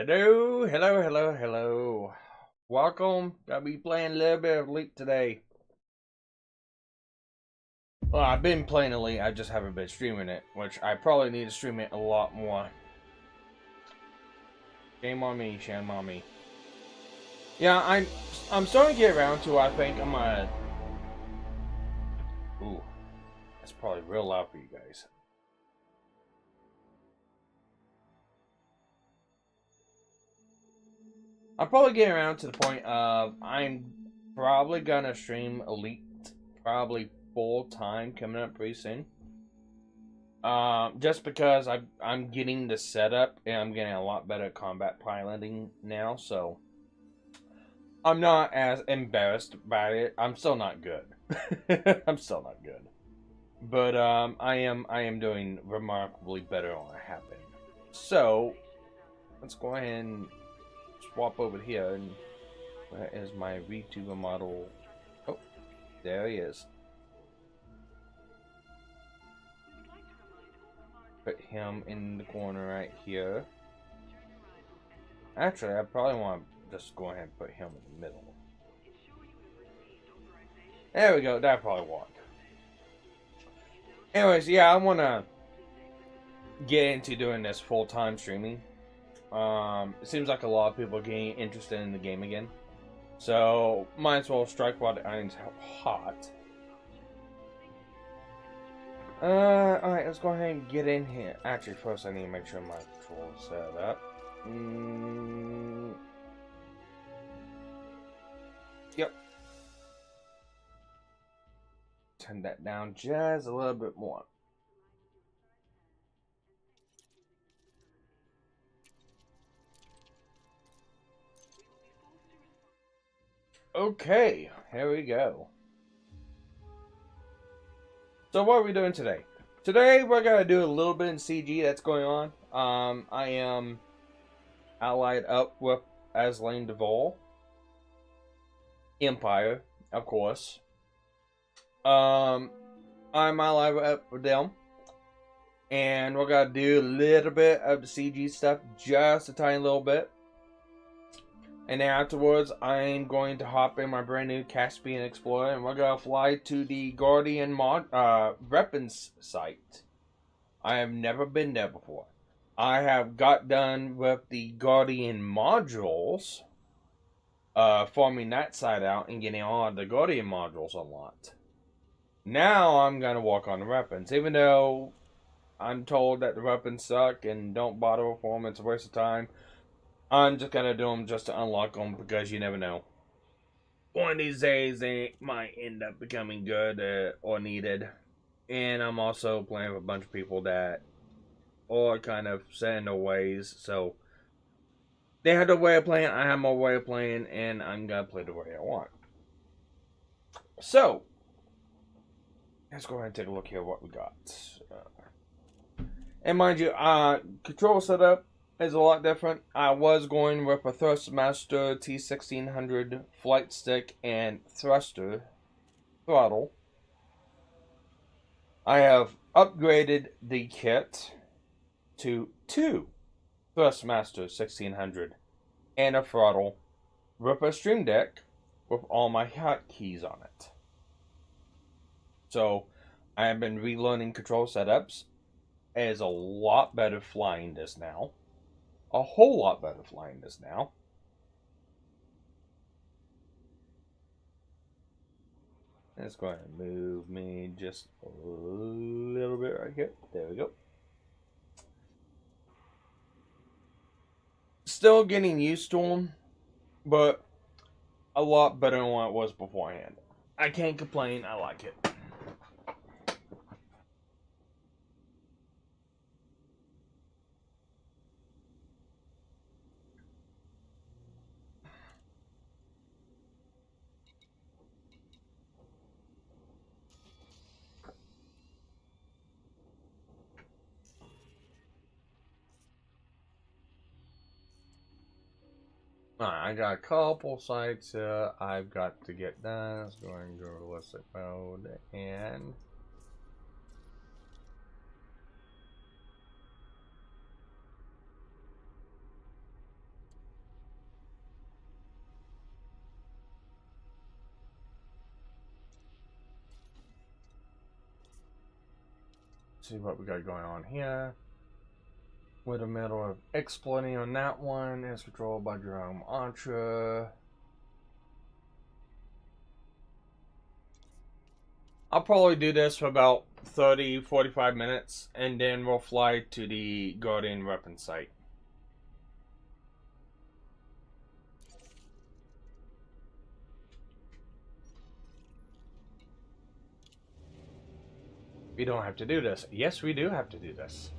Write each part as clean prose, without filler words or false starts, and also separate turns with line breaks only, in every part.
Hello, hello, hello, hello. Welcome. Gonna be playing a little bit of Elite today. Well, I've been playing Elite, I just haven't been streaming it, which I probably need to stream it a lot more. Shame on me, shame on me. Yeah, I'm starting to get around to. I think I'm gonna. Ooh, that's probably real loud for you guys. I'm probably getting around to the point of I'm probably gonna stream Elite probably full time coming up pretty soon. Just because I'm getting the setup and I'm getting a lot better at combat piloting now, so I'm not as embarrassed by it. I'm still not good. I'm still not good, but I am doing remarkably better than I have been. So let's go ahead and swap over here. And where is my VTuber model? Oh, there he is. Put him in the corner right here. Actually, I probably want to just go ahead and put him in the middle. There we go. That probably worked. Anyways, yeah, I want to get into doing this full-time streaming. It seems like a lot of people are getting interested in the game again. So, might as well strike while the iron's hot. Alright, let's go ahead and get in here. Actually, first I need to make sure my control's set up. Yep. Turn that down just a little bit more. Okay, here we go. So what are we doing today? Today we're gonna do a little bit in CG that's going on. I am allied up with Lyndeb, Empire, of course. I'm allied up with them, and we're gonna do a little bit of the CG stuff, just a tiny little bit. And then afterwards, I'm going to hop in my brand new Caspian Explorer, and we're gonna fly to the Guardian weapons site. I have never been there before. I have got done with the Guardian modules, farming that side out and getting all of the Guardian modules unlocked. Now I'm gonna work on the weapons, even though I'm told that the weapons suck and don't bother with them. It's a waste of time. I'm just gonna do them just to unlock them because you never know. One of these days they might end up becoming good or needed. And I'm also playing with a bunch of people that are kind of set in their ways. So they have their way of playing, I have my way of playing, and I'm gonna play the way I want. So let's go ahead and take a look here what we got. And mind you, control setup is a lot different. I was going with a Thrustmaster T1600 flight stick and thruster throttle. I have upgraded the kit to 2 Thrustmaster 1600 and a throttle with a stream deck with all my hotkeys on it. So I have been relearning control setups. It is a lot better flying this now. A whole lot better flying this now. Let's go ahead and move me just a little bit right here. There we go. Still getting used to them, but a lot better than what it was beforehand. I can't complain. I like it. Alright, I got a couple sites I've got to get done. Let's go ahead and go to realistic mode and see what we got going on here. We're in the middle of exploiting on that one. It's controlled by Jerome Antra. I'll probably do this for about 30-45 minutes, and then we'll fly to the Guardian weapon site. We don't have to do this. Yes, we do have to do this.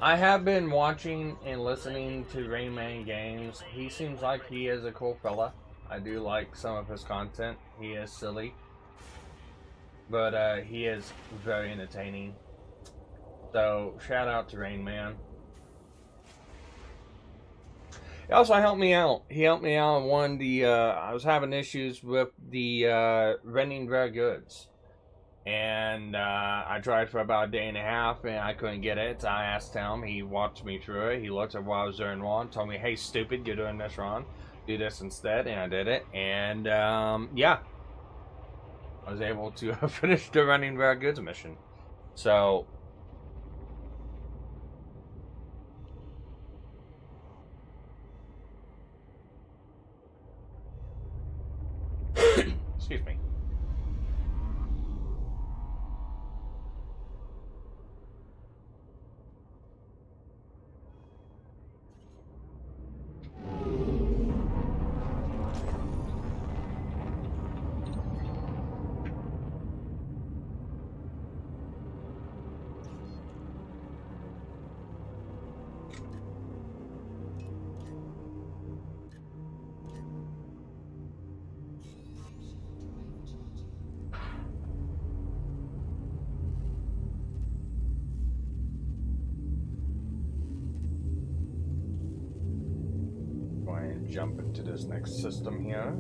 I have been watching and listening to Rain Man games. He seems like he is a cool fella. I do like some of his content. He is silly, but he is very entertaining. So shout out to Rain Man. He also helped me out. He helped me out on one of the I was having issues with the renting rare goods. And I tried for about a day and a half and I couldn't get it. So I asked him, he walked me through it. He looked at what I was doing wrong, told me, hey stupid, you're doing this wrong. Do this instead, and I did it. And yeah, I was able to finish the running rare goods mission. So excuse me. Jump into this next system here.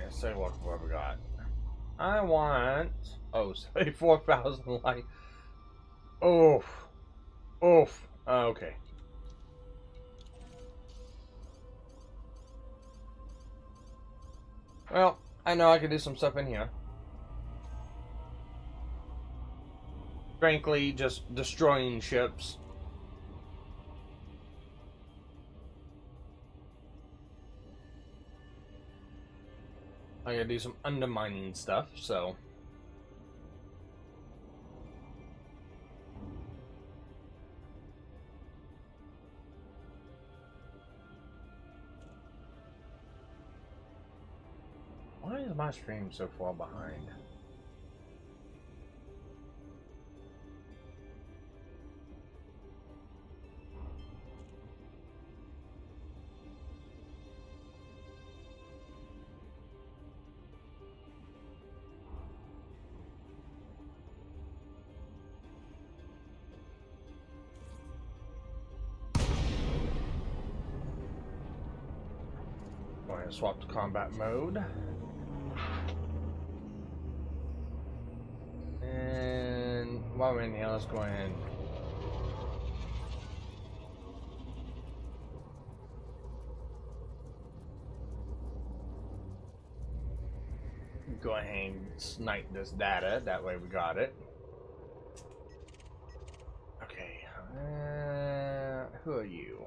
Say what we got. I want 74,000 light. Oof. Okay. Well, I know I could do some stuff in here. Frankly, just destroying ships. I gotta do some undermining stuff, so. Why is my stream so far behind? Swap to combat mode. And while we're in here, let's go ahead and snipe this data. That way we got it. Okay. Who are you?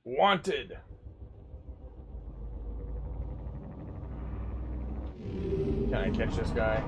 Wanted. Can I catch this guy?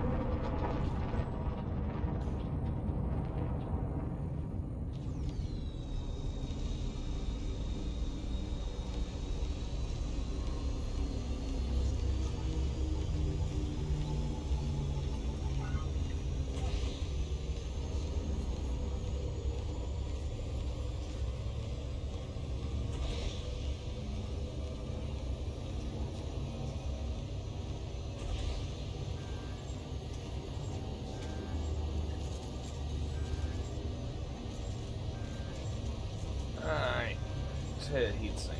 Alright, let's hit heat sink.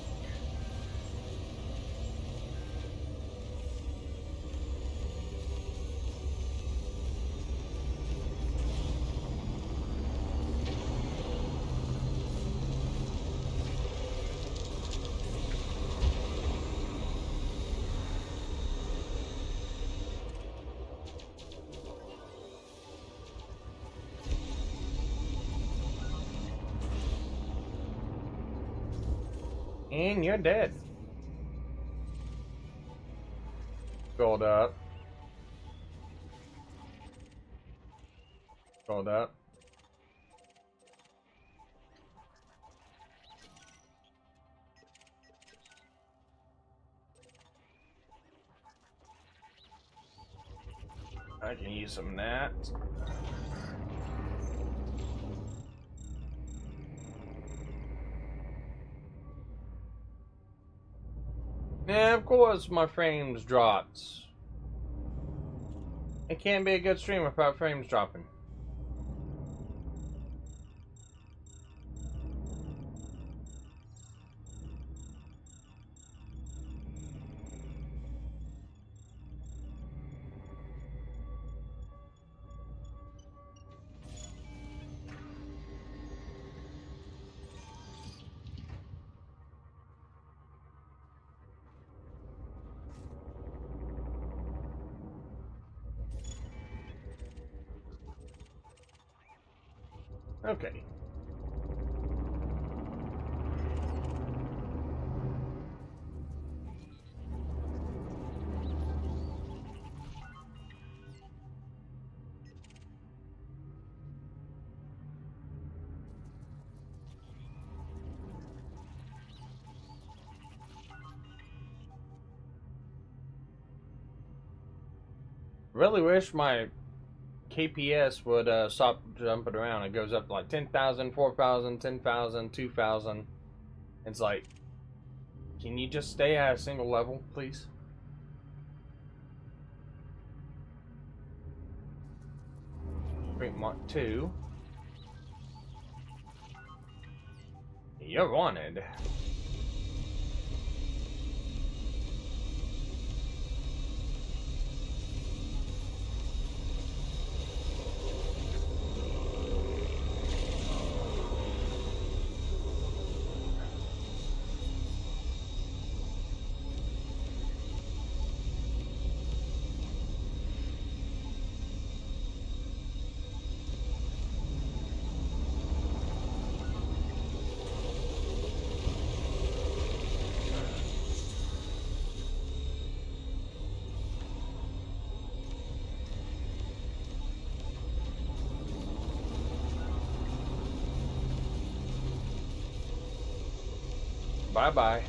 And you're dead. Gold up. Gold up. I can use some of that. Yeah, of course my frames dropped. It can't be a good stream without frames dropping. Okay. Really wish my KPS would stop jumping around. It goes up to like 10,000, 4,000, 10,000, 2,000. It's like, can you just stay at a single level, please? Drink Mark 2. You're wanted. Bye-bye.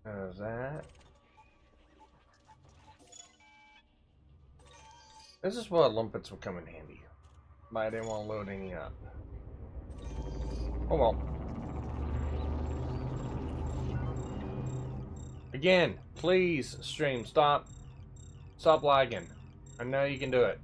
How's that? This is what limpets would come in handy. But I didn't want to load any up. Oh well. Again, please, stream, stop lagging. I know you can do it.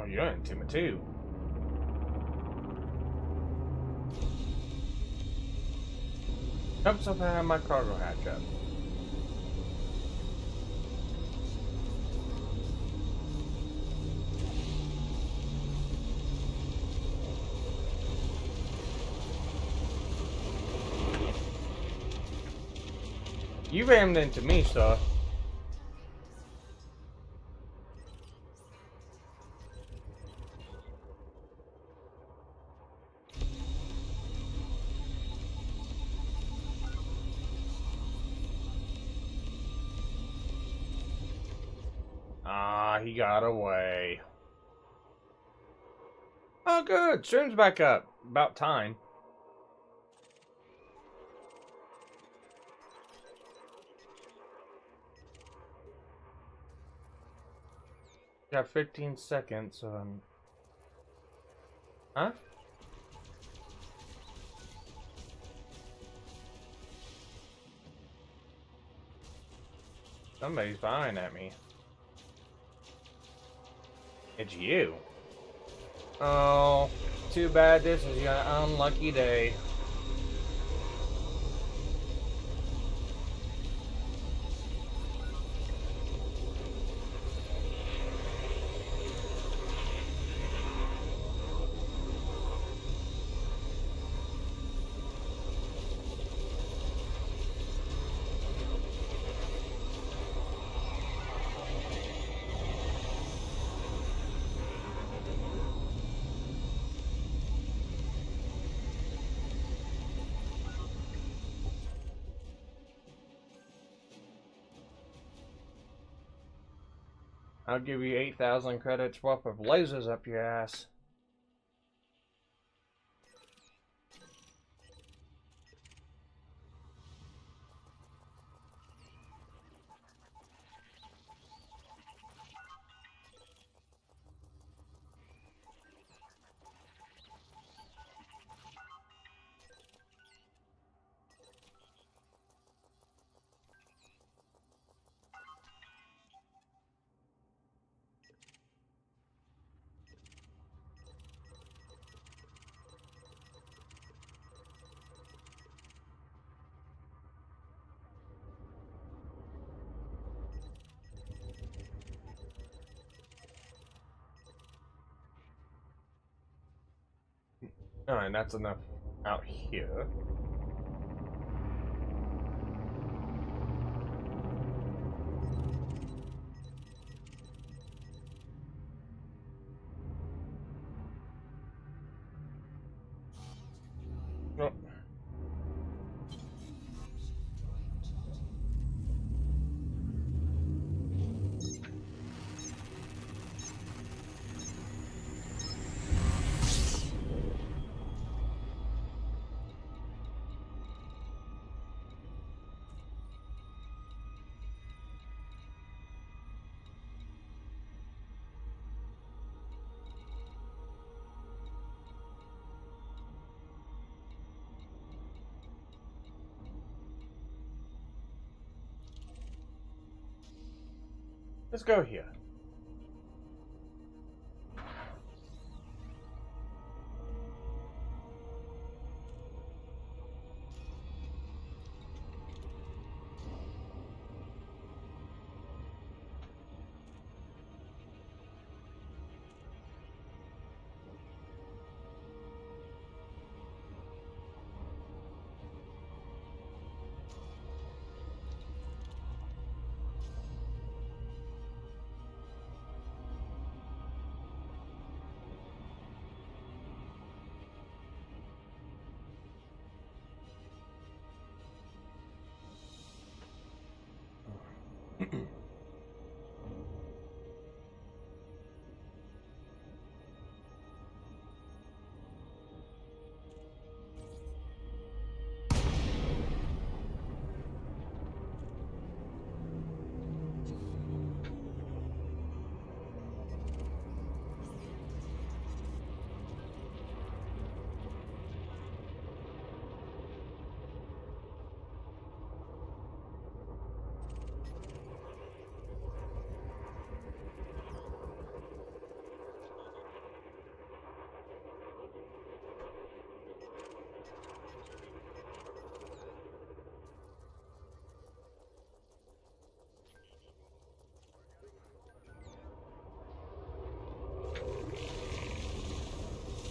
you're into me too. Nope, so I have my cargo hatch up. You rammed into me, sir. Ah, he got away. Oh, good. Stream's back up. About time. Got 15 seconds. Huh? Somebody's firing at me. It's you. Oh, too bad this is your unlucky day. I'll give you 8,000 credits worth of lasers up your ass. Alright, that's enough out here. Oh. Let's go here.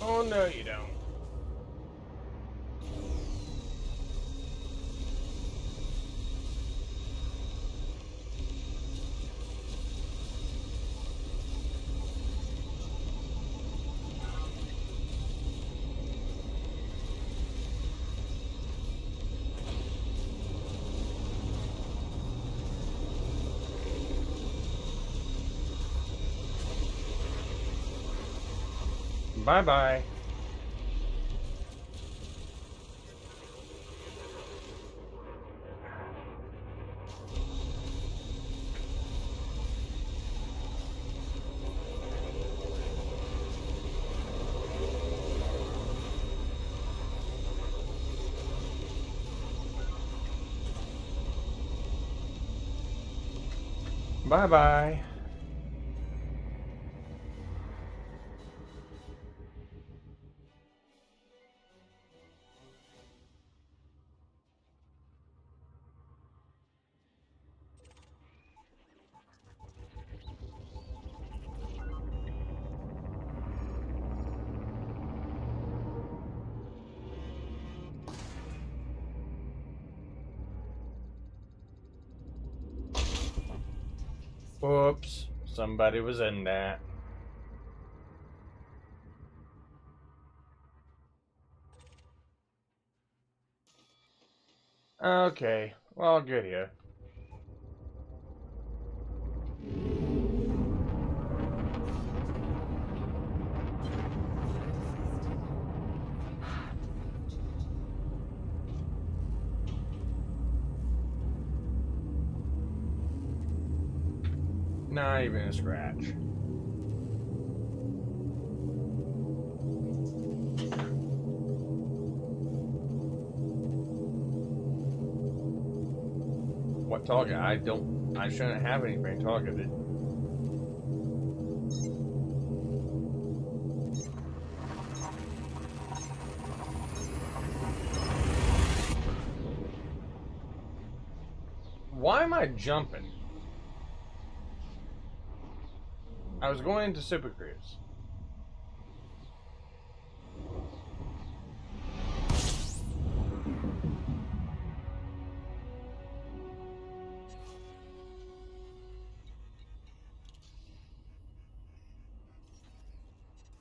Oh, no, you don't. Bye-bye. Bye-bye. Oops, somebody was in that. Okay, well, good here. Not even a scratch. What target? I shouldn't have anything targeted. Why am I jumping? I was going into Super Cruise.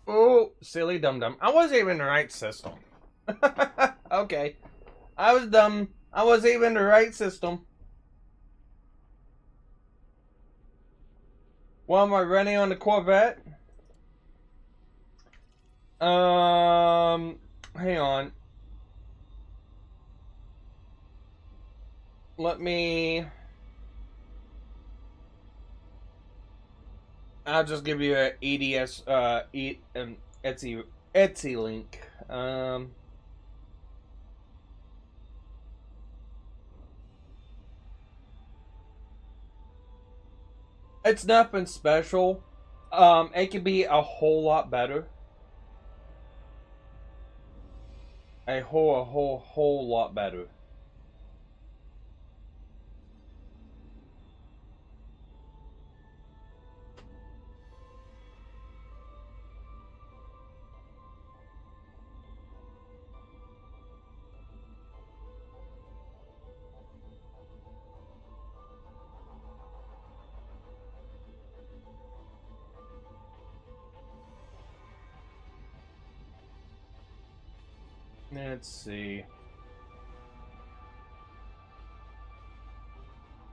Oh, silly dum-dum. I wasn't even in the right system. Okay. I was dumb. I wasn't even in the right system. Why am I running on the Corvette? Hang on. Let me... I'll just give you an EDS, Etsy link. It's nothing special. It could be a whole lot better. A whole lot better. Let's see.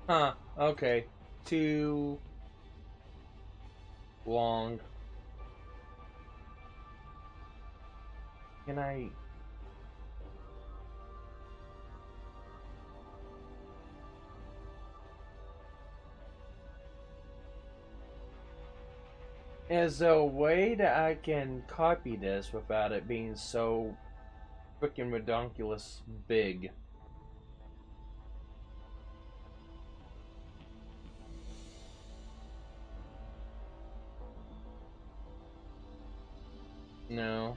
Huh, okay. Too long. Can I... Is there a way that I can copy this without it being so freaking redonkulous big? No.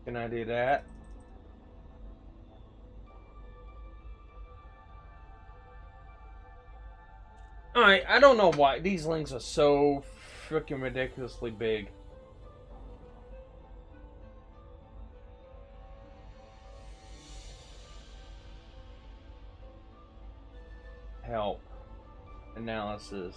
Can I do that? I don't know why these links are so freaking ridiculously big. Help. Analysis.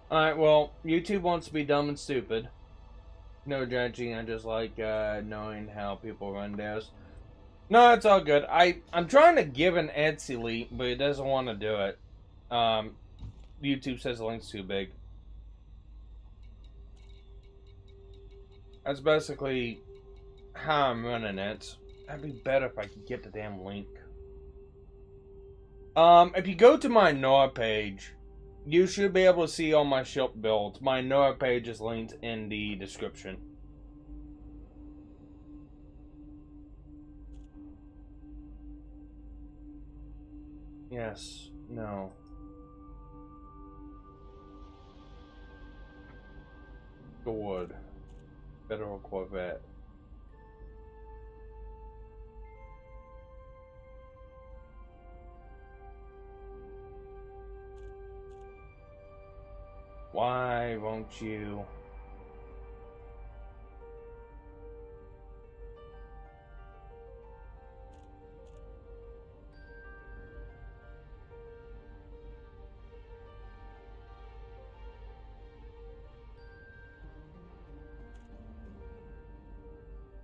Alright, well, YouTube wants to be dumb and stupid. No judging, I just like knowing how people run theirs. No, it's all good. I'm trying to give an Etsy link, but it doesn't want to do it. YouTube says the link's too big. That's basically how I'm running it. That'd be better if I could get the damn link. If you go to my Noah page, you should be able to see all my ship builds. My Noah page is linked in the description. Yes. No. Sword. Federal Corvette. Why won't you?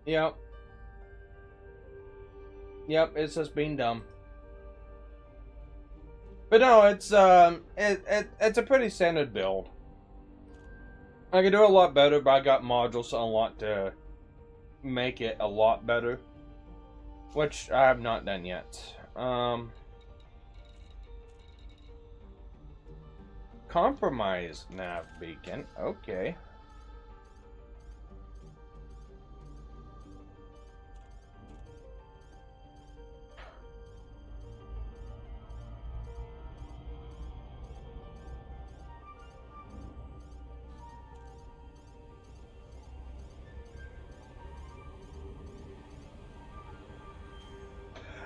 Yep. Yep, it's just being dumb. But no, it's a pretty standard build. I can do a lot better, but I got modules unlocked to make it a lot better, which I have not done yet. Compromise nav beacon. Okay.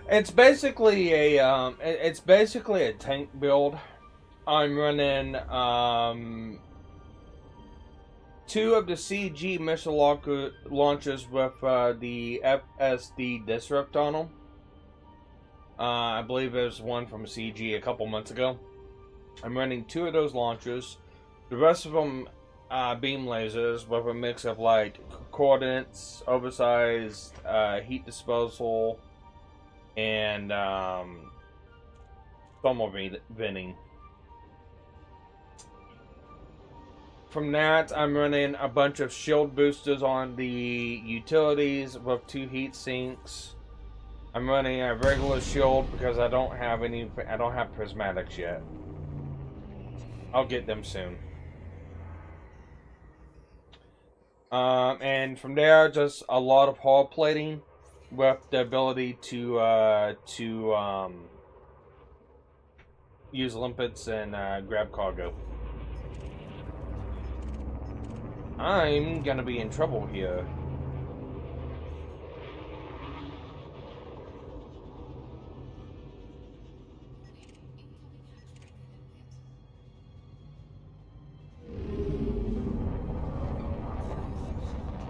It's basically a tank build. I'm running 2 of the CG missile launchers with the FSD disrupt on them. I believe there's one from CG a couple months ago. I'm running 2 of those launchers. The rest of them beam lasers with a mix of like coordinates, oversized heat disposal, and thermal venting. From that, I'm running a bunch of shield boosters on the utilities with 2 heat sinks. I'm running a regular shield because I don't have prismatics yet. I'll get them soon. And from there, just a lot of hull plating with the ability to use limpets and grab cargo. I'm gonna be in trouble here.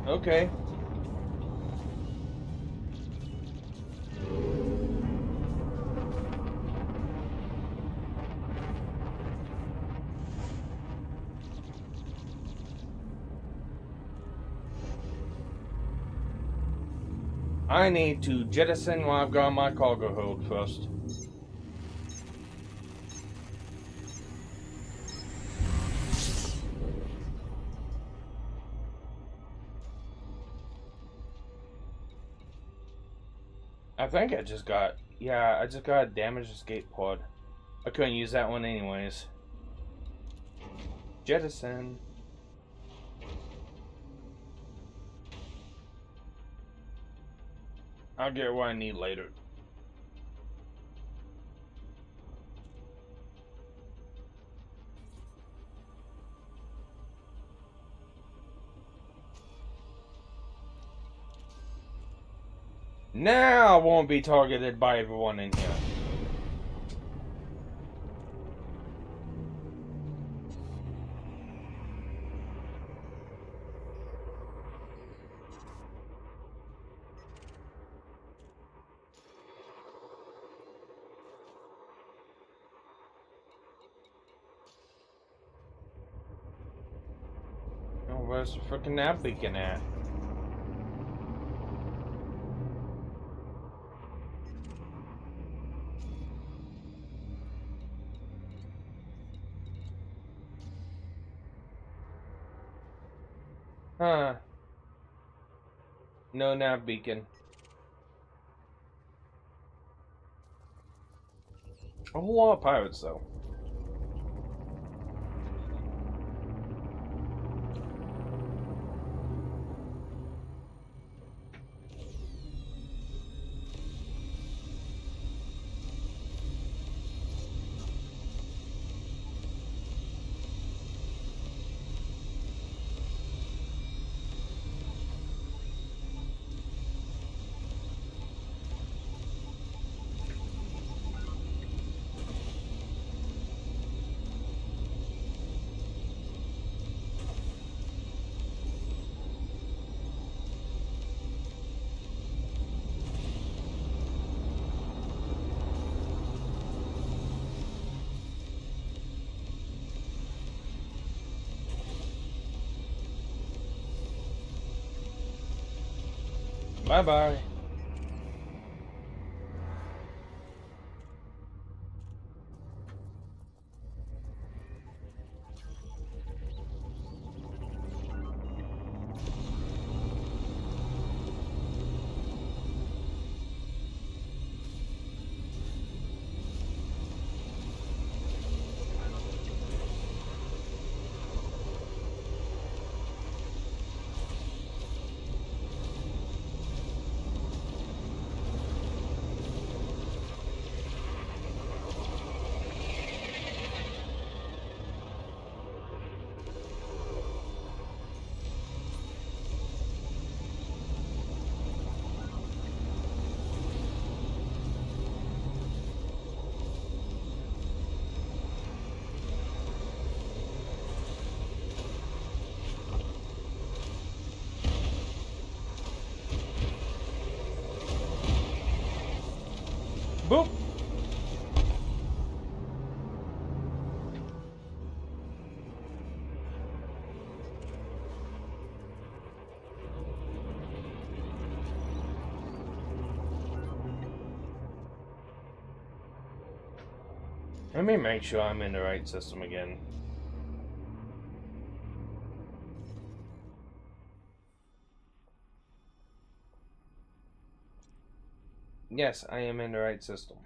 Okay. I need to jettison while I've got my cargo hold first. I think I just got, yeah, I just got a damaged escape pod. I couldn't use that one anyways. Jettison. I'll get what I need later. Now I won't be targeted by everyone in here. Oh, where's the freaking nav beacon at? Huh. No nav beacon. A whole lot of pirates, though. Bye-bye. Boop. Let me make sure I'm in the right system again. Yes, I am in the right system.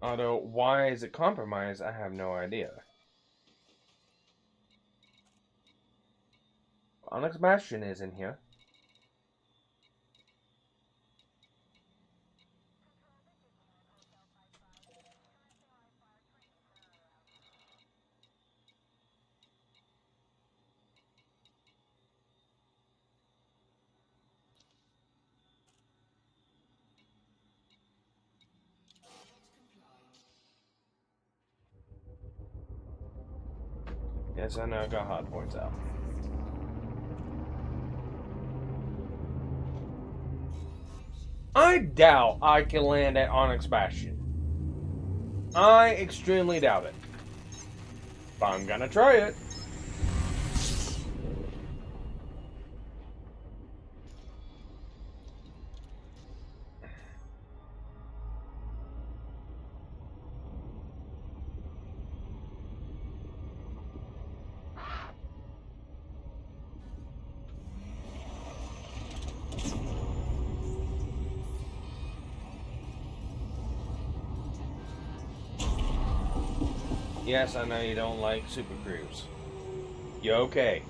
Although, why is it compromised, I have no idea. Onyx Bastion is in here. Yes, I know I got hard points out. I doubt I can land at Onyx Bastion. I extremely doubt it. But I'm gonna try it. Yes, I know you don't like Super Cruise. You okay?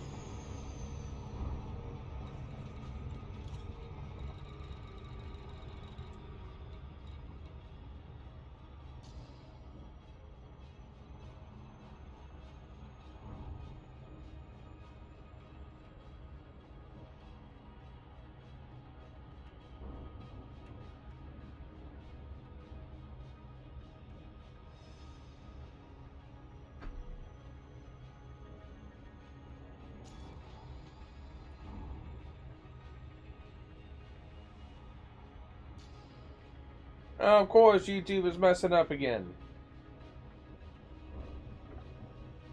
Oh, of course, YouTube is messing up again.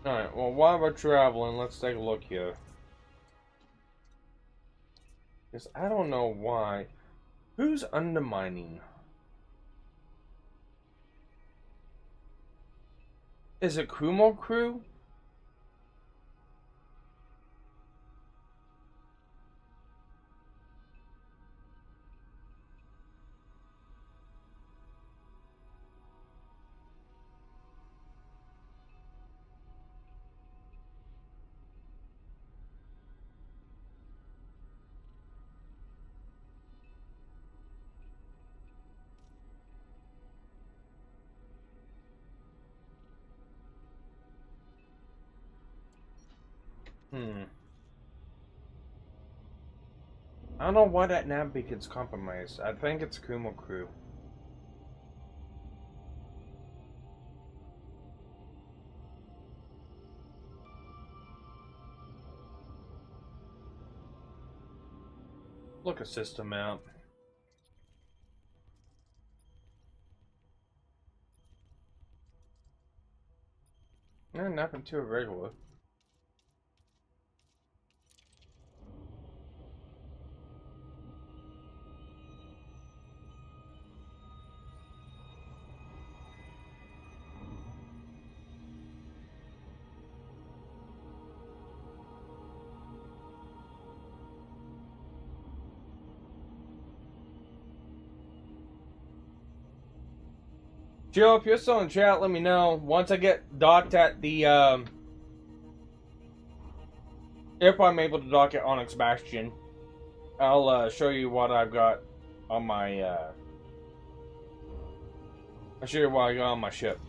Alright, well, while we're traveling, let's take a look here. Because I don't know why. Who's undermining? Is it Kumo Crew? I don't know why that nav beacon's compromised. I think it's Kumo Crew. Look a system out. Nothing too irregular. Joe, if you're still in chat, let me know. Once I get docked at the, if I'm able to dock at Onyx Bastion, I'll show you what I've got on my, I'll show you what I got on my ship.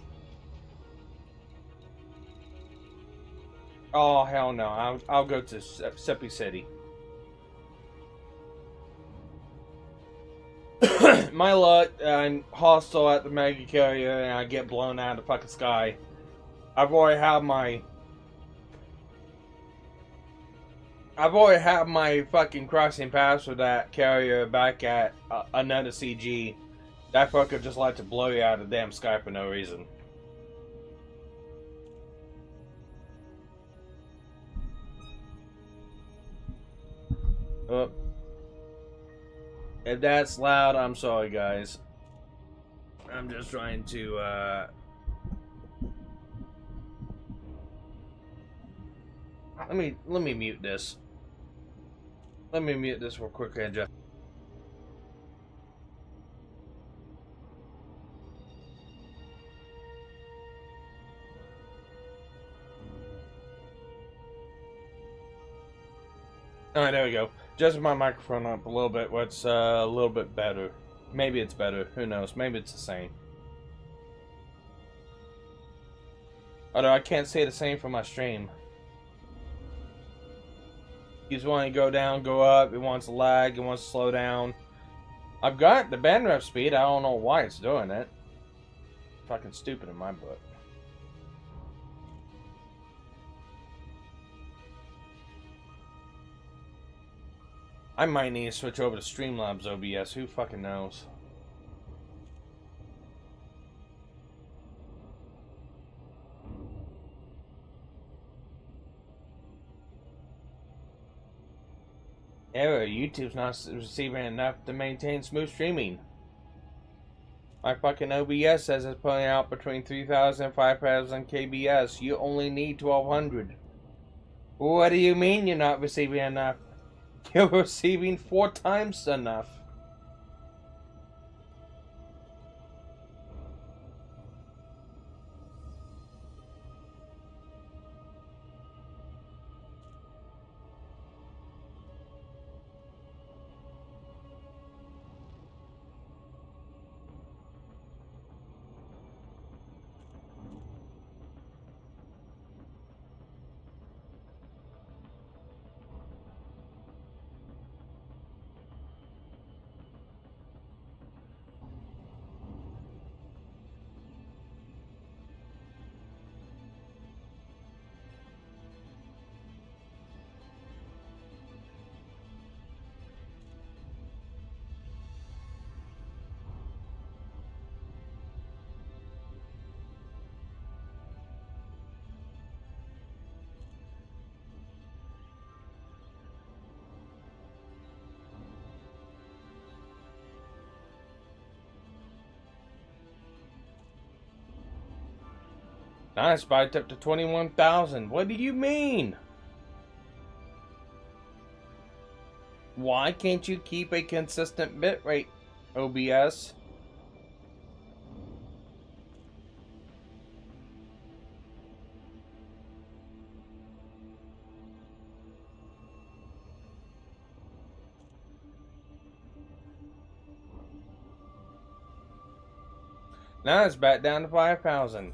Oh, hell no. I'll go to Seppi City. My luck, I'm hostile at the mega carrier and I get blown out of the fucking sky. I've already had my fucking crossing pass with that carrier back at another CG. That fucker just like to blow you out of the damn sky for no reason. Oh. If that's loud, I'm sorry, guys. I'm just trying to, let me mute this. Let me mute this real quick and just... Alright, there we go. Just my microphone up a little bit, what's a little bit better. Maybe it's better, who knows, maybe it's the same. Although I can't say the same for my stream. He's wanting to go down, go up, it wants to lag, it wants to slow down. I've got the bandwidth speed, I don't know why it's doing it. Fucking stupid in my book. I might need to switch over to Streamlabs OBS, who fucking knows. Error, YouTube's not receiving enough to maintain smooth streaming. My fucking OBS says it's putting out between 3,000 and 5,000 KBS. You only need 1,200. What do you mean you're not receiving enough? You're receiving 4 times enough. Now I spiked up to 21,000. What do you mean? Why can't you keep a consistent bitrate, OBS? Now it's back down to 5,000.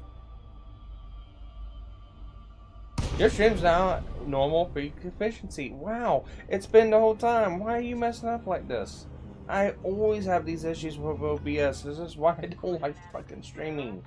Your stream's now normal peak efficiency. Wow, it's been the whole time. Why are you messing up like this? I always have these issues with OBS. This is why I don't like fucking streaming.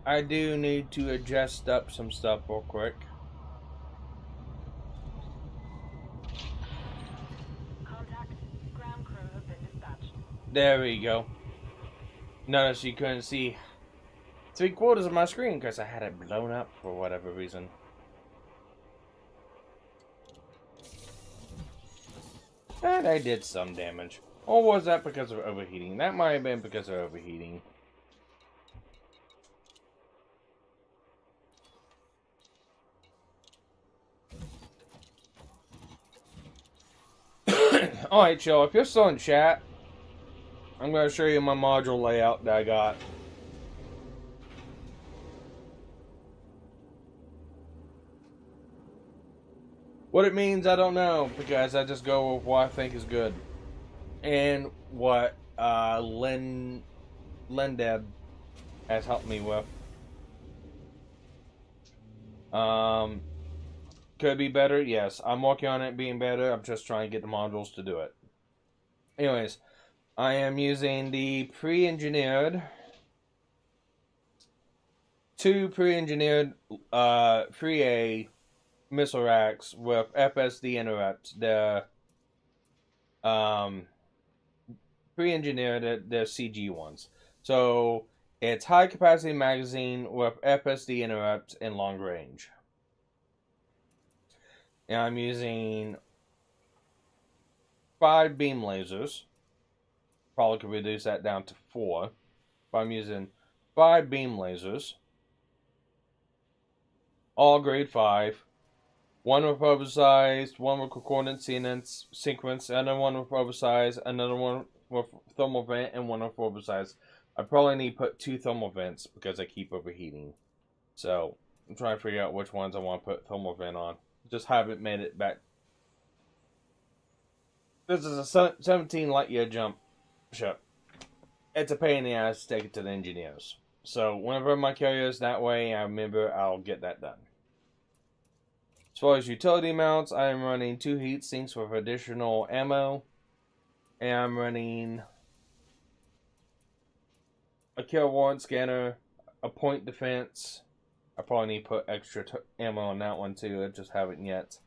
I do need to adjust up some stuff real quick.
Contact. Ground crew have been dispatched.
There we go. Notice you couldn't see 3/4 of my screen because I had it blown up for whatever reason. And I did some damage. Or was that because of overheating? That might have been because of overheating. Alright, y'all, if you're still in chat, I'm going to show you my module layout that I got. What it means, I don't know, because I just go with what I think is good. And what Lyndeb has helped me with. Could be better, yes. I'm working on it being better. I'm just trying to get the modules to do it. Anyways, I am using the two pre-engineered 3A missile racks with FSD interrupts. They're pre-engineered, they're CG ones. So it's high capacity magazine with FSD interrupts in long range. And I'm using 5 beam lasers. Probably could reduce that down to 4. But I'm using 5 beam lasers. All grade 5. One with oversized, one with coordinate sequence, another one with oversized, another one with thermal vent, and one with oversized. I probably need to put 2 thermal vents because I keep overheating. So I'm trying to figure out which ones I want to put thermal vent on. Just haven't made it back. This is a 17 light year jump ship. It's a pain in the ass to take it to the engineers. So whenever my carrier is that way, I remember I'll get that done. As far as utility mounts, I am running 2 heat sinks with additional ammo. And I'm running a kill warrant scanner, a point defense. I probably need to put extra ammo on that one too. I just haven't yet.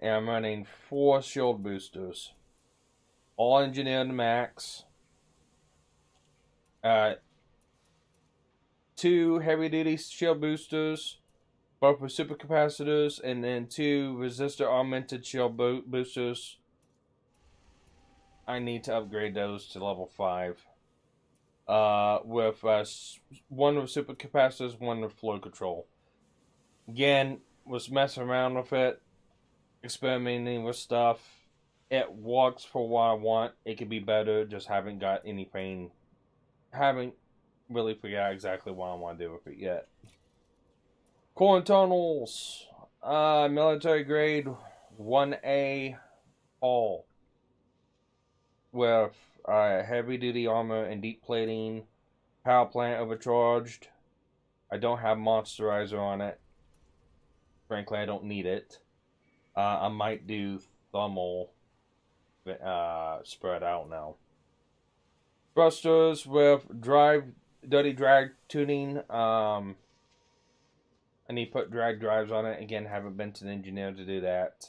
And I'm running 4 shield boosters. All engineered to max. 2 heavy duty shield boosters. Both with supercapacitors. And then 2 resistor augmented shield boosters. I need to upgrade those to level 5. With one with supercapacitors, one with flow control. Again, was messing around with it, experimenting with stuff. It works for what I want. It could be better. Just haven't got anything. Haven't really figured out exactly what I want to do with it yet. Core internals. Military grade 1A all. With heavy duty armor and deep plating. Power plant overcharged. I don't have Monsterizer on it. Frankly, I don't need it. I might do thermal spread out now. Thrusters with dirty drag tuning. I need to put drag drives on it. Again, haven't been to the engineer to do that.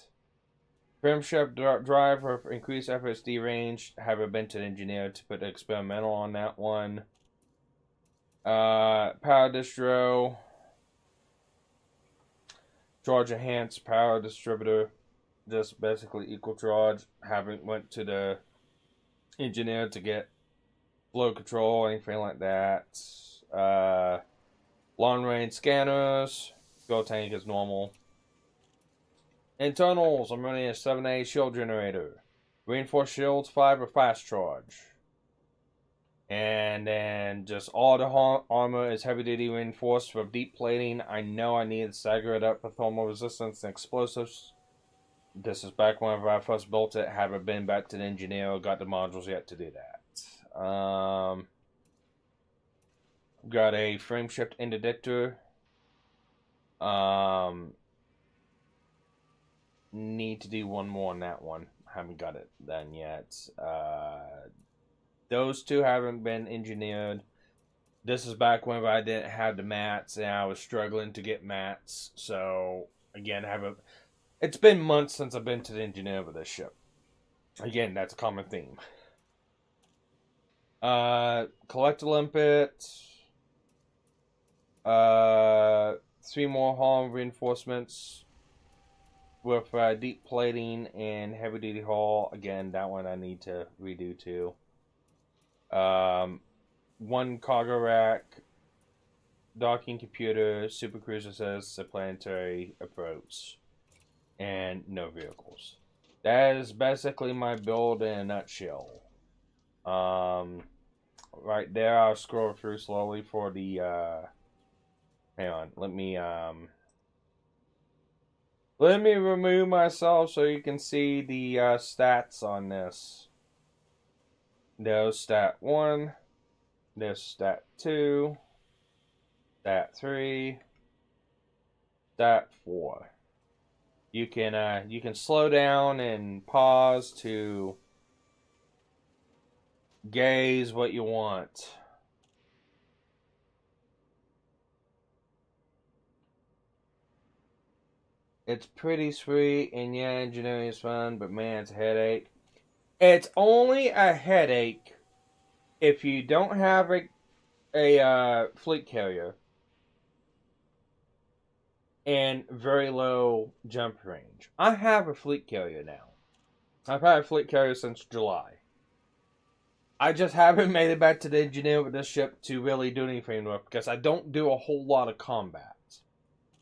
Camshaft drive with increased FSD range. Haven't been to the engineer to put the experimental on that one. Power distro. Charge enhanced power distributor. Just basically equal charge. Haven't went to the engineer to get flow control or anything like that. Long range scanners. Fuel tank is normal. Internals. I'm running a 7A shield generator. Reinforced shields 5 or fast charge. And then just all the armor is heavy duty reinforced with deep plating. I know I need to stagger it up for thermal resistance and explosives. This is back whenever I first built it. Haven't been back to the engineer or got the modules yet to do that. Got a frame shift interdictor. Need to do one more on that one. Haven't got it done yet. Those two haven't been engineered. This is back whenever I didn't have the mats and I was struggling to get mats. So again, it's been months since I've been to the engineer with this ship. Again, that's a common theme. Collector limpet. 3 more hull reinforcements with deep plating and heavy duty hull. Again, that one I need to redo too. 1 cargo rack, docking computer, super cruiser says planetary approach, and no vehicles. That is basically my build in a nutshell. Right there, I'll scroll through slowly for the hang on, let me remove myself so you can see the stats on this. There's stat 1, there's stat 2, stat 3, stat 4. You can slow down and pause to gaze what you want. It's pretty sweet, and yeah, engineering is fun, but man, it's a headache. It's only a headache if you don't have a fleet carrier and very low jump range. I have a fleet carrier now. I've had a fleet carrier since July. I just haven't made it back to the engineer with this ship to really do anything with because I don't do a whole lot of combat.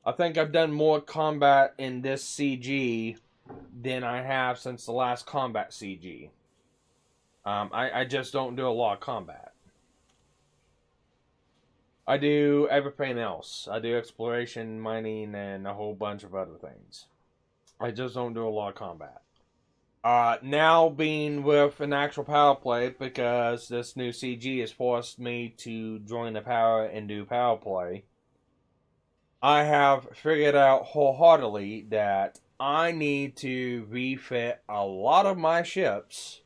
I think I've done more combat in this CG than I have since the last combat CG. I just don't do a lot of combat. I do everything else. I do exploration, mining, and a whole bunch of other things. I just don't do a lot of combat. Now being with an actual power play, because this new CG has forced me to join the power and do power play, I have figured out wholeheartedly that I need to refit a lot of my ships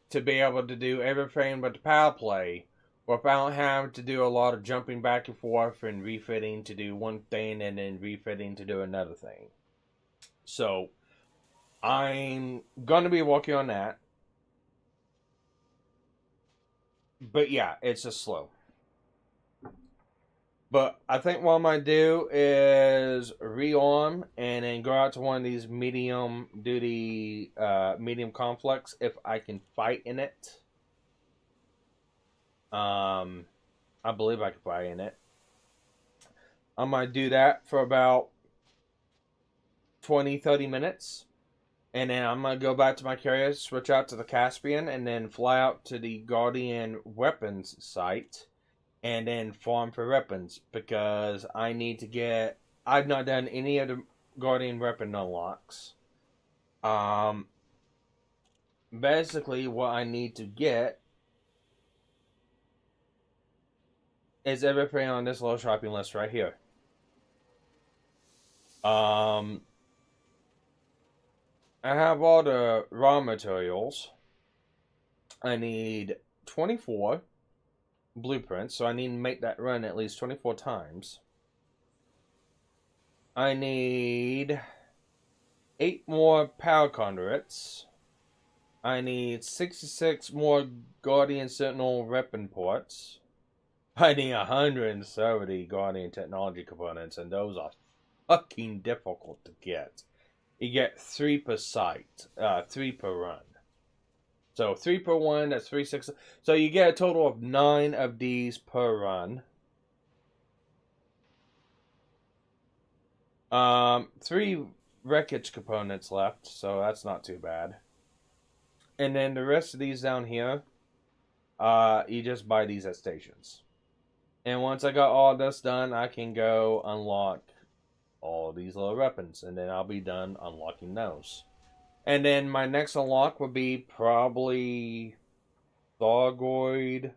to be able to do everything but the power play without having to do a lot of jumping back and forth and refitting to do one thing and then refitting to do another thing. So, I'm going to be working on that. But yeah, it's just slow. But I think what I might do is rearm and then go out to one of these medium duty, medium conflicts if I can fight in it. I believe I can fight in it. I might do that for about 20-30 minutes. And then I'm going to go back to my carrier, switch out to the Caspian, and then fly out to the Guardian Weapons site, and then farm for weapons, because I need to get... I've not done any of the Guardian weapon unlocks. Basically, what I need to get is everything on this little shopping list right here. I have all the raw materials. I need 24 blueprints, so I need to make that run at least 24 times. I need 8 more power conduits. I need 66 more Guardian Sentinel weapon ports. I need 170 Guardian technology components, and those are fucking difficult to get. You get 3 per site, 3 per run. So 3 per one, that's 3, 6. So you get a total of 9 of these per run. 3 wreckage components left, so that's not too bad. And then the rest of these down here, you just buy these at stations. And once I got all this done, I can go unlock all these little weapons, and then I'll be done unlocking those. And then my next unlock would be probably Thargoid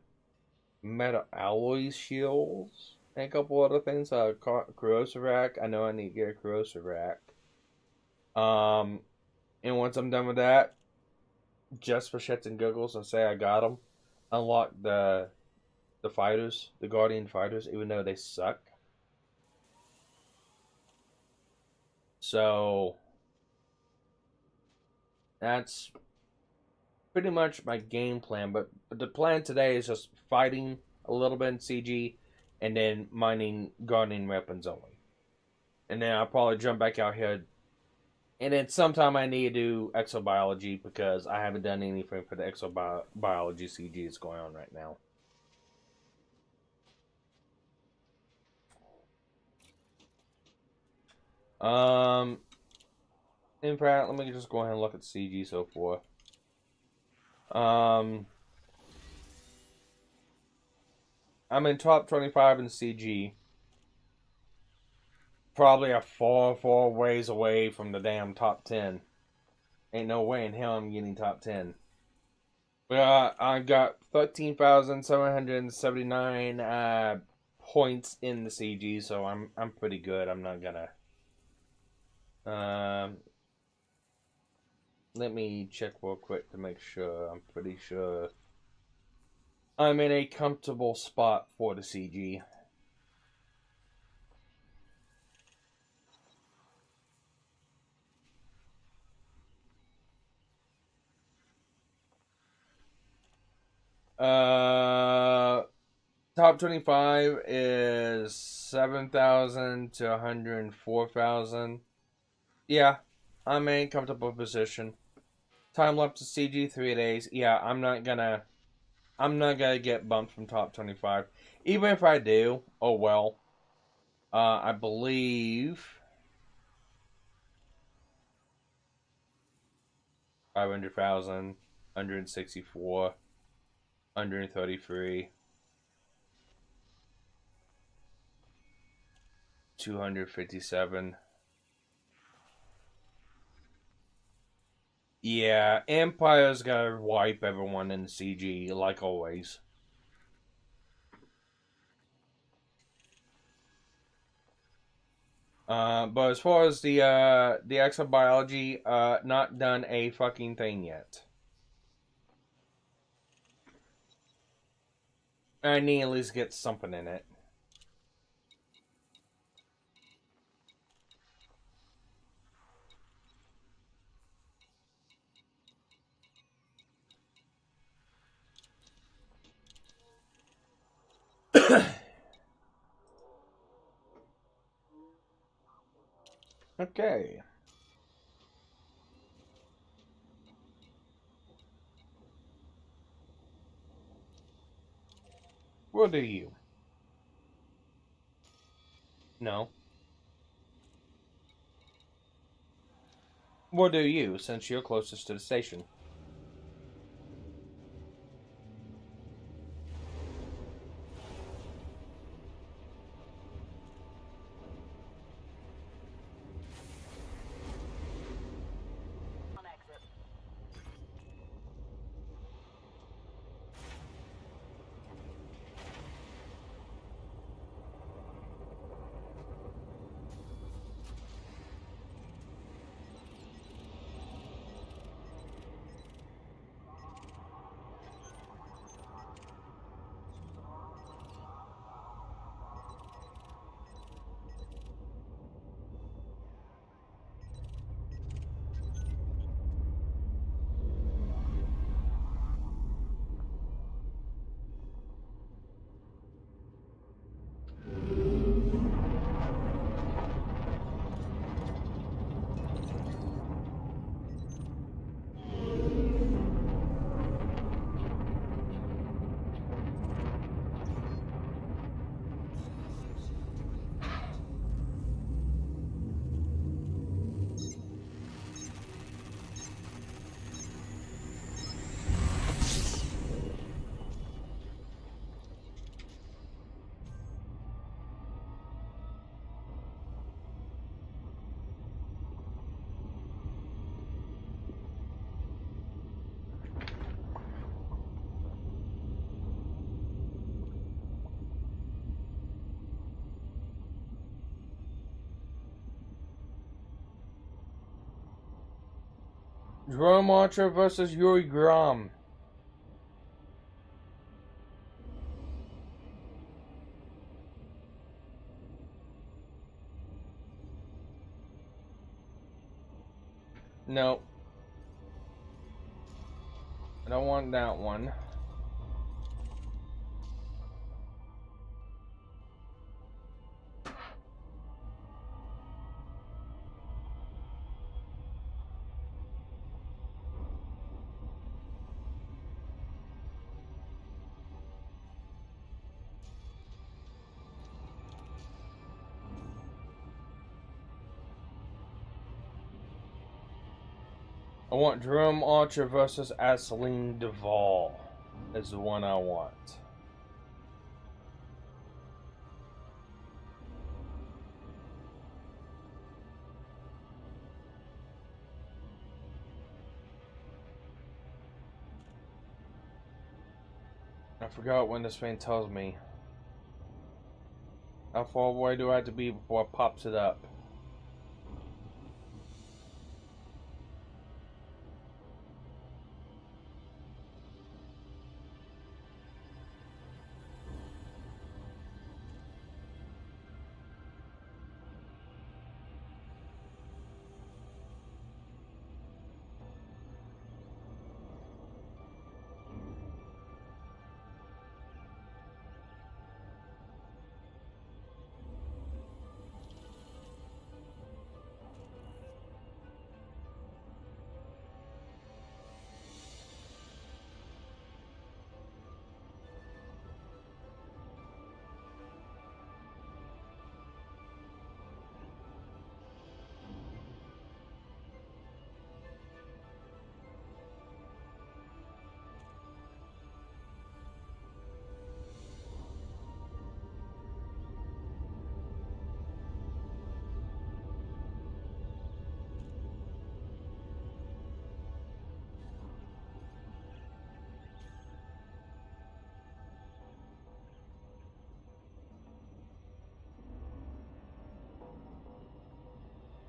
metal alloy shields and a couple other things. Corrosive rack. I know I need to get a corrosive rack. And once I'm done with that, just for shits and giggles, and say I got them, unlock the fighters, the Guardian fighters, even though they suck. So that's pretty much my game plan. But the plan today is just fighting a little bit in CG, and then mining Guardian weapons only. And then I'll probably jump back out here. And then sometime I need to do exobiology, because I haven't done anything for the exobiology CG that's going on right now. In fact, let me just go ahead and look at CG so far. I'm in top 25 in CG. Probably a far, far ways away from the damn top 10. Ain't no way in hell I'm getting top 10. But I got 13,779 points in the CG, so I'm pretty good. I'm not gonna. Let me check real quick to make sure. I'm pretty sure I'm in a comfortable spot for the CG. Top 25 is 7,000 to 104,000. Yeah, I'm in a comfortable position. Time lapse to CG 3 days. Yeah, I'm not gonna get bumped from top 25. Even if I do, oh well. I believe 500,000, 164, 133, 257. Yeah, Empire's gotta wipe everyone in the CG, like always. But as far as the exobiology, not done a fucking thing yet. I need at least get something in it. Okay. What are you? No. We'll do you, since you're closest to the station.
On exit.
Drone Launcher versus Yuri Grom. No. I don't want that one. I want Jerome Archer versus Aseline Duvall is the one I want. I forgot when this thing tells me. How far away do I have to be before it pops it up?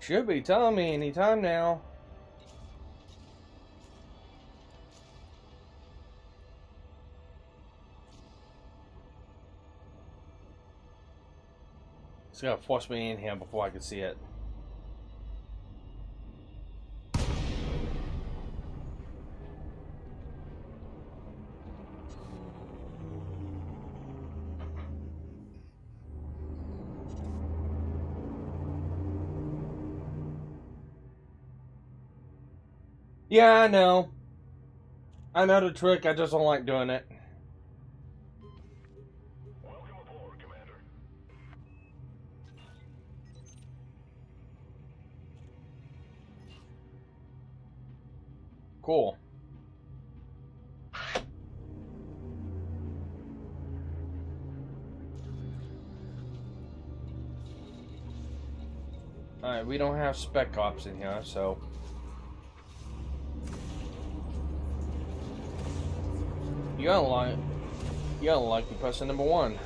Should be telling me anytime now. It's gonna force me in here before I can see it. Yeah, I know. I know the trick, I just don't like doing it.
Welcome aboard, Commander.
Cool. Alright, we don't have spec ops in here, so... You gotta like me pressing number 1.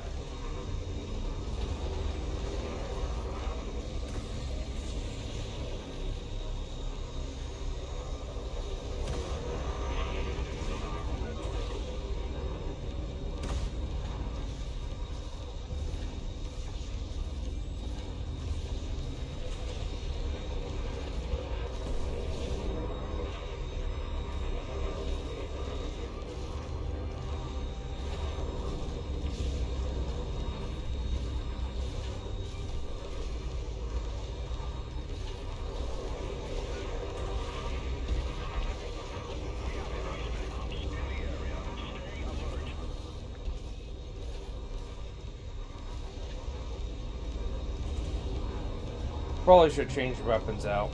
Probably should change the weapons out.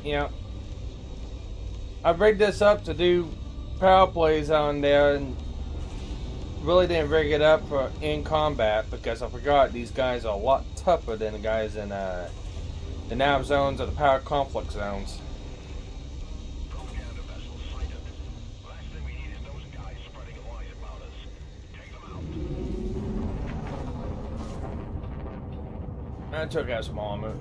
Yeah. I rigged this up to do power plays on there and really didn't rig it up for in combat because I forgot these guys are a lot tougher than the guys in the nav zones or the power conflict zones.
Propaganda vessel sighted. Last thing we need is those guys spreading lies about us. Take them out.
I took out some armor.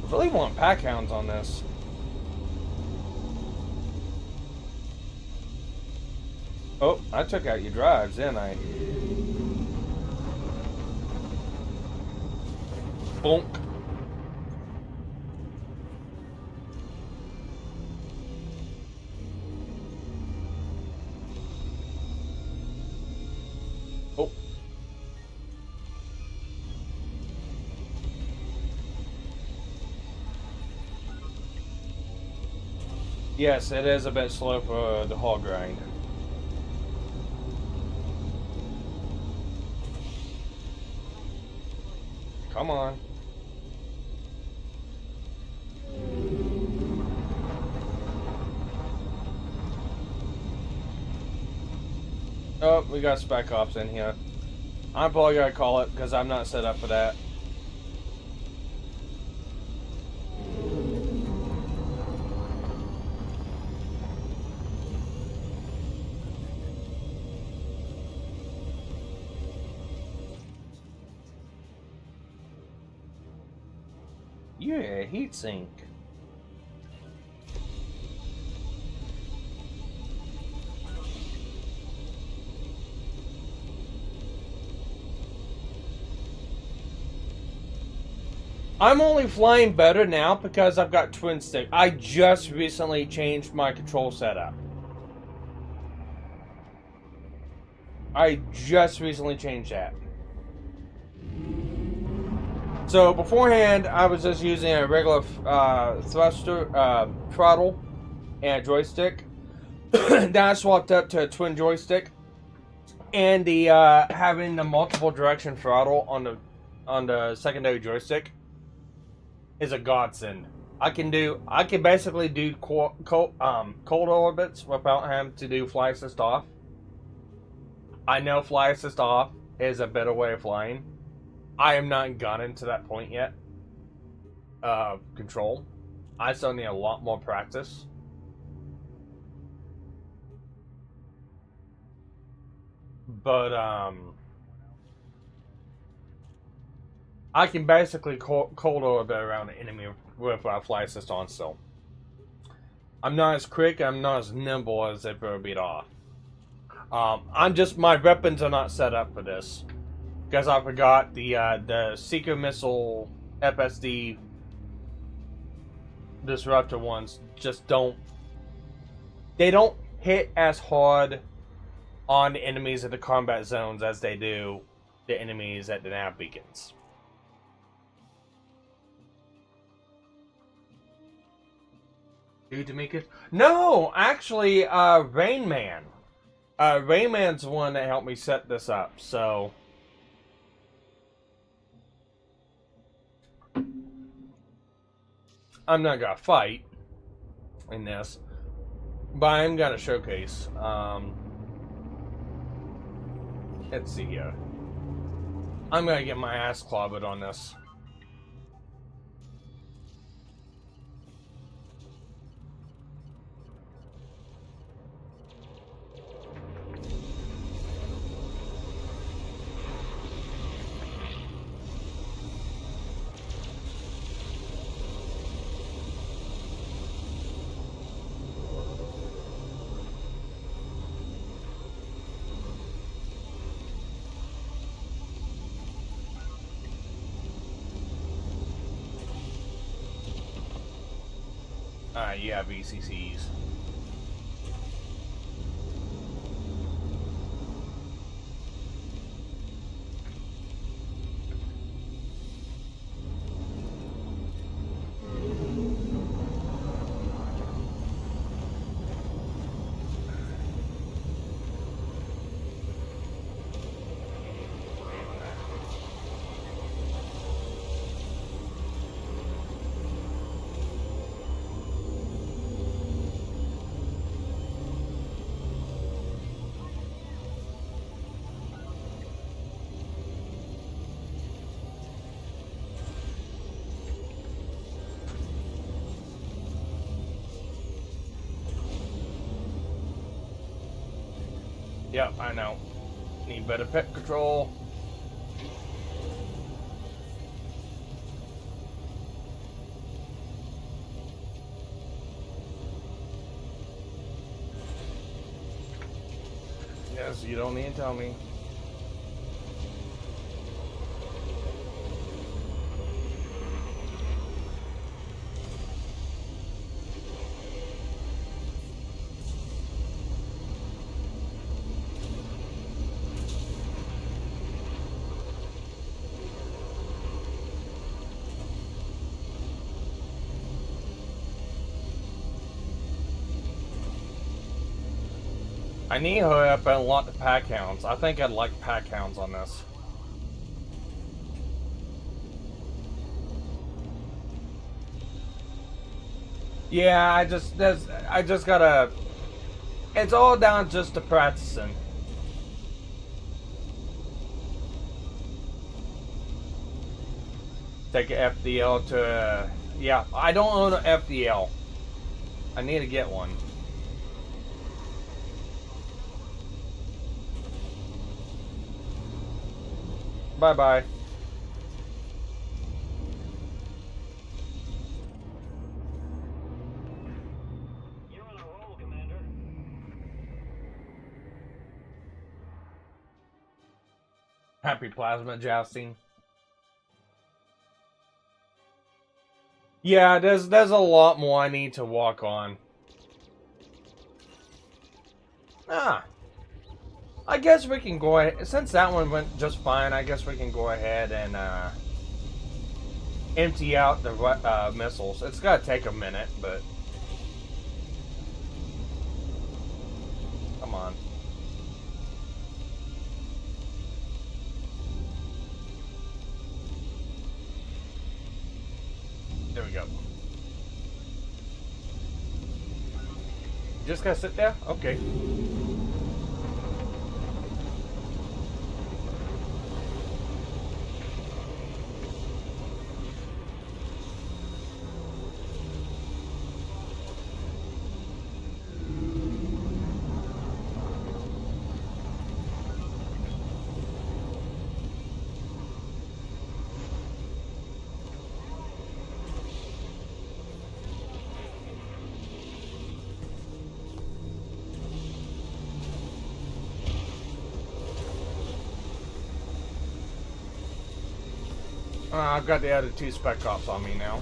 I really want pack hounds on this. Oh, I took out your drives, didn't I? Bonk. Oh. Yes, it is a bit slow for the hog grind. Come on. Oh, we got spec ops in here. I'm probably gonna call it because I'm not set up for that. Yeah, heat sink. I'm only flying better now because I've got twin stick. I just recently changed my control setup. I just recently changed that. So beforehand, I was just using a regular thruster throttle and a joystick. Then I swapped up to a twin joystick, and the having the multiple direction throttle on the secondary joystick is a godsend. I can basically do cold orbits without having to do fly assist off. I know fly assist off is a better way of flying. I am not gotten to that point yet. Control. I still need a lot more practice. But I can basically cold orbit around the enemy with fly assist on still. I'm not as quick, I'm not as nimble as if it would beat off. My weapons are not set up for this. Because I forgot the Seeker Missile FSD Disruptor ones just don't hit as hard on the enemies at the combat zones as they do the enemies at the nav beacons. Dude, Tamika? No, actually, Rain Man. Rain Man's the one that helped me set this up, so I'm not gonna fight in this, but I'm gonna showcase. Let's see here. I'm gonna get my ass clobbered on this. You have ECCs. Yep, I know. Need better pet control. Yes, you don't need to tell me. I need to hurry up and unlock the pack hounds. I think I'd like pack hounds on this. Yeah, I just gotta. It's all down just to practicing. Take an FDL to. Yeah, I don't own an FDL. I need to get one. Bye-bye.
You're on a roll, Commander.
Happy plasma jousting. Yeah, there's a lot more I need to walk on. I guess we can go ahead, since that one went just fine, I guess we can go ahead and empty out the missiles. It's gotta take a minute, but come on. There we go. Just gotta sit there? Okay. I've got the other two spec ops on me now.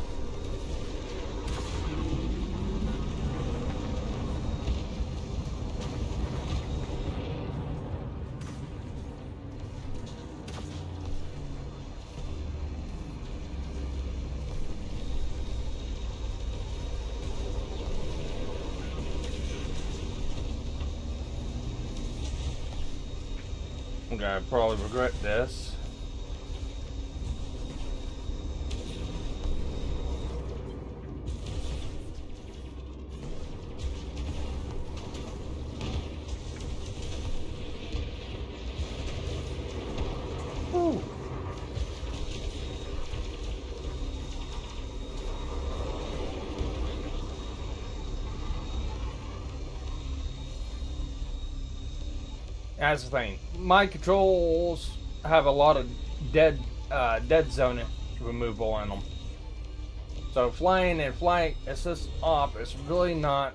I'm gonna probably regret this. Woo. That's the thing. My controls have a lot of dead zone removal in them. So flying and flight assist off is really not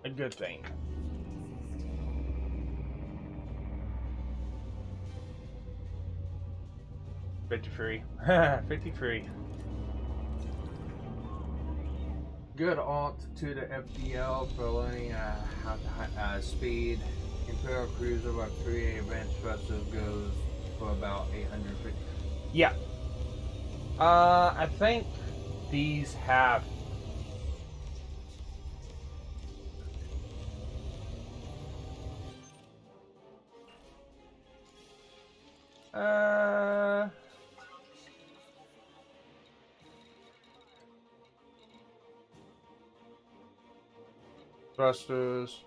a good thing. $53. $53. Good alt to the FDL for learning how to speed. Imperial Cruiser by 3 advanced thrusters goes for about 850. Yeah. I think these have. Thrusters.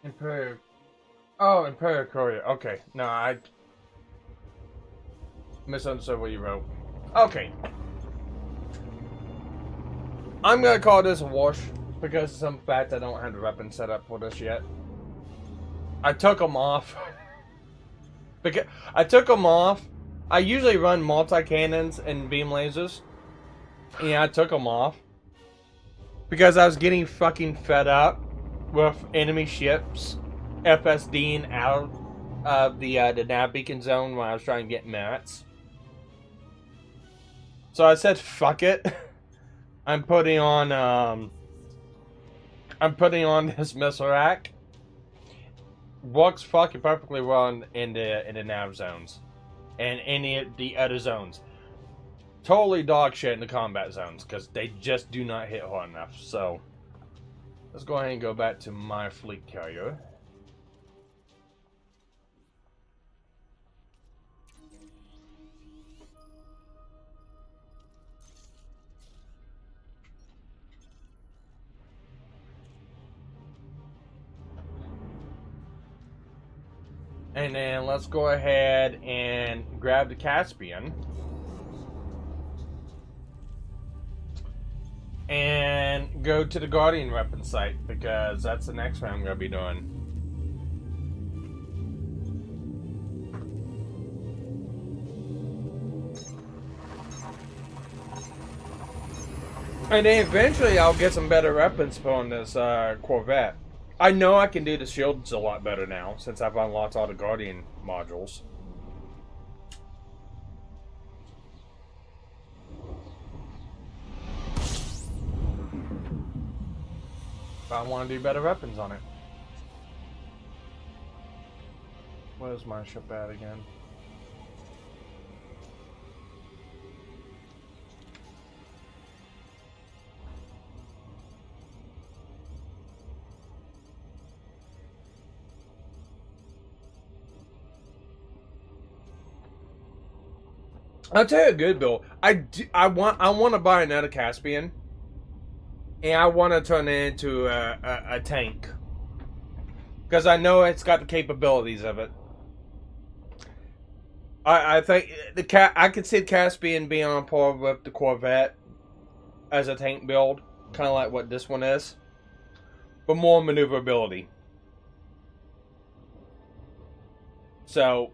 Imperial. Oh, Imperial Courier. Okay. No, I misunderstood what you wrote. Okay. I'm gonna call this a wash because of some fact I don't have the weapon set up for this yet. I took them off. Because I took them off. I usually run multi-cannons and beam lasers. Yeah, I took them off because I was getting fucking fed up with enemy ships FSDing out of the nav beacon zone when I was trying to get merits. So I said, "Fuck it." I'm putting on this missile rack. Works fucking perfectly well in the nav zones and any of the other zones. Totally dog shit in the combat zones because they just do not hit hard enough. So let's go ahead and go back to my fleet carrier. And then let's go ahead and grab the Caspian. And go to the Guardian weapon site because that's the next one I'm going to be doing. And then eventually I'll get some better weapons on this Corvette. I know I can do the shields a lot better now since I've unlocked all the Guardian modules. But I want to do better weapons on it. Where's my ship at again? I'll tell you a good build. I want to buy another Caspian, and I want to turn it into a tank because I know it's got the capabilities of it. I think I could see the Caspian being on par with the Corvette as a tank build, kind of like what this one is, but more maneuverability. So.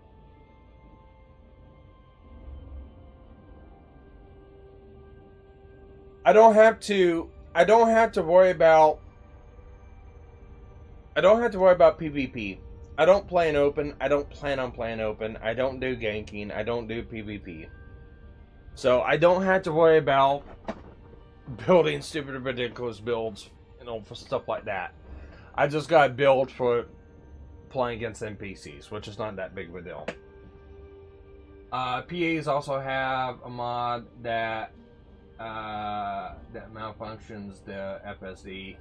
I don't have to worry about PvP. I don't play in open. I don't plan on playing open. I don't do ganking. I don't do PvP. So I don't have to worry about building stupid ridiculous builds, for stuff like that. I just gotta build for playing against NPCs, which is not that big of a deal. PAs also have a mod that malfunctions the FSD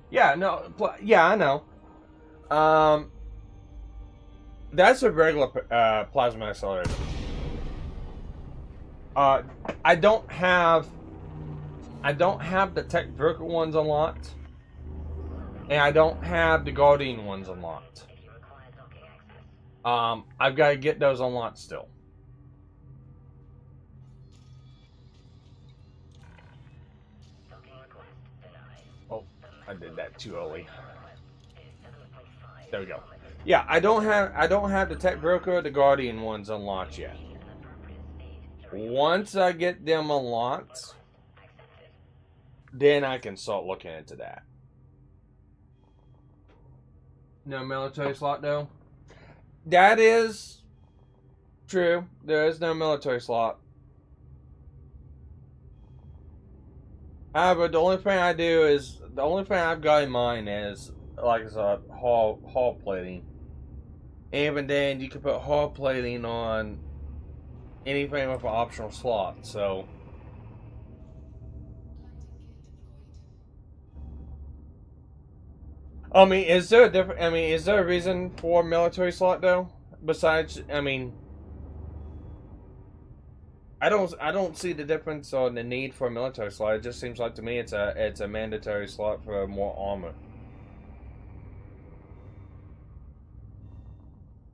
Yeah, no, yeah, I know. That's a regular plasma accelerator. Uh, I don't have the Tech Broker ones unlocked, and I don't have the Guardian ones unlocked. I've got to get those unlocked still. Oh, I did that too early. There we go. Yeah, I don't have the Tech Broker or the Guardian ones unlocked yet. Once I get them unlocked, then I can start looking into that. No military slot though. That is true. There is no military slot. But the only thing I've got in mind is like I said, hull plating. Even then, you can put hull plating on anything with an optional slot. So, I mean, is there a reason for military slot though? Besides, I don't see the difference on the need for a military slot. It just seems like to me it's a mandatory slot for more armor.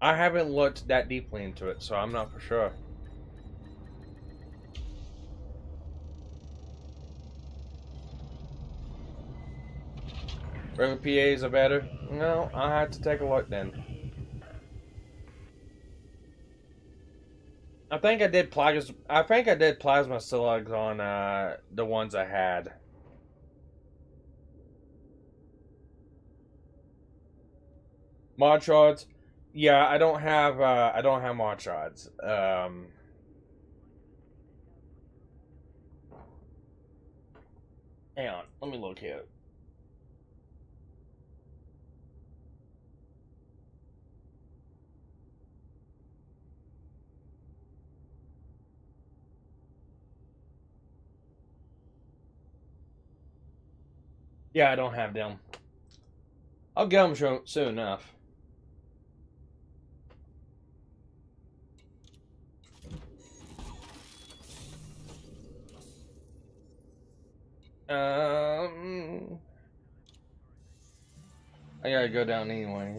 I haven't looked that deeply into it, so I'm not for sure. Regular PAs are better? No, I'll have to take a look then. I think I did plasma slugs on the ones I had. Mod shards? Yeah, I don't have mod shards. Hang on, let me look here. Yeah, I don't have them. I'll get them soon enough. I gotta go down anyway.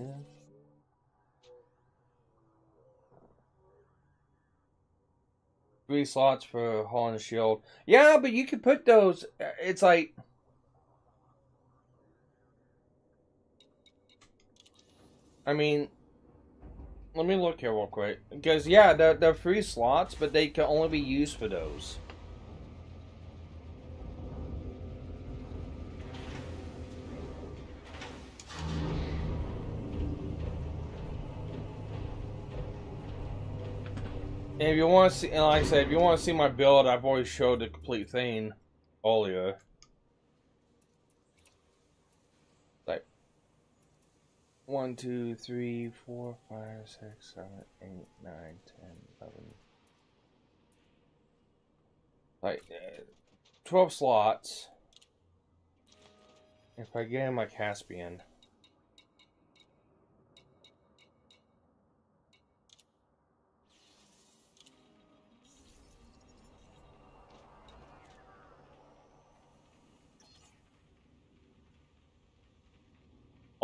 Three slots for hull and shield. Yeah, but you could put those. It's like. I mean, let me look here real quick. Because, yeah, they're free slots, but they can only be used for those. And if you want to see, and like I said, if you want to see my build, I've always showed the complete thing earlier. Like 1, 2, 3, 4, 5, 6, 7, 8, 9, 10, 11. Like 12 slots. If I get in my Caspian.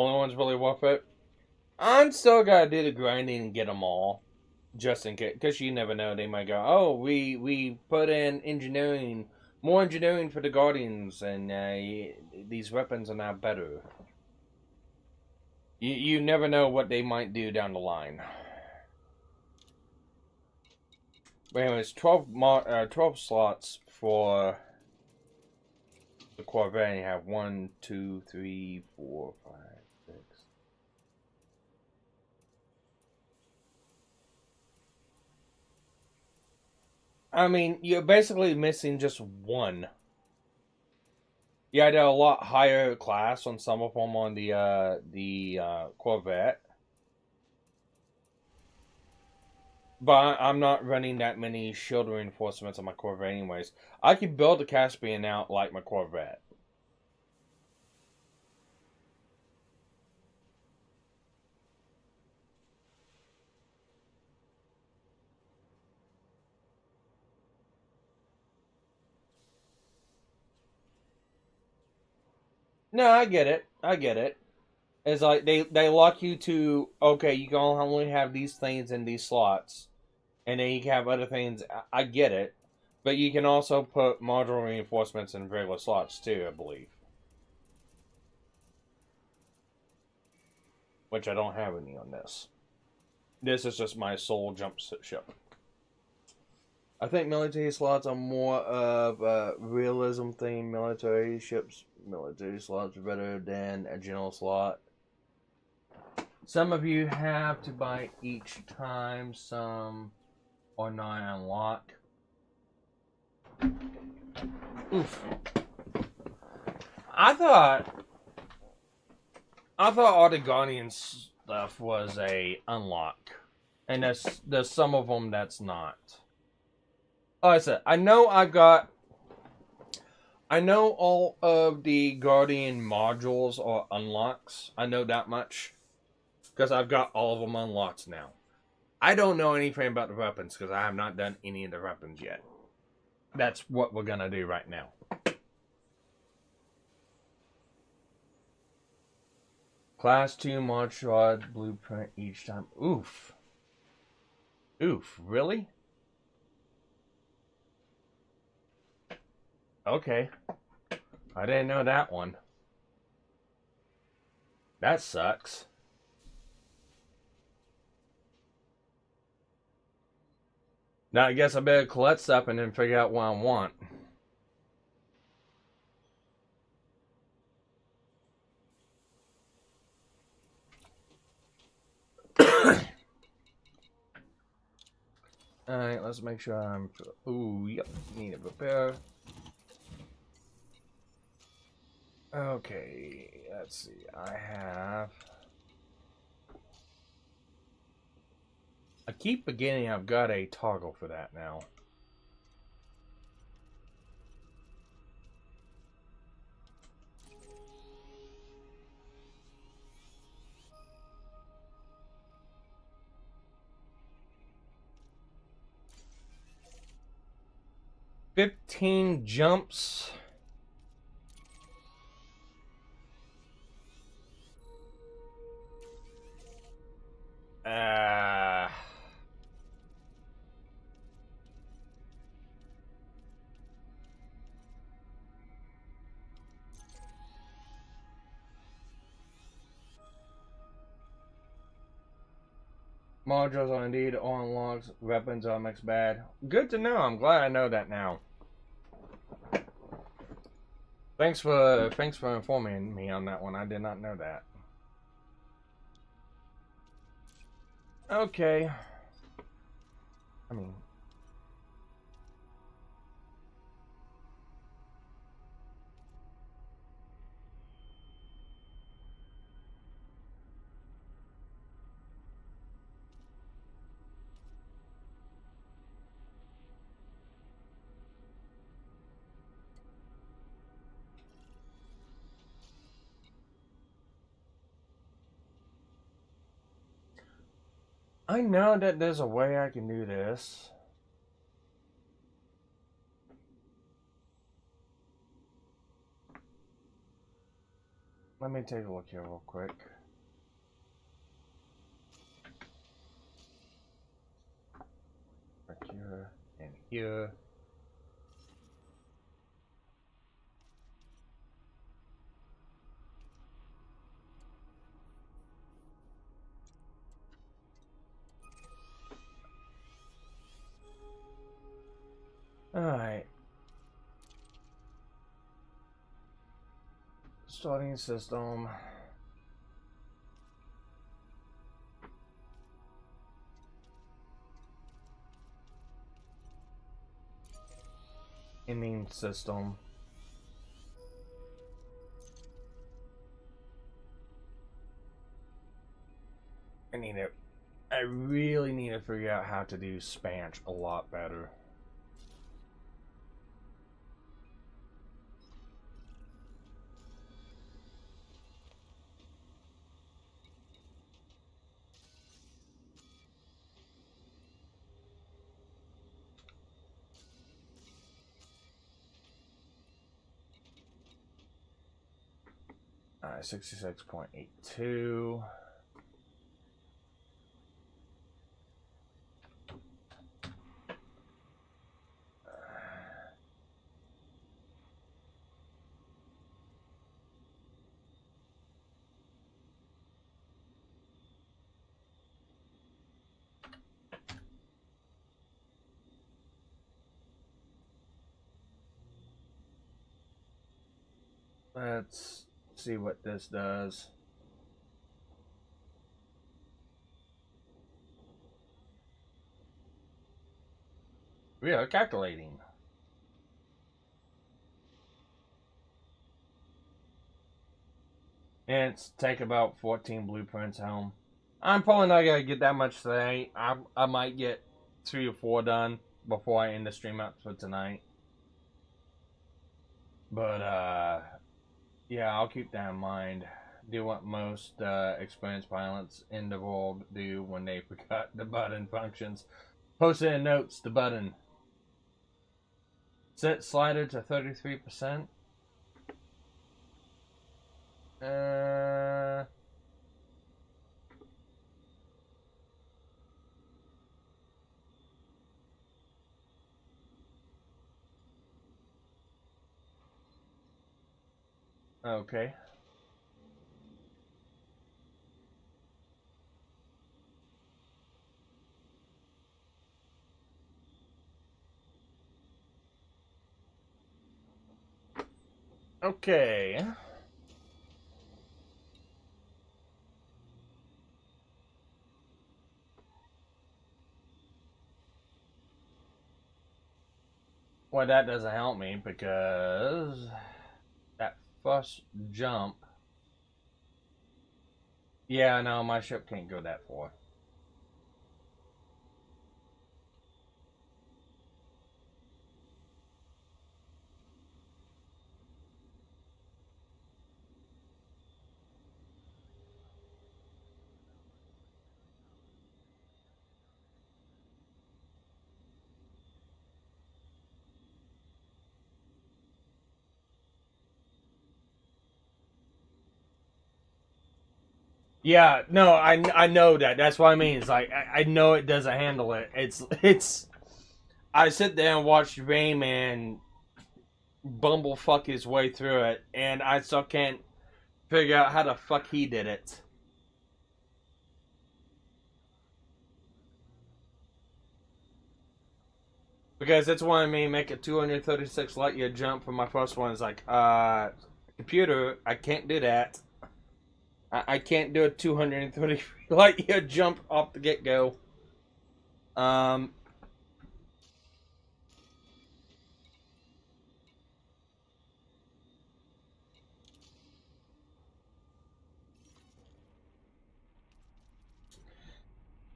Only one's really worth it. I'm still gotta do the grinding and get them all, just in case, because you never know. They might go, "Oh, we put in engineering, more engineering for the Guardians, and these weapons are now better." You never know what they might do down the line. But anyways, 12 slots for the Corvette. And you have 1, 2, 3, 4, 5, 6. I mean, you're basically missing just one. Yeah, they're a lot higher class on some of them on the Corvette. But I'm not running that many shield reinforcements on my Corvette anyways. I could build the Caspian out like my Corvette. No, I get it. I get it. It's like they lock you to, okay, you can only have these things in these slots, and then you can have other things. I get it, but you can also put modular reinforcements in regular slots too, I believe. Which I don't have any on this. This is just my sole jump ship. I think military slots are more of a realism theme. Military ships, military slots are better than a general slot. Some of you have to buy each time, some are not unlocked. Oof. I thought all the Guardian stuff was a unlock, and there's some of them that's not. Like I said, I know all of the Guardian modules are unlocks. I know that much because I've got all of them unlocked now. I don't know anything about the weapons because I have not done any of the weapons yet. That's what we're gonna do right now. Class 2 martial art blueprint each time. Oof. Oof, really? Okay. I didn't know that one. That sucks. Now I guess I better collect stuff and then figure out what I want. Alright, let's make sure I'm... Ooh, yep. Need to prepare. Okay, let's see. I keep forgetting I've got a toggle for that now. $15 jumps. Modules are indeed unlocked. Weapons are mixed bad. Good to know. I'm glad I know that now. Thanks for informing me on that one. I did not know that. Okay. I mean, I know that there's a way I can do this. Let me take a look here real quick. Right here and here. Alright. Starting system. Ending system. I really need to figure out how to do Spanch a lot better. 66.82. Let's see what this does. We are calculating. And it's take about 14 blueprints home. I'm probably not gonna get that much today. I might get 3 or 4 done before I end the stream out for tonight. But yeah, I'll keep that in mind. Do what most experienced pilots in the world do when they forgot the button functions. Post it in notes, the button. Set slider to 33%. Okay. Okay. Well, that doesn't help me because that first jump. Yeah, no, my ship can't go that far. Yeah, no, I know that. That's what I mean. It's like I know it doesn't handle it. It's. I sit there and watch Rayman bumblefuck his way through it, and I still can't figure out how the fuck he did it. Because that's why I mean, make a 236 light year jump from my first one. It's like, computer, I can't do that. I can't do a 230 light year jump off the get go. If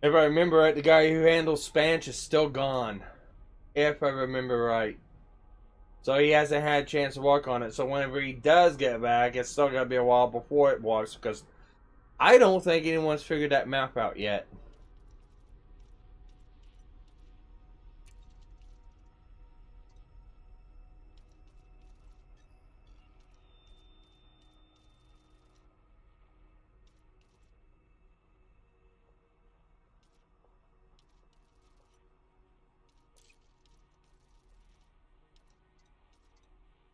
I remember right, the guy who handles Spanch is still gone. If I remember right. So he hasn't had a chance to work on it. So whenever he does get back, it's still going to be a while before it works. Because I don't think anyone's figured that map out yet.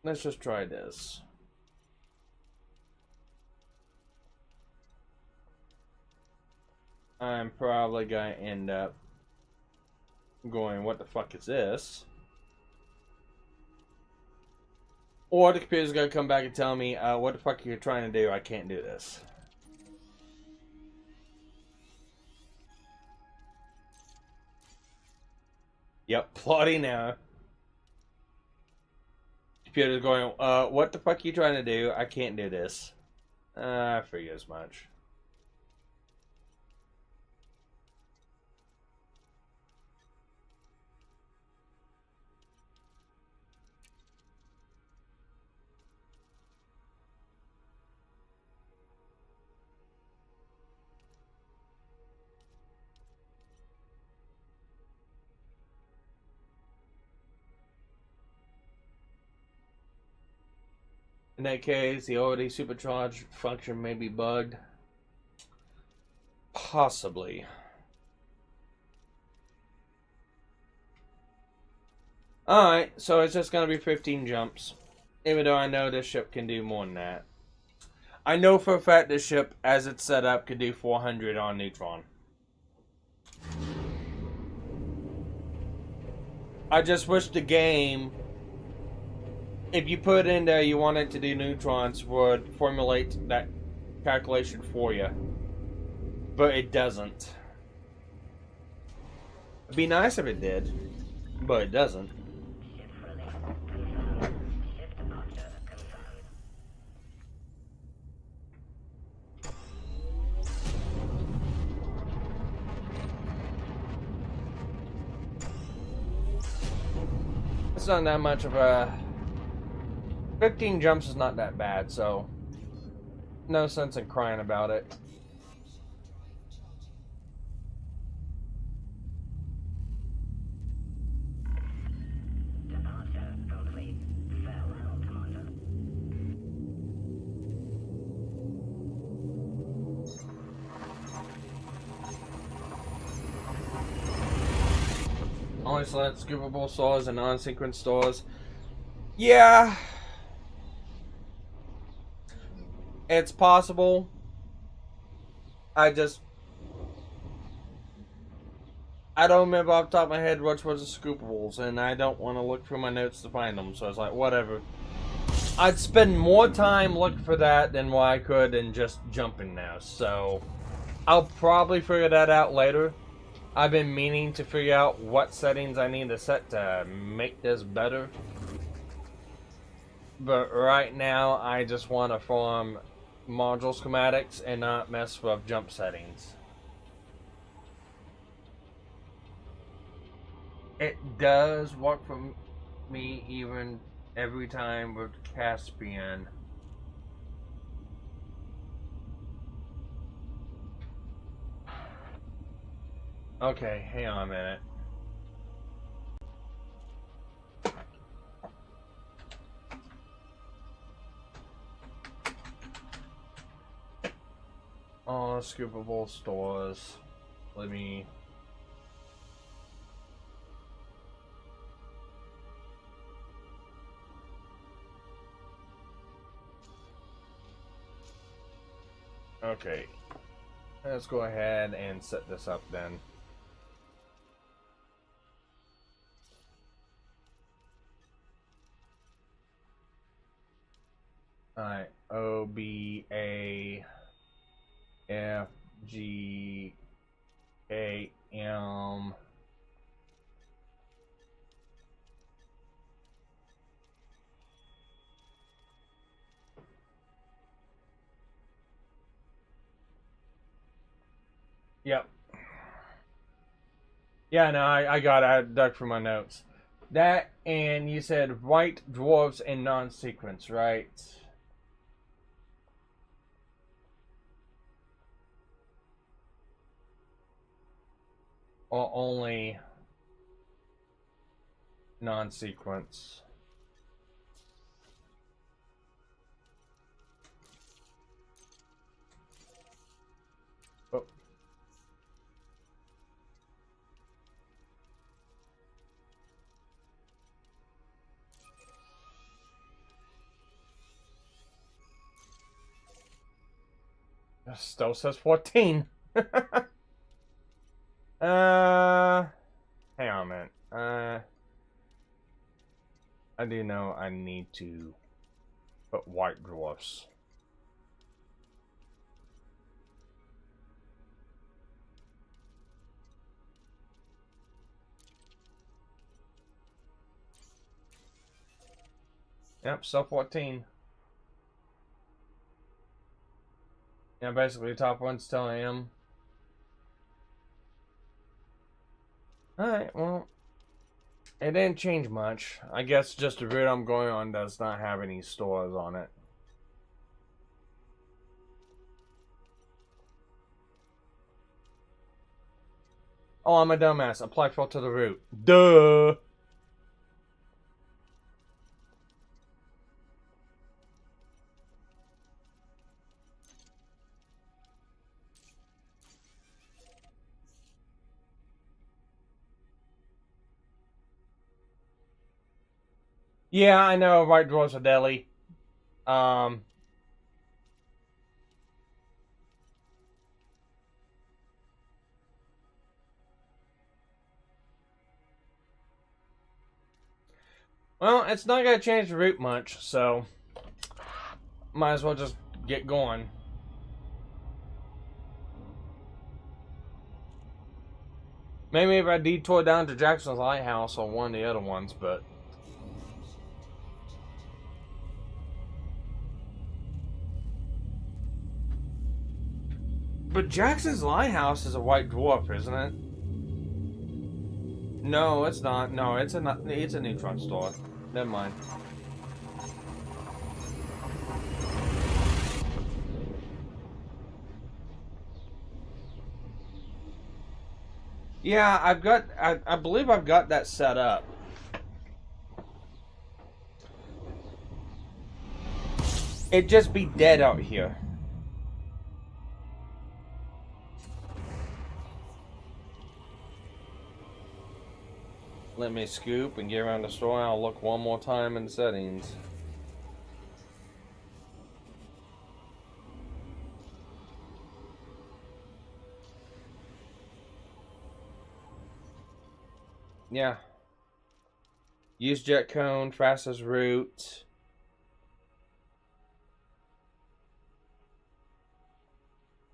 Let's just try this. I'm probably going to end up going, what the fuck is this? Or the computer's going to come back and tell me, what the fuck are you trying to do? I can't do this. Yep, plotting now. Computer's going, what the fuck are you trying to do? I can't do this. I figure as much. In that case, the already supercharged function may be bugged. Possibly. Alright, so it's just going to be 15 jumps. Even though I know this ship can do more than that. I know for a fact this ship, as it's set up, could do 400 on neutron. I just wish the game, if you put in there you want it to do neutrons, would formulate that calculation for you. But it doesn't. It'd be nice if it did, but it doesn't. It's not that much of a... 15 jumps is not that bad, so no sense in crying about it. Only select scoopable stores and non-sequence stores. Yeah. It's possible. I don't remember off the top of my head which was the scoopables, and I don't want to look through my notes to find them, so I was like, whatever. I'd spend more time looking for that than what I could in just jumping now, so I'll probably figure that out later. I've been meaning to figure out what settings I need to set to make this better. But right now, I just want to farm module schematics and not mess with jump settings. It does work for me even every time with Caspian. Okay, hang on a minute. Oh, scoopable stores. Let me... Okay. Let's go ahead and set this up then. Alright, O, B, A, F, G, A, M. Yep. Yeah, no, I got it. I dug through my notes. That, and you said white dwarves and non-sequence, right? Or only non-sequence. Oh. Still says 14. Hang on a minute. I do know I need to put white dwarfs. Yep, still 14. Yeah, basically top one's telling him. Alright, well, it didn't change much. I guess just the route I'm going on does not have any stores on it. Oh, I'm a dumbass. Apply filter to the route. Duh! Yeah, I know white dwarfs are deadly. Um, well, it's not gonna change the route much, so might as well just get going. Maybe if I detour down to Jackson's Lighthouse on one of the other ones, but Jackson's Lighthouse is a white dwarf, isn't it? No, it's not. No, it's a neutron star. Never mind. Yeah, I believe I've got that set up. It'd just be dead out here. Let me scoop and get around the store, and I'll look one more time in the settings. Yeah. Use jet cone, fastest route.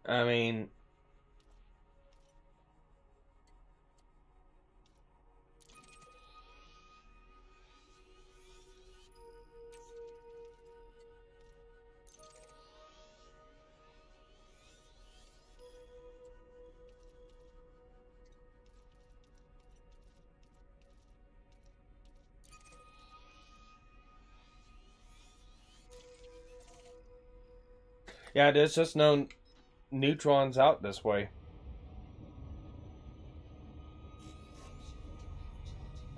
I mean, yeah, there's just no neutrons out this way.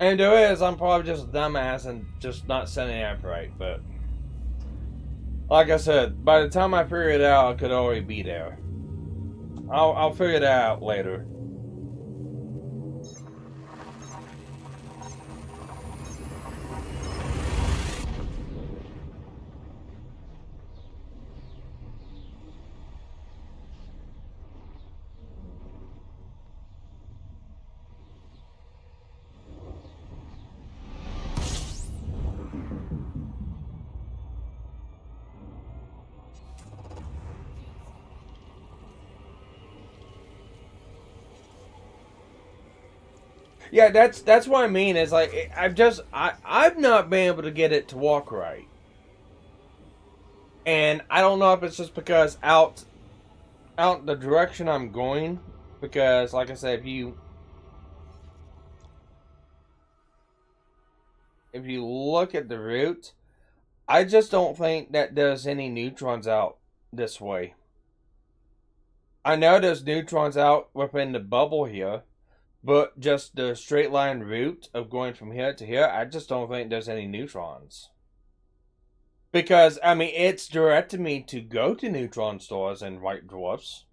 And there is, I'm probably just a dumbass and just not setting it up right, but like I said, by the time I figure it out, I could already be there. I'll figure that out later. Yeah, that's what I mean. Is like I've not been able to get it to walk right, and I don't know if it's just because out the direction I'm going. Because like I said, if you look at the route, I just don't think that there's any neutrons out this way. I know there's neutrons out within the bubble here. But just the straight line route of going from here to here, I just don't think there's any neutrons. Because, I mean, it's directed me to go to neutron stars and white dwarfs.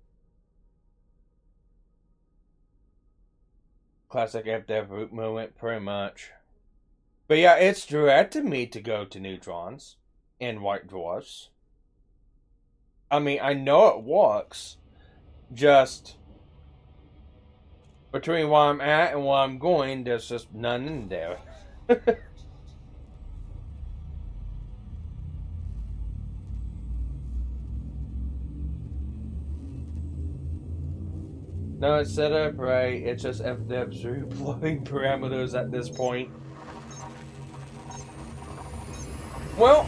Classic FDev route movement, pretty much. But yeah, it's directed me to go to neutrons and white dwarfs. I mean, I know it works. Just between where I'm at and where I'm going, there's just none in there. No, it's set up right. It's just FDev's plotting parameters at this point. Well,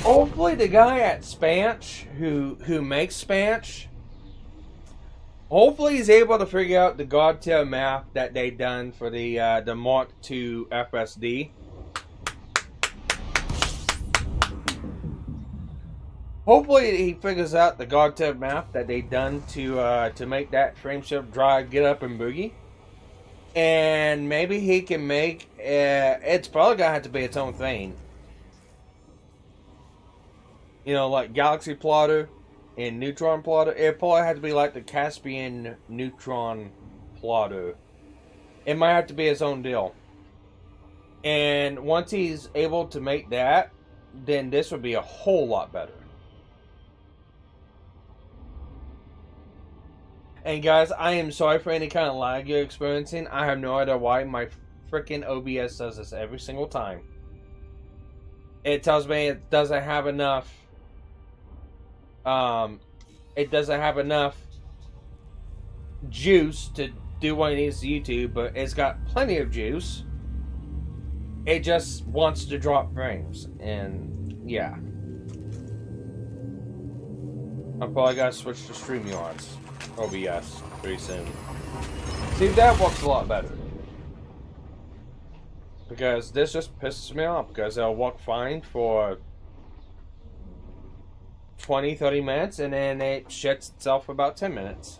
hopefully the guy at Spanch who makes Spanch, hopefully he's able to figure out the godtail map that they done for the Mark II FSD. Hopefully he figures out the godtail map that they done to make that frameshift drive get up and boogie. And maybe he can make it's probably gonna have to be its own thing. You know, like Galaxy Plotter and Neutron Plotter. It probably has to be like the Caspian Neutron Plotter. It might have to be its own deal. And once he's able to make that, then this would be a whole lot better. And guys, I am sorry for any kind of lag you're experiencing. I have no idea why my freaking OBS does this every single time. It tells me it doesn't have enough. It doesn't have enough juice to do what it needs to YouTube, but it's got plenty of juice. It just wants to drop frames, and yeah. I'm probably gonna switch to StreamYard's OBS pretty soon. See, that works a lot better. Because this just pisses me off, because it'll work fine for 20-30 minutes, and then it shits itself for about 10 minutes.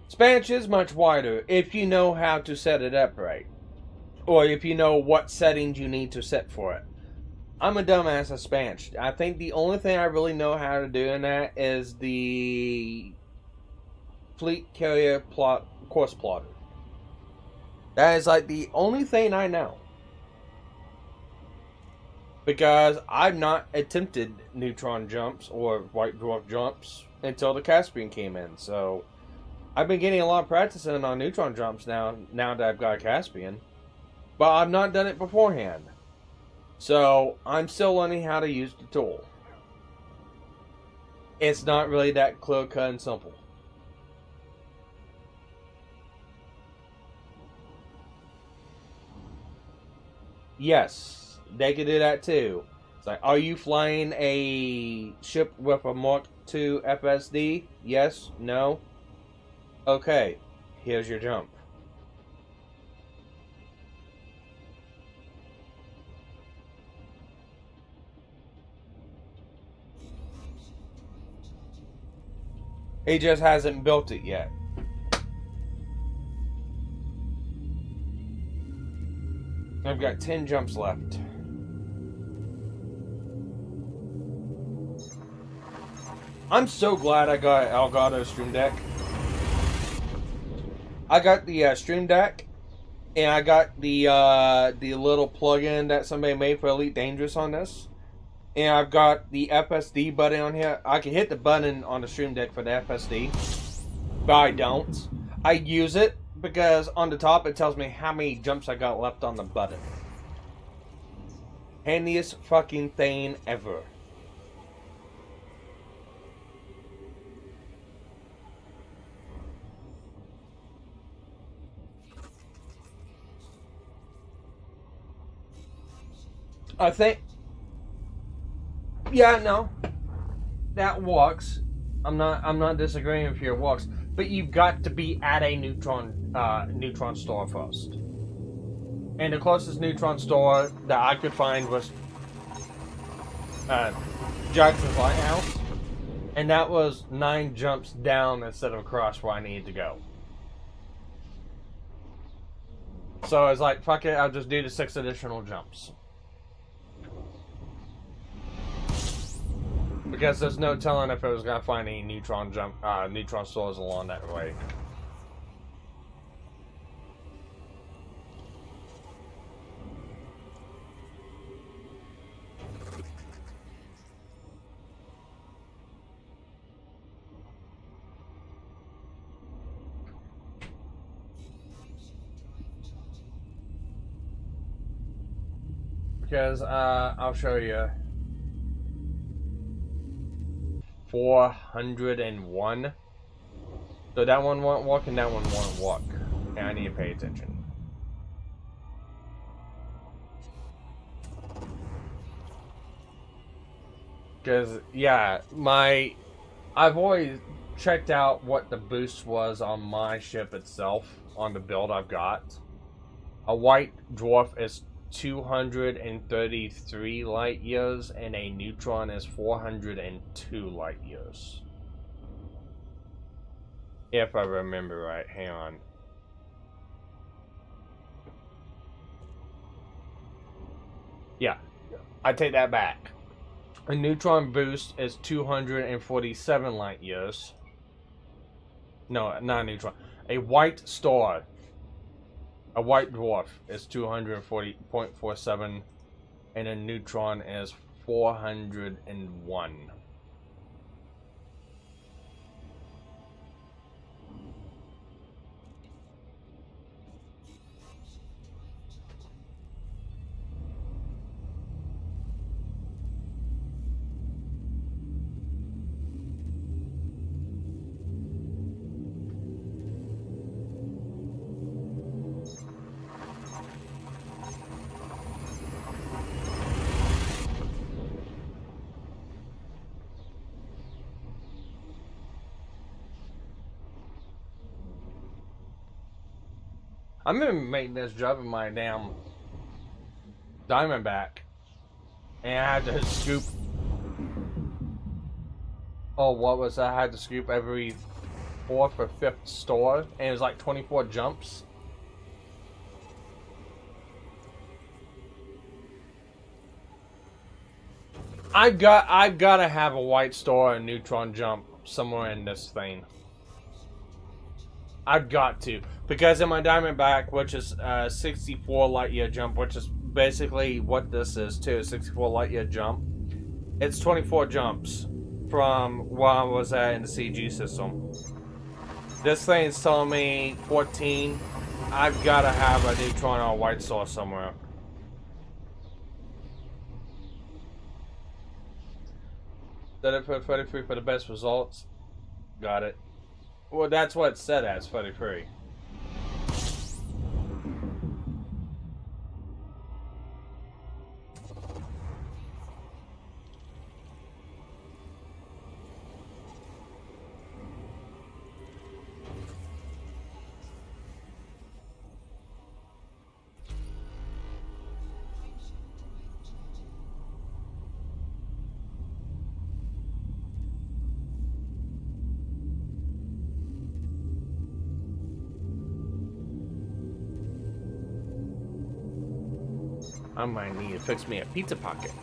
Spanish is much wider if you know how to set it up right. Or if you know what settings you need to set for it. I'm a dumbass at Spanish. I think the only thing I really know how to do in that is the Fleet Carrier Course Plotter. That is like the only thing I know. Because I've not attempted neutron jumps or white dwarf jumps until the Caspian came in. So I've been getting a lot of practice in on neutron jumps now that I've got a Caspian. But I've not done it beforehand. So I'm still learning how to use the tool. It's not really that clear cut and simple. Yes, they can do that too. It's like, are you flying a ship with a Mark II FSD? Yes? No? Okay, here's your jump. He just hasn't built it yet. I've got 10 jumps left. I'm so glad I got Elgato Stream Deck. I got the Stream Deck, and I got the little plug-in that somebody made for Elite Dangerous on this. And I've got the FSD button on here. I can hit the button on the Stream Deck for the FSD, but I don't. I use it because on the top it tells me how many jumps I got left on the button. Handiest fucking thing ever. I think, yeah, no, that works. I'm not disagreeing with your works, but you've got to be at a neutron store first. And the closest neutron store that I could find was Jackson's Lighthouse, and that was 9 jumps down instead of across where I needed to go. So I was like, fuck it, I'll just do the 6 additional jumps. Because there's no telling if I was gonna find any neutron stores along that way. Because I'll show you. 401. So that one won't walk and that one won't walk. And I need to pay attention. Because, yeah, I've always checked out what the boost was on my ship itself, on the build I've got. A white dwarf is 233 light years, and a neutron is 402 light years. If I remember right, hang on. Yeah, I take that back. A neutron boost is 247 light years. No, not a neutron. A white star, a white dwarf is 240.47, and a neutron is 401. I'm gonna make this driving my damn Diamondback, and I had to scoop. Oh, what was that? I had to scoop every 4th or 5th store, and it was like 24 jumps. I've got to have a white star and neutron jump somewhere in this thing. I've got to, because in my Diamondback, which is 64 light year jump, which is basically what this is too, 64 light year jump. It's 24 jumps from where I was at in the CG system. This thing is telling me 14. I've got to have a neutron or a white star somewhere. Set it for 33 for the best results. Got it. Well, that's what it said as 33. I might need to fix me a pizza pocket.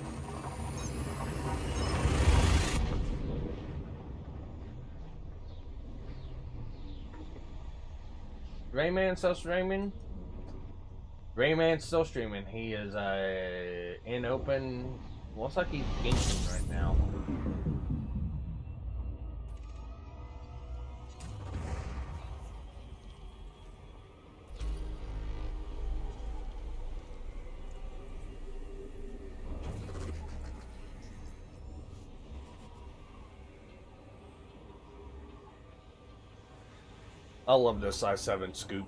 Rayman's still streaming. Rayman's still streaming. He is in open. Looks like he's gaming right now. I love this size 7 scoop.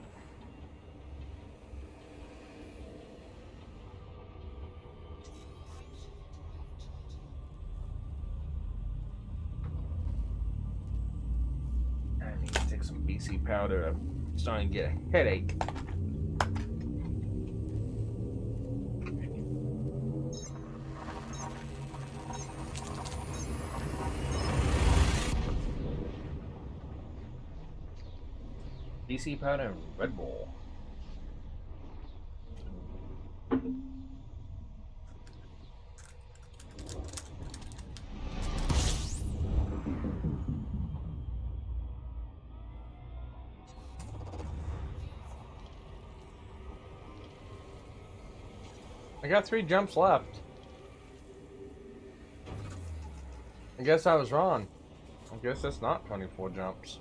I need to take some BC powder. I'm starting to get a headache. BC powder and Red Bull. I got 3 jumps left. I guess I was wrong. I guess that's not 24 jumps.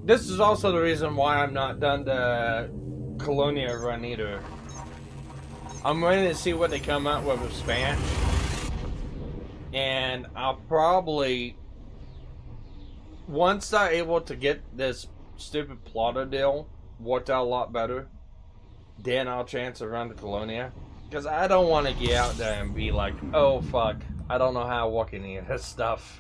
This is also the reason why I'm not done the Colonia run either. I'm waiting to see what they come out with Spanish. And I'll probably, once I'm able to get this stupid plotter deal worked out a lot better, then I'll chance to run to Colonia. Because I don't want to get out there and be like, oh fuck, I don't know how to work any of this stuff.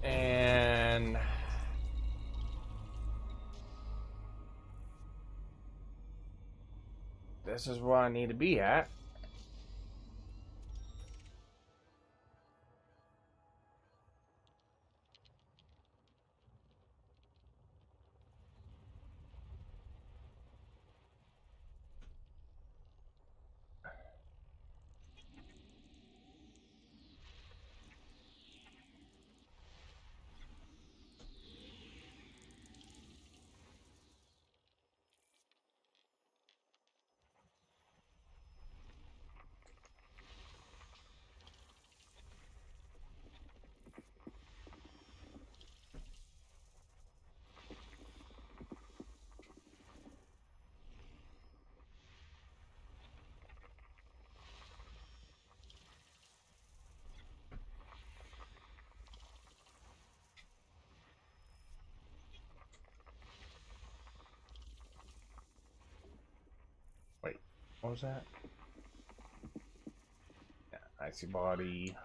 And this is where I need to be at. Wait, what was that? Yeah, icy body.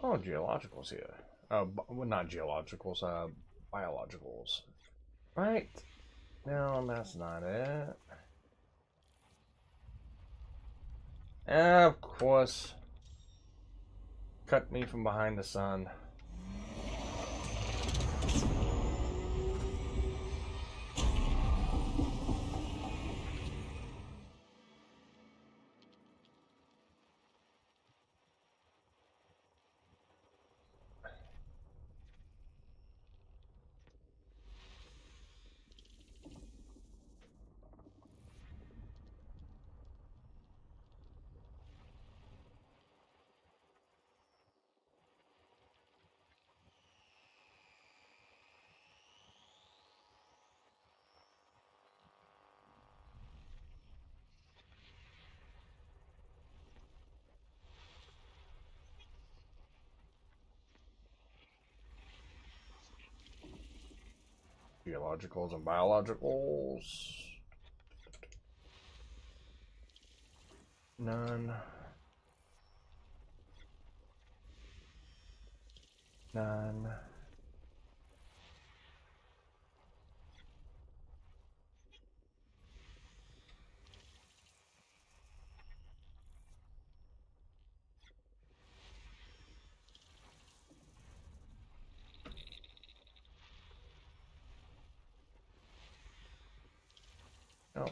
Oh, geologicals here. Well, not geologicals, biologicals. Right. No, that's not it. Of course. Cut me from behind the sun. Geologicals and biologicals. None. None. No.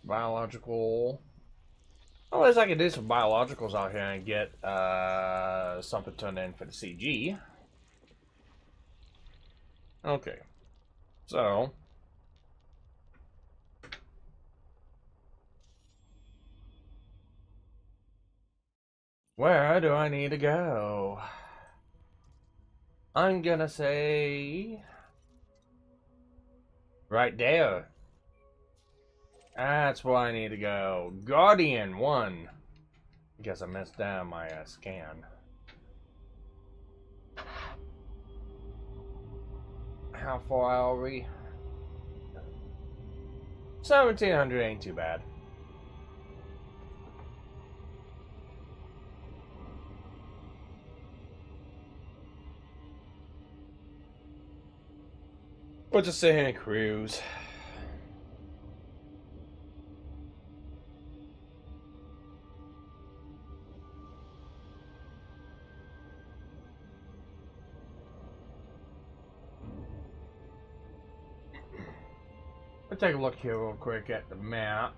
Biological. Unless I can do some biologicals out here and get something turned in for the CG. Okay. So. Where do I need to go? I'm gonna say. Right there. That's where I need to go. Guardian 1. I guess I missed down my scan. How far are we? 1700 ain't too bad. We'll just sit here and cruise. Let's take a look here real quick at the map.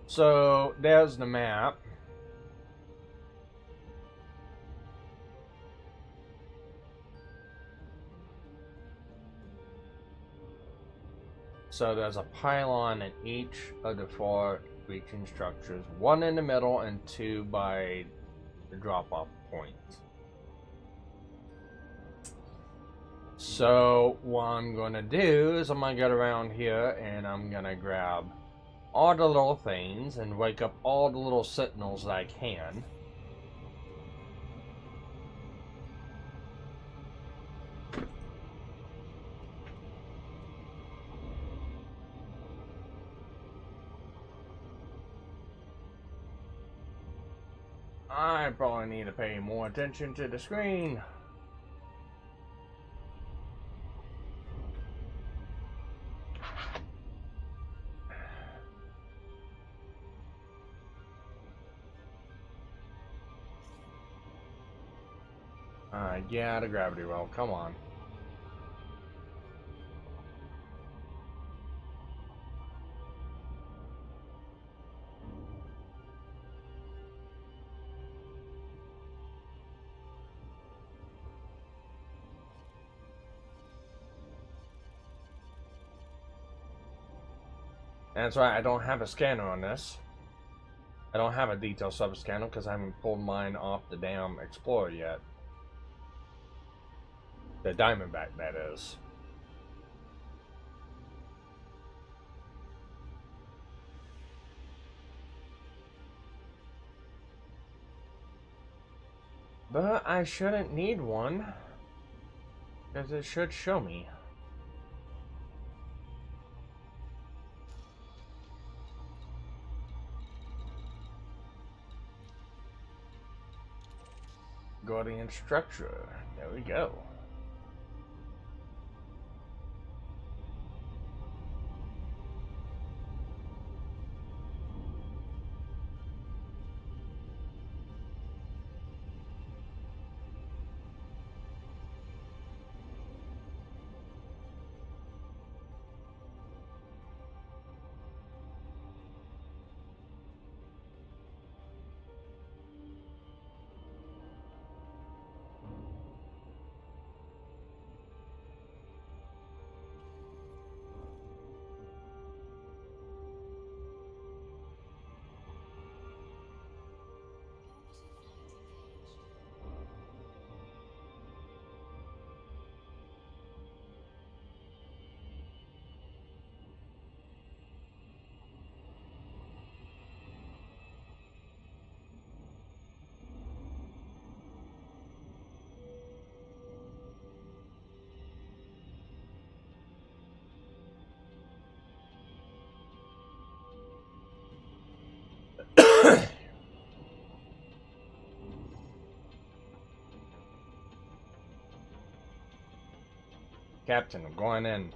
So there's the map. So there's a pylon in each of the 4 reaching structures, 1 in the middle and 2 by the drop-off point. So what I'm gonna do is I'm gonna get around here and I'm gonna grab all the little things and wake up all the little sentinels that I can. I probably need to pay more attention to the screen. Yeah, the gravity well, come on. That's right, I don't have a scanner on this. I don't have a detail sub-scanner because I haven't pulled mine off the damn Explorer yet. The Diamondback, that is. But I shouldn't need one, because it should show me. Guardian structure. There we go. Captain, I'm going in.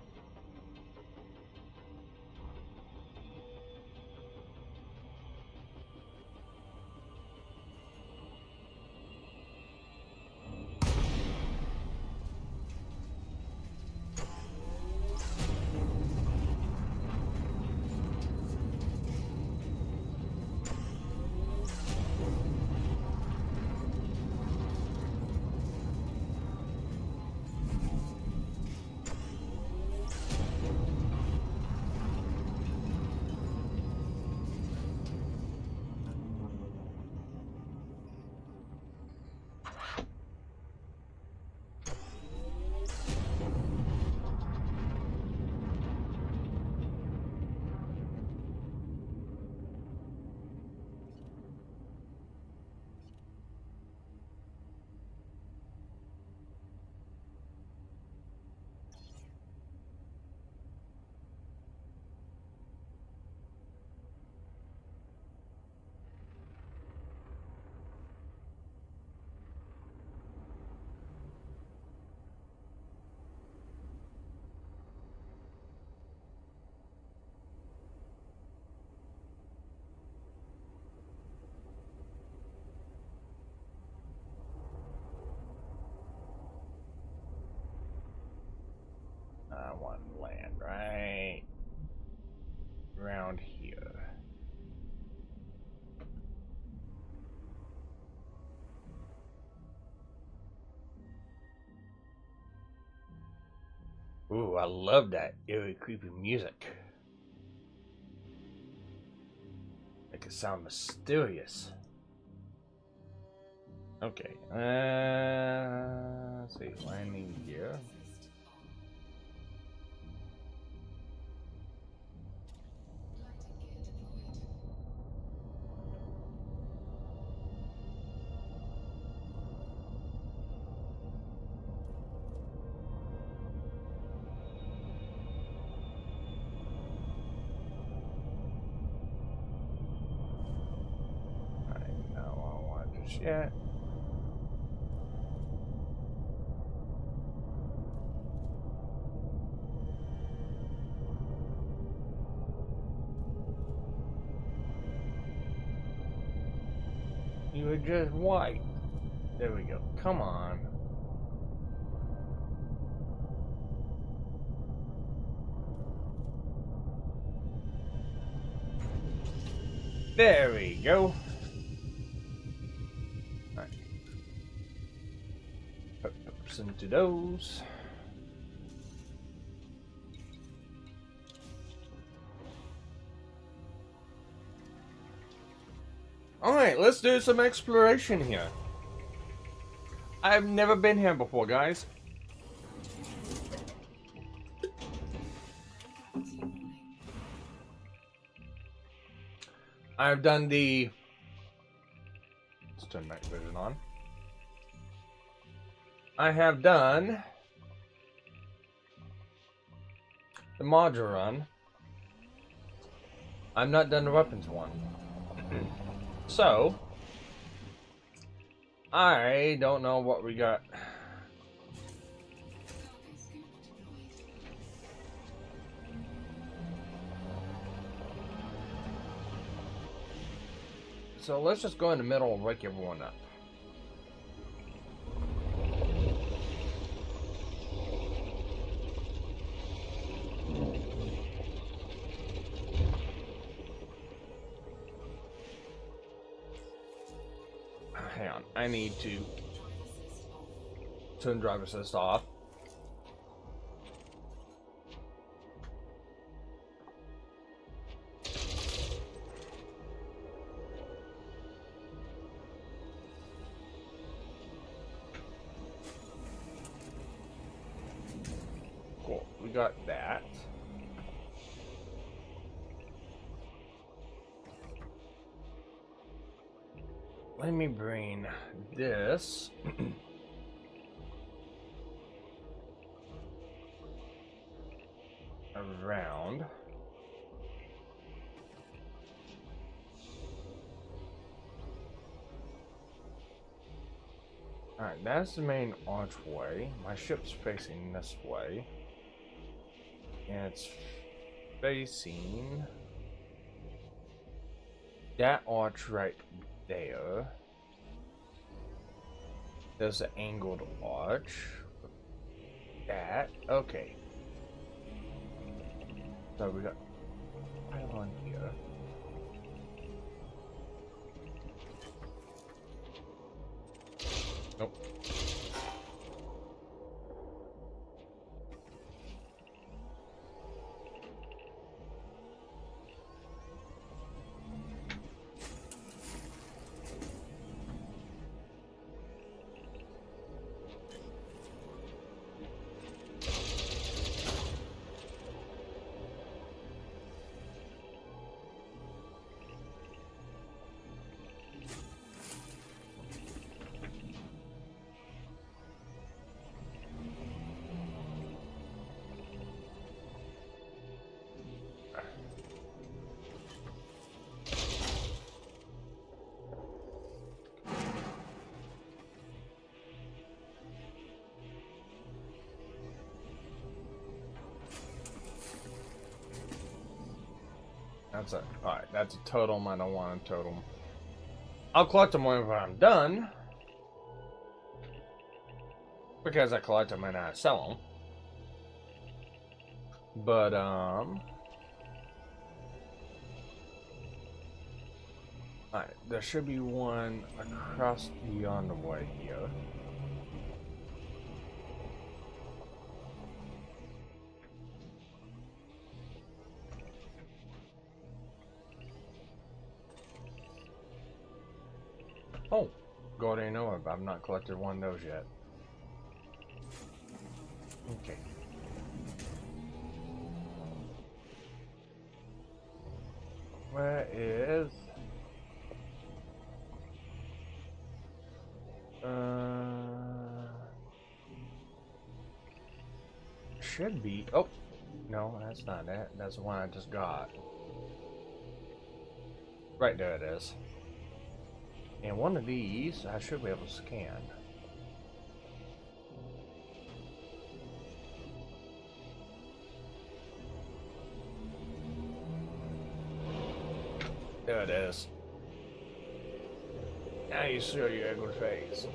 want to land right around here. Ooh, I love that eerie, creepy music. Make it sound mysterious. Okay, let's see, landing here. Alright, no, I don't want to just yet. You were just white. There we go. Come on. There we go. Alright. Put some into those. Alright, let's do some exploration here. I've never been here before, guys. I've done the... Let's turn night vision on. I have done the module run. I've not done the weapons one. So, I don't know what we got. So let's just go in the middle and wake everyone up. Hang on, I need to turn driver assist off. Cool, we got that. Let me bring this around. Alright, that's the main archway. My ship's facing this way. And it's facing that arch right there. There's an angled arch. That. Okay. So we got pylon here. Nope. That's a alright. That's a totem. I don't want a totem. I'll collect them when I'm done, because I collect them and I sell them. But alright, there should be one across beyond the way here. Oh, Guardian Orb. I've not collected one of those yet. Okay. Where is... Should be... Oh! No, that's not it. That's the one I just got. Right there it is. And one of these, I should be able to scan. There it is. Now you see your ugly face.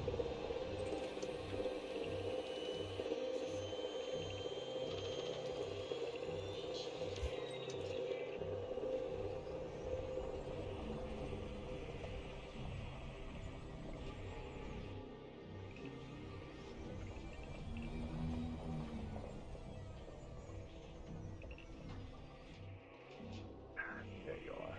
There you are.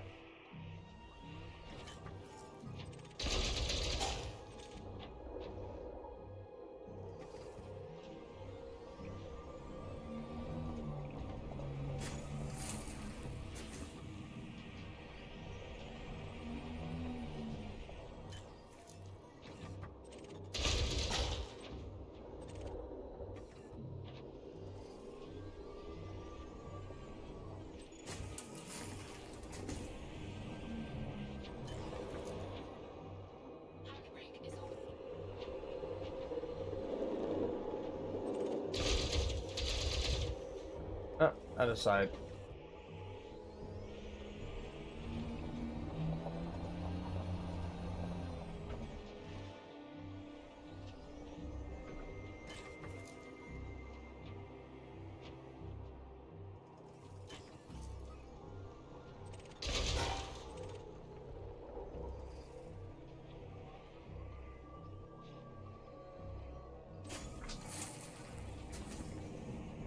Oh, other side.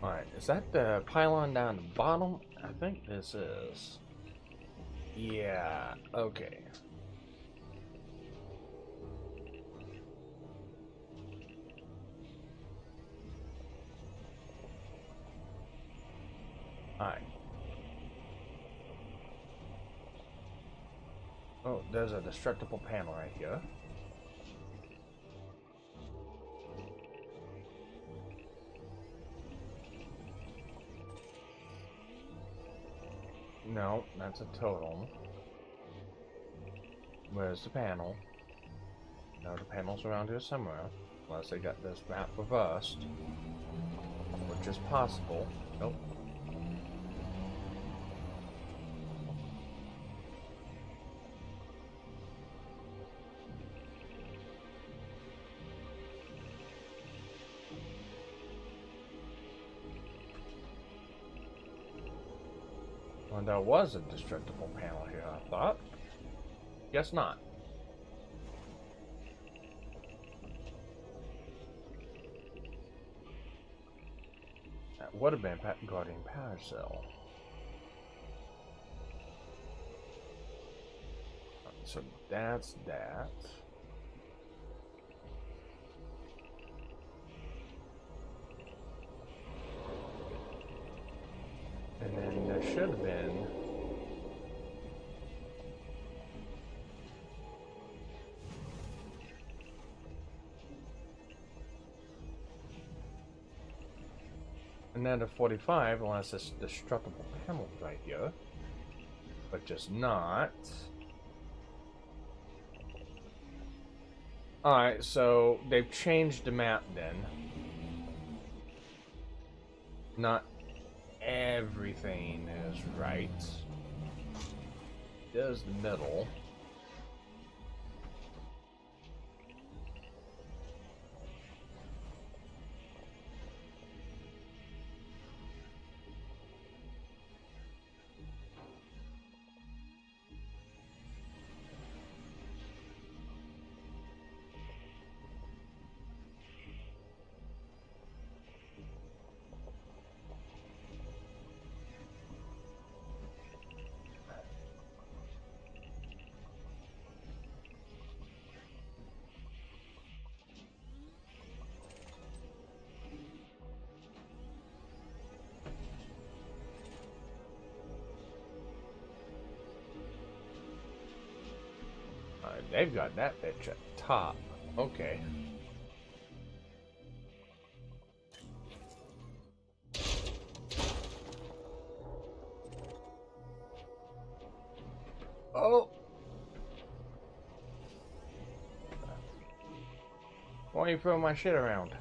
Alright, is that the pylon down the bottom? I think this is. Yeah, okay. Alright. Oh, there's a destructible panel right here. No, that's a totem. Where's the panel? No, the panel's around here somewhere. Unless they got this map reversed. Which is possible. Nope. Well, there was a destructible panel here, I thought. Guess not. That would have been Guardian Power Cell. So that's that. And then there should have been another 45, unless it's destructible panel right here, but just not. Alright, so they've changed the map then. Not everything is right. There's the middle. They've got that bitch at the top. Okay. Oh! Why are you throwing my shit around?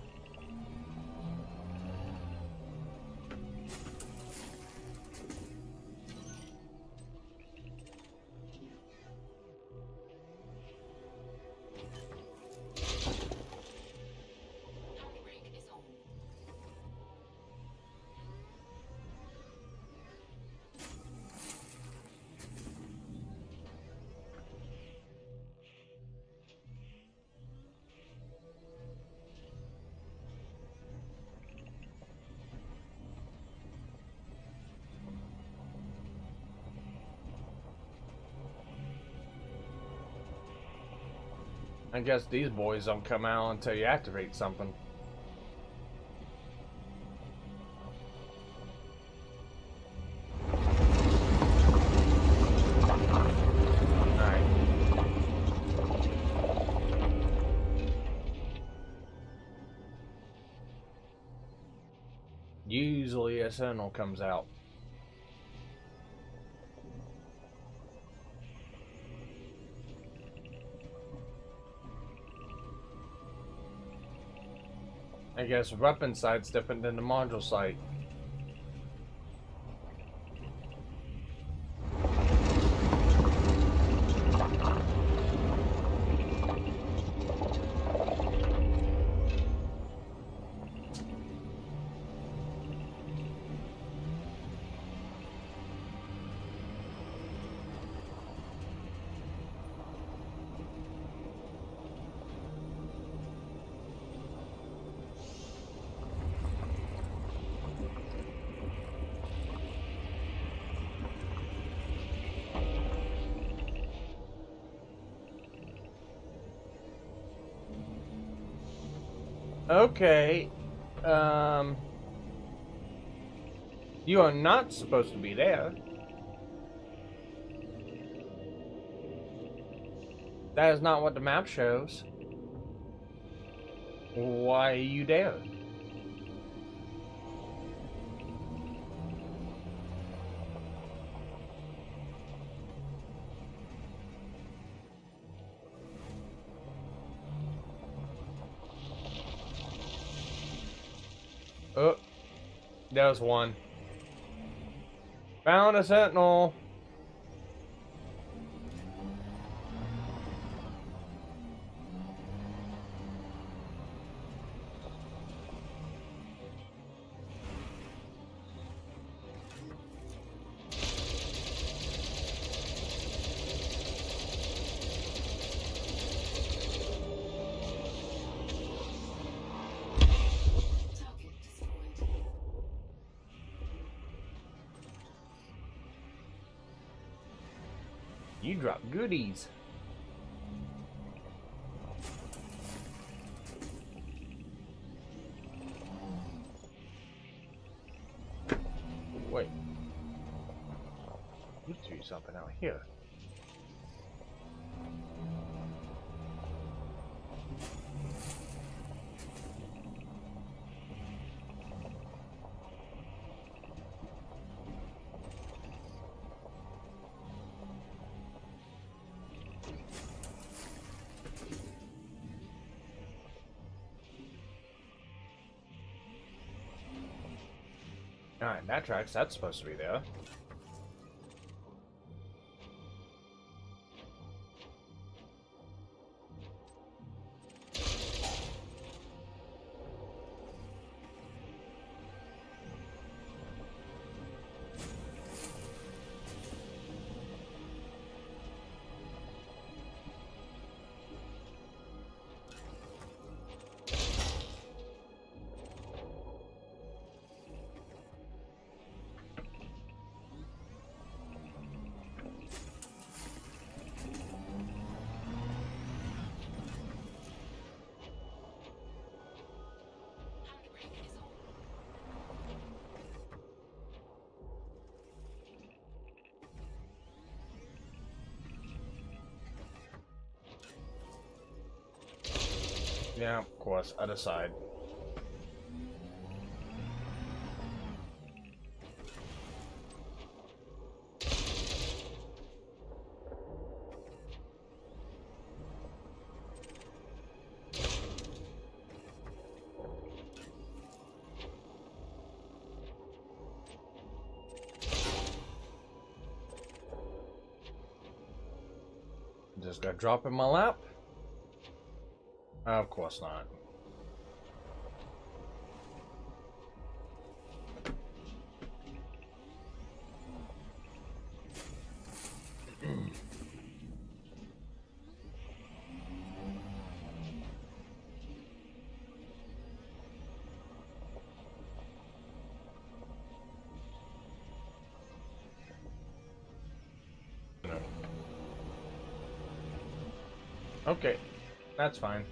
I guess these boys don't come out until you activate something. Alright. Usually a sentinel comes out. I guess weapon side's different than the module side. Okay, you are not supposed to be there. That is not what the map shows. Why are you there? Oh, there's one. Found a sentinel. You drop goodies. Wait. You threw something out here. Alright, that tracks. That's supposed to be there. Yeah, of course, other side. Just got drop in my lap? Of course not. Okay, that's fine.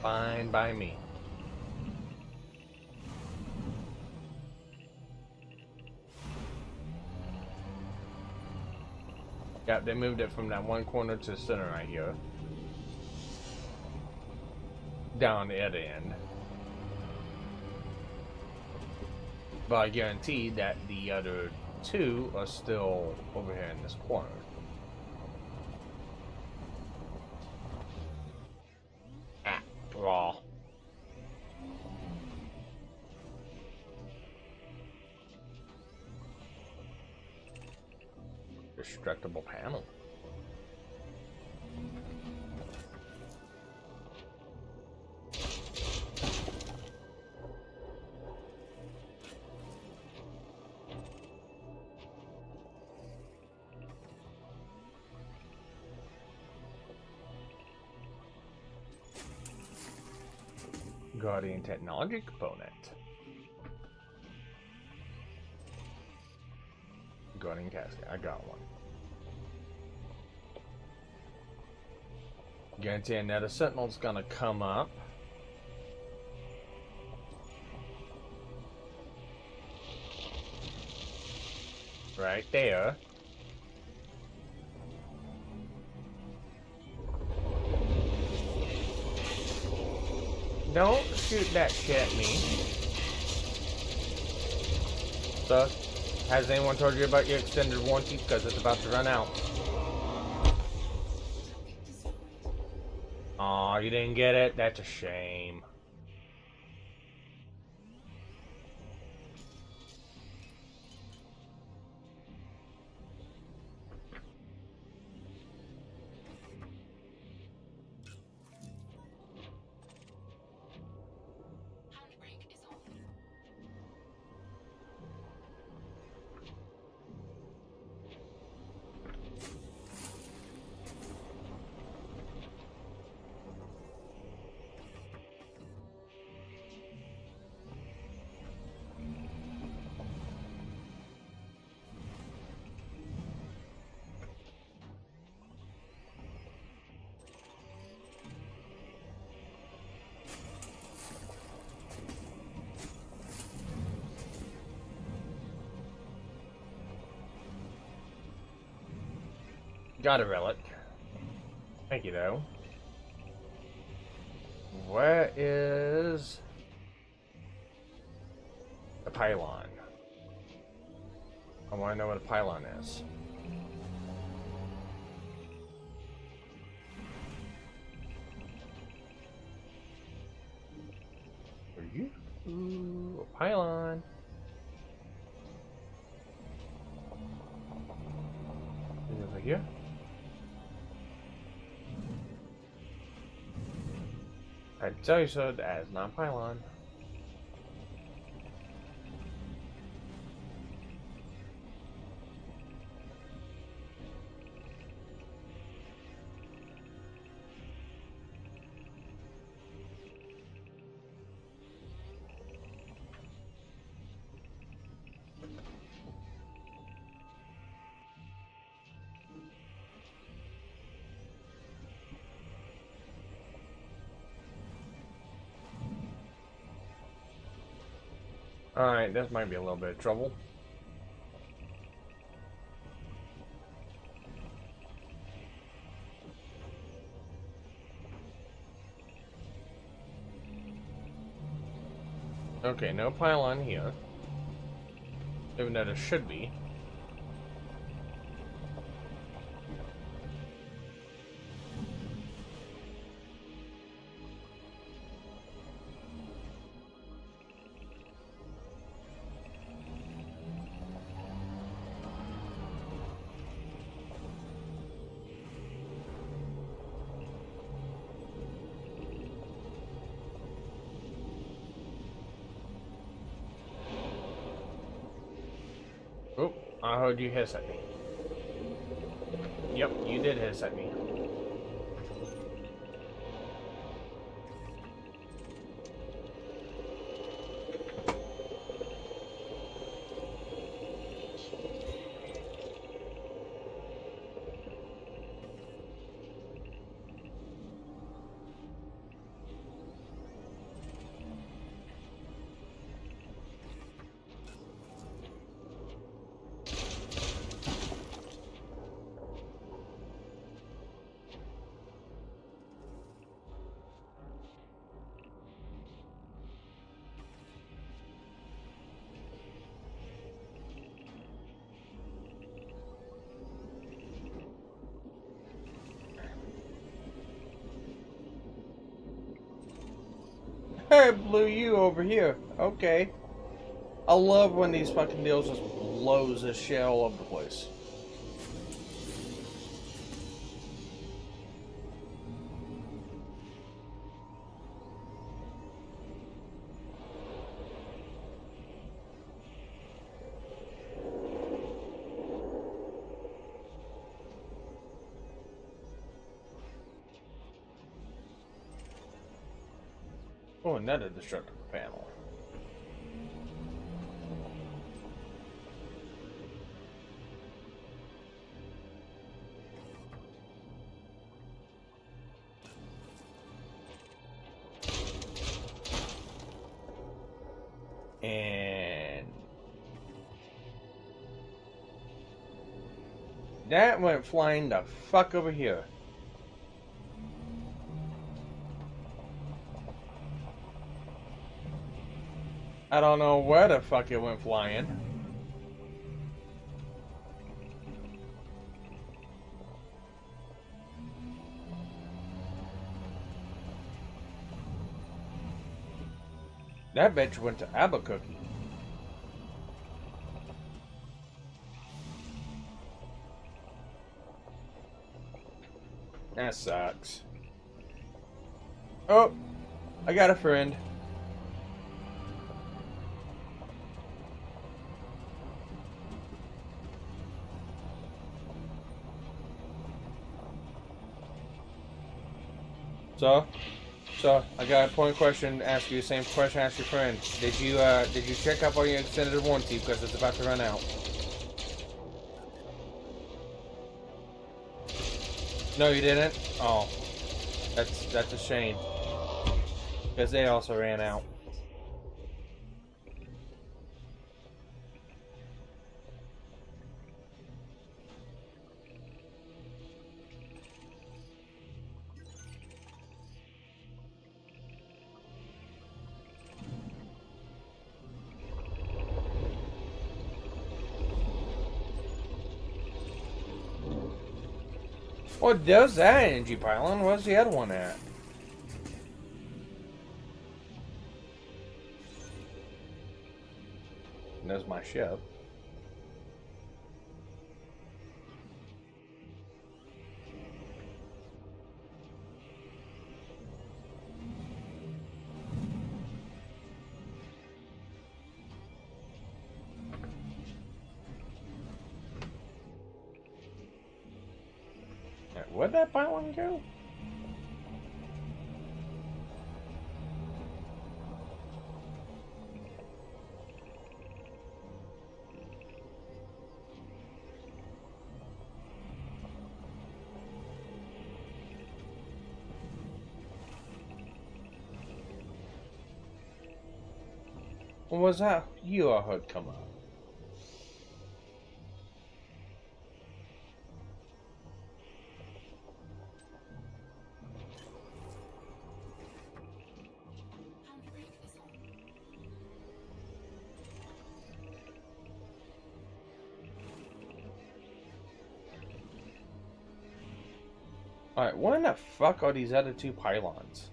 Fine by me. Yep, they moved it from that one corner to the center right here. Down the other end. But I guarantee that the other two are still over here in this corner. Raw. Destructible panel. Guardian technology component. Guardian casket. I got one. Guarantee another sentinel's gonna come up. Right there. Don't shoot that shit at me. So, has anyone told you about your extended warranty? Because it's about to run out. Aw, you didn't get it? That's a shame. Got a relic. Thank you, though. Where is the pylon? I want to know what a pylon is. Are you? Ooh, a pylon. Is it over here? I tell you so, that is not a pylon. Alright, this might be a little bit of trouble. Okay, no pylon here. Even though there should be. Oh, I heard you hiss at me. Yep, you did hiss at me. Hey, blew you over here. Okay. I love when these fucking deals just blows this shit all over the place. Oh, another destructible panel. And that went flying the fuck over here. I don't know where the fuck it went flying. That bitch went to Albuquerque. That sucks. Oh, I got a friend. So, I got a point question to ask you. Same question ask your friend. Did you check up on your extended warranty because it's about to run out? No, you didn't. Oh, that's a shame. Because they also ran out. Well, there's that energy pylon. Where's the other one at? And there's my ship. Where'd that pylon go? Or was that you I heard come up? Alright, what in the fuck are these other two pylons?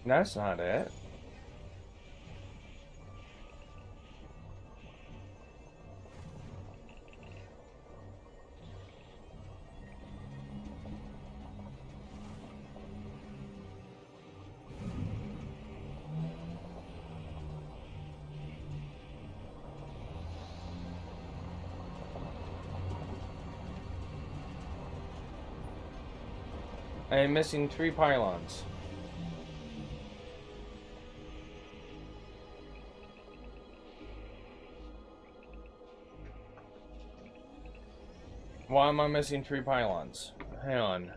That's not it. I am missing 3 pylons. Why am I missing 3 pylons? Hang on.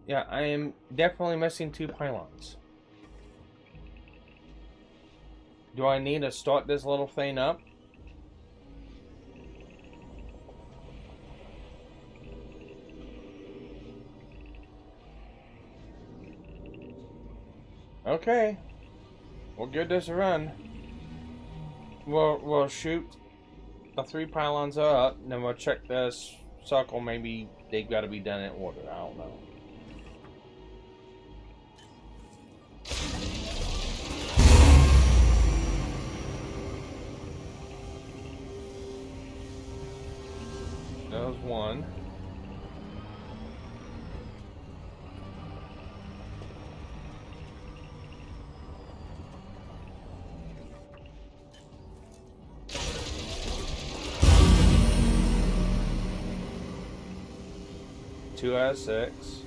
Yeah, I am definitely missing 2 pylons. Do I need to start this little thing up? Okay. We'll give this a run. We'll shoot the 3 pylons up, and then we'll check this circle. Maybe they've got to be done in order. I don't know. That was 1. Two out of 6.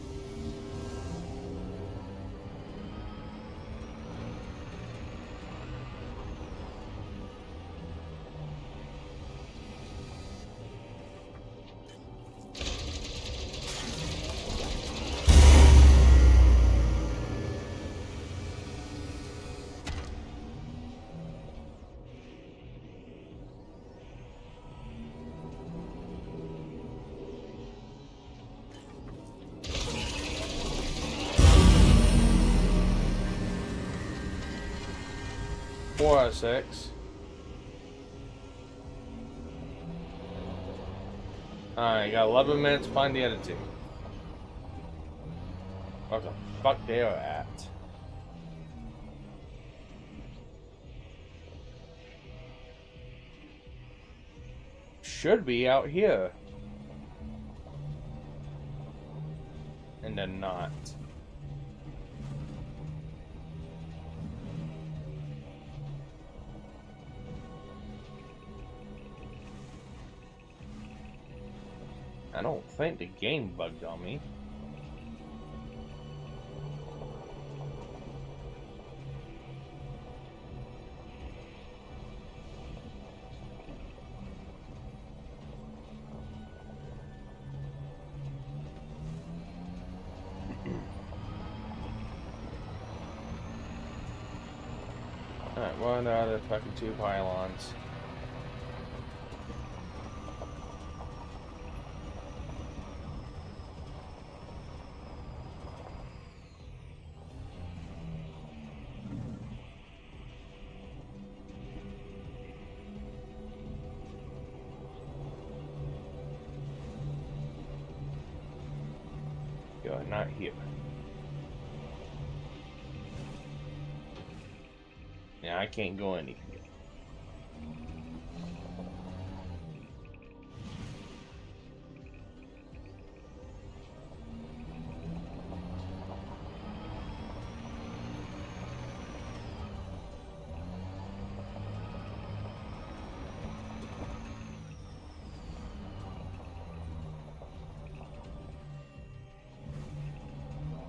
Four out of 6. Alright, got 11 minutes to find the other 2. What the fuck they are at? Should be out here. And they're not. I don't think the game bugged on me. Alright, one out of fucking 2 pylons. You're not here. Yeah, I can't go any.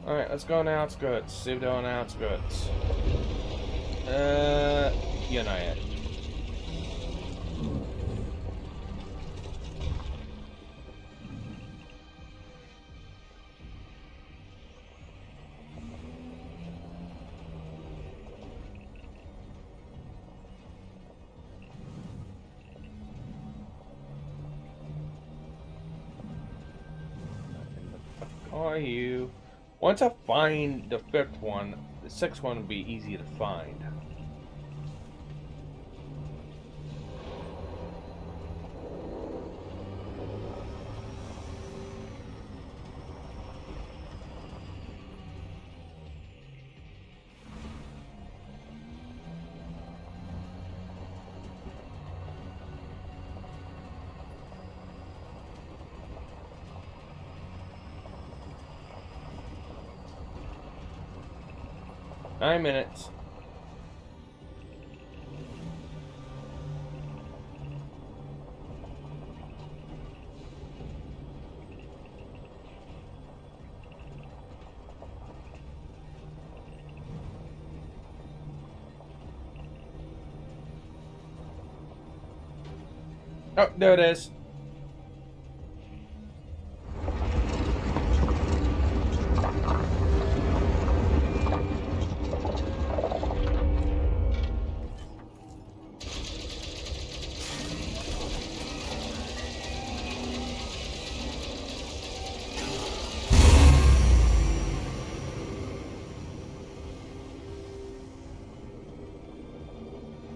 Alright, let's go on the outskirts. See if they're on the outskirts. You're not yet. Are you? Once I find the 5th one, the 6th one will be easy to find. Nine minutes. Oh, there it is.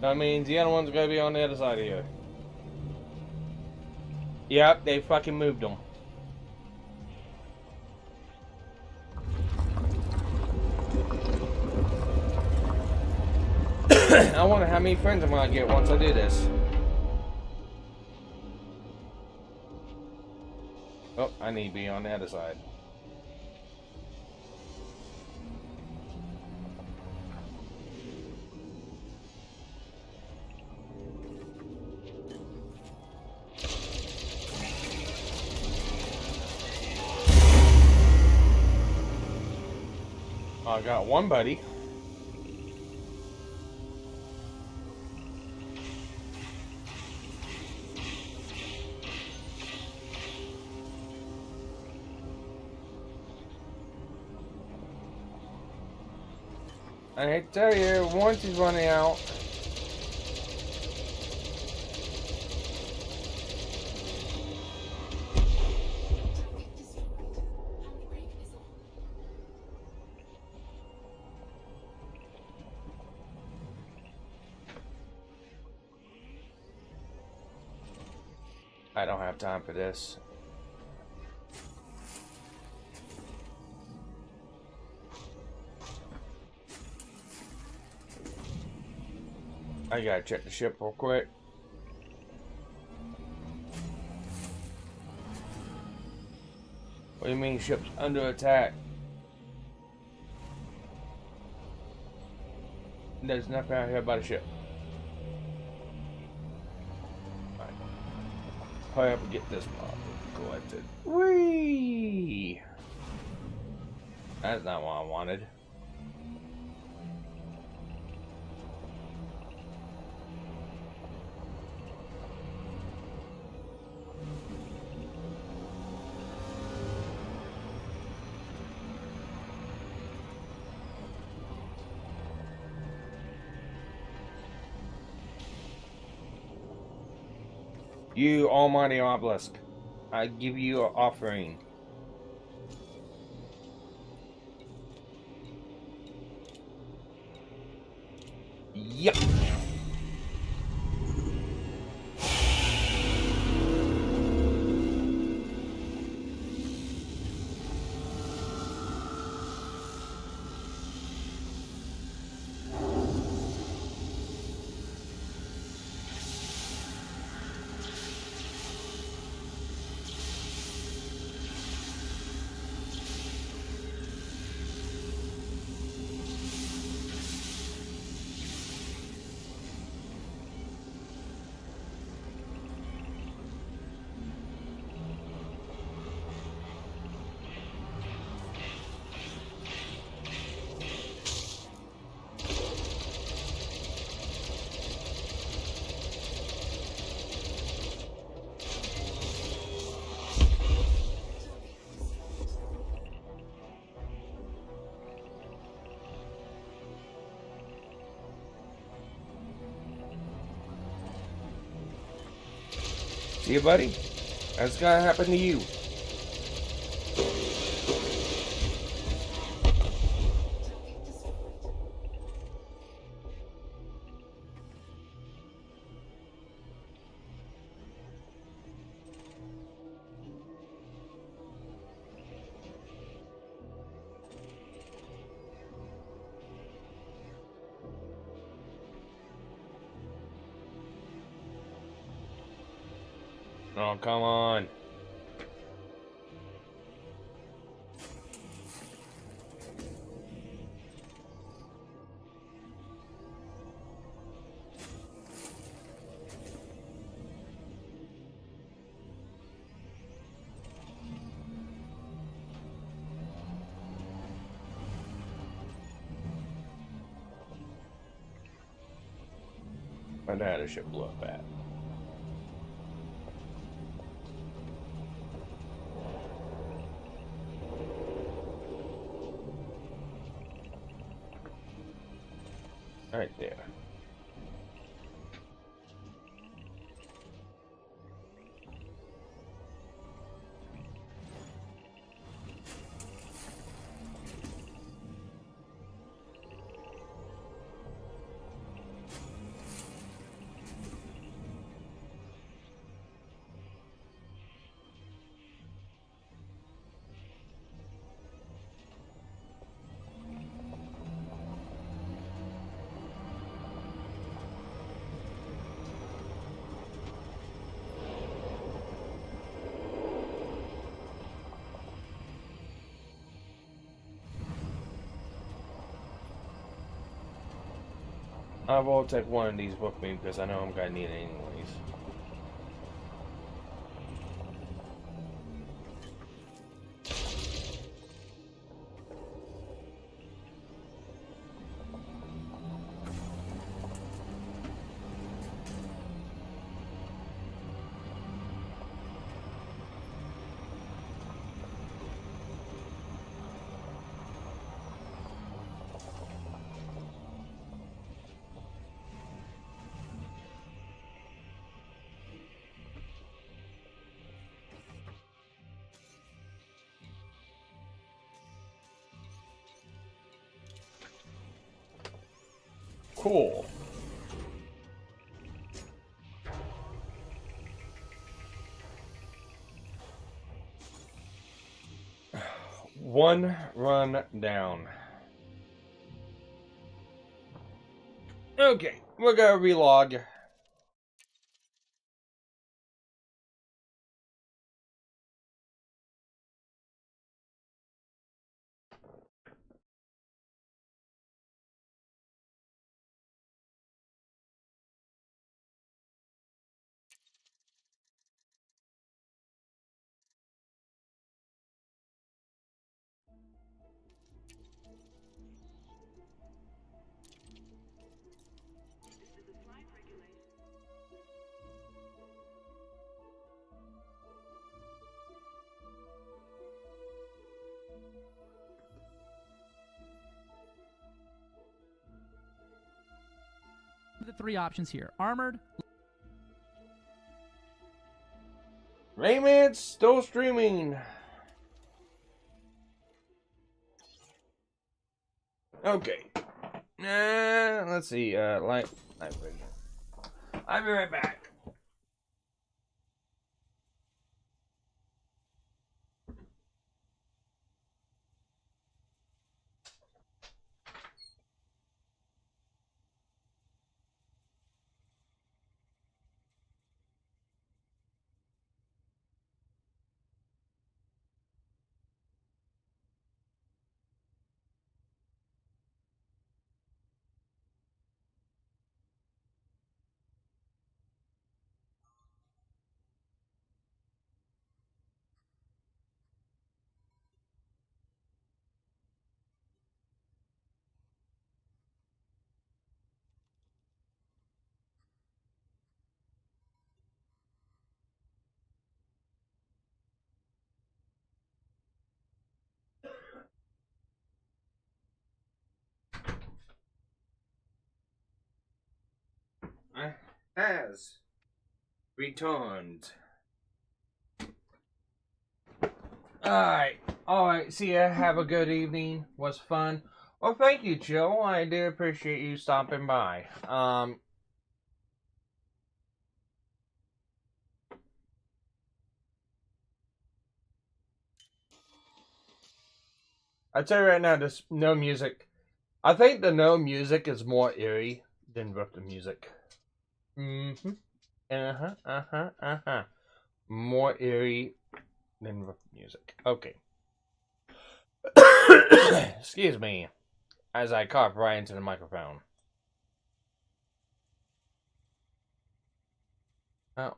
That means the other one's gonna be on the other side of here. Yep, they fucking moved them. I wonder how many friends I'm gonna get once I do this. Oh, I need to be on the other side. I got one buddy. I hate to tell you, once he's running out. I don't have time for this. I gotta check the ship real quick. What do you mean ship's under attack? There's nothing out here about a ship. Alright. Hurry up and get this mob collected. Whee! That's not what I wanted. You almighty obelisk, I give you an offering. Yep. See you, buddy? That's gonna happen to you. Oh, come on. My data should blow up at. Right there. I will take one of these with me because I know I'm gonna need it anyways. Cool. One run down. Okay, we're gonna relog.
The three options here: armored,
Rayman's still streaming. Okay. Let's see. Light vision. I'll be right back. Has returned. Alright, see ya. Have a good evening. Was fun. Well, thank you, Jill. I do appreciate you stopping by. I tell you right now, this no music. I think the no music is more eerie than with the music. More eerie than with music. Okay. Excuse me, as I cough right into the microphone.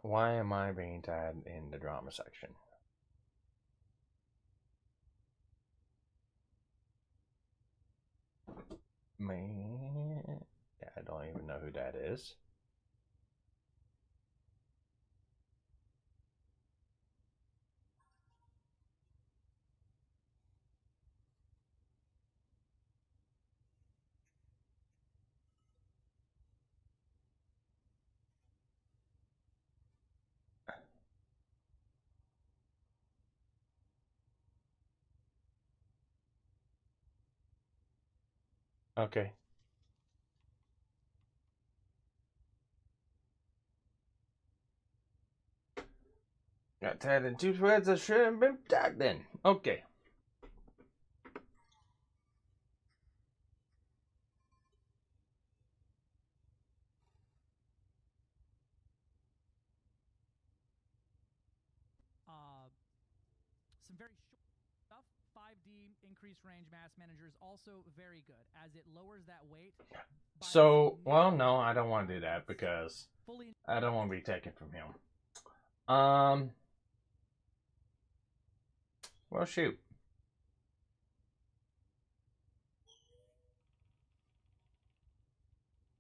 Why am I being tagged in the drama section? Man, yeah, I don't even know who that is. Okay. Got tagged in two threads that shouldn't have been tagged in. Okay.
Some very short stuff. 5D increased range mass manager is also very good as it lowers that weight.
So, well, no, I don't want to do that because I don't want to be taken from him. Well, shoot.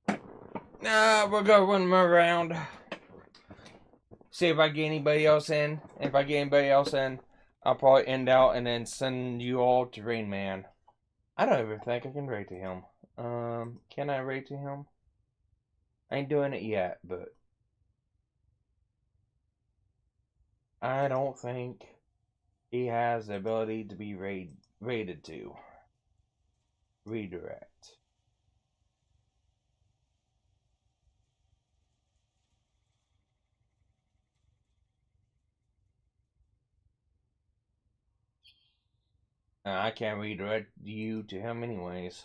We'll go run them around. See if I get anybody else in. If I get anybody else in, I'll probably end out and then send you all to Rain Man. I don't even think I can raid to him. Can I raid to him? I ain't doing it yet, but I don't think he has the ability to be raided to. Redirect. I can't redirect you to him anyways.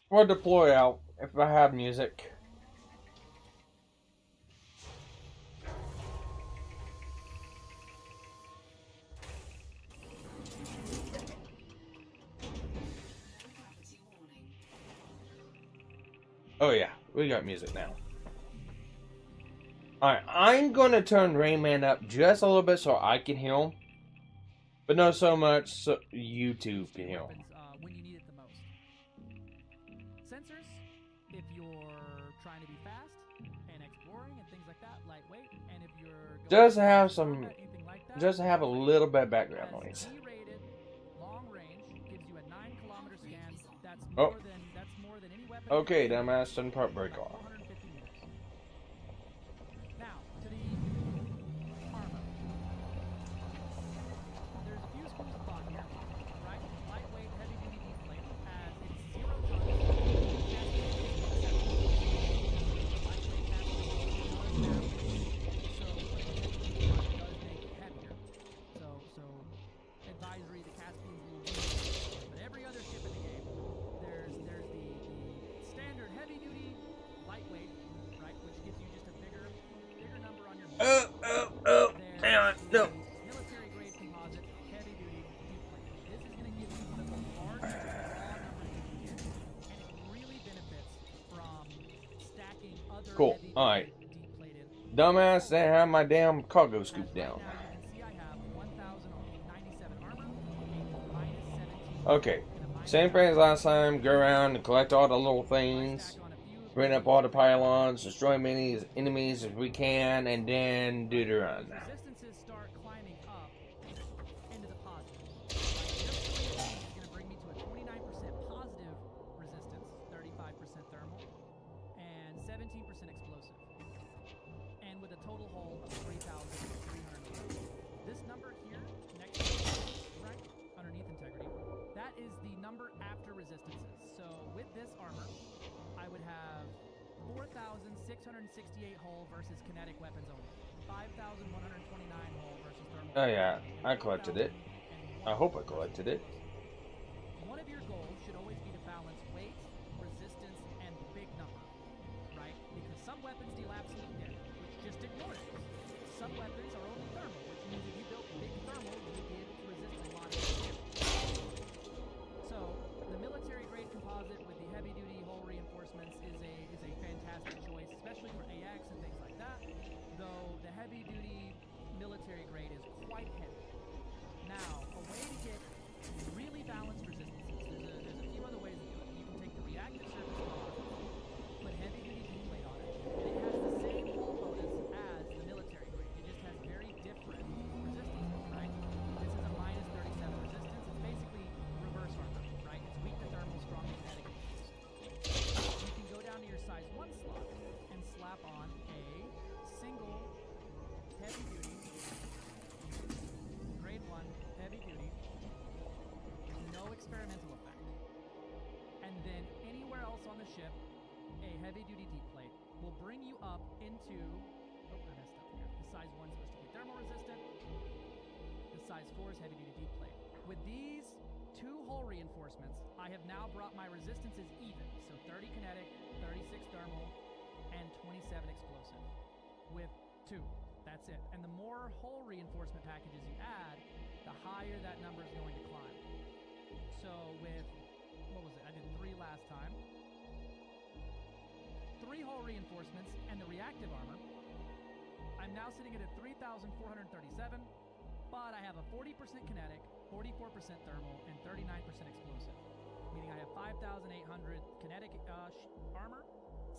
Or deploy out if I have music. Oh yeah, we got music now. Alright, I'm gonna turn Rayman up just a little bit so I can hear him. But not so much so you two can hear him.
When you need it the most. Sensors, if you're trying to be fast and exploring and things like that, lightweight, and if you're
Does have some, just have a little bit of background noise.
G-rated long range gives you a 9-kilometer scan. That's more more than any weapon.
Okay, dumbass, done part break off.
450 meters. Now to the armor. There's a few schools of thought here, right? Lightweight, heavy duty deep plate, as it's 0 tons. So advisory, the Caspian will win. But every other ship in the game, there's the standard heavy duty lightweight, right, which gives you just a bigger number on your
Oh, hang on, no.
military grade composite heavy duty deep plate. This is going to give you one of the largest raw numbers you can get, and it really benefits from stacking other
Cool,
heavy
alright.
deep plated.
Dumbass, they have my damn cargo scoop down.
Now you can see I have 1,097 armor, a -17.
Okay, same thing as last time. Go around and collect all the little things. Bring up all the pylons, destroy many enemies if we can, and then do the run.
Resistances start climbing up into the positive. Just is going to bring me to a 29% positive resistance, 35% thermal, and 17% explosive. And with a total hull of 3,300. This number here, next to right underneath integrity, that is the number after resistances. So with this armor, I would have 4,668 hull versus kinetic weapons only. 5,129 hull versus thermal.
Oh yeah, I collected it. I hope I collected it.
One of your goals should always be to balance weight, resistance, and big number, right? Because some weapons deal absolute damage, which just ignore it. Some weapons are only thermal, which means if you built big thermal, you would be able to resist a lot of damage. So the military grade composite with the heavy duty hull reinforcements is a fantastic choice, especially for AX and things like that. Though the heavy duty military grade is quite heavy. Now, a way to get really balanced resistances, there's a few other ways to do it. You can take the reactive surface composite, put heavy duty deep plate on it. It has the same hull bonus as the military grade. It just has very different resistances, right? This is a -37 resistance. It's basically reverse armor, right? It's weak to thermal, strong to kinetic. You can go down to your size 1 slot and slap on a single heavy duty grade 1 heavy duty, no experimental effect. And then anywhere else on the ship, a heavy duty deep plate will bring you up into, oh, I messed up here. The size 1 is supposed to be thermal resistant. The size 4 is heavy duty deep plate. With these 2 hull reinforcements, I have now brought my resistances even. So 30 kinetic, 36 thermal, and 27 explosive. With 2. That's it. And the more hull reinforcement packages you add, the higher that number is going to climb. So with, what was it? I did 3 last time. 3 hull reinforcements and the reactive armor. I'm now sitting at a 3,437, but I have a 40% kinetic, 44% thermal, and 39% explosive. Meaning I have 5,800 kinetic armor,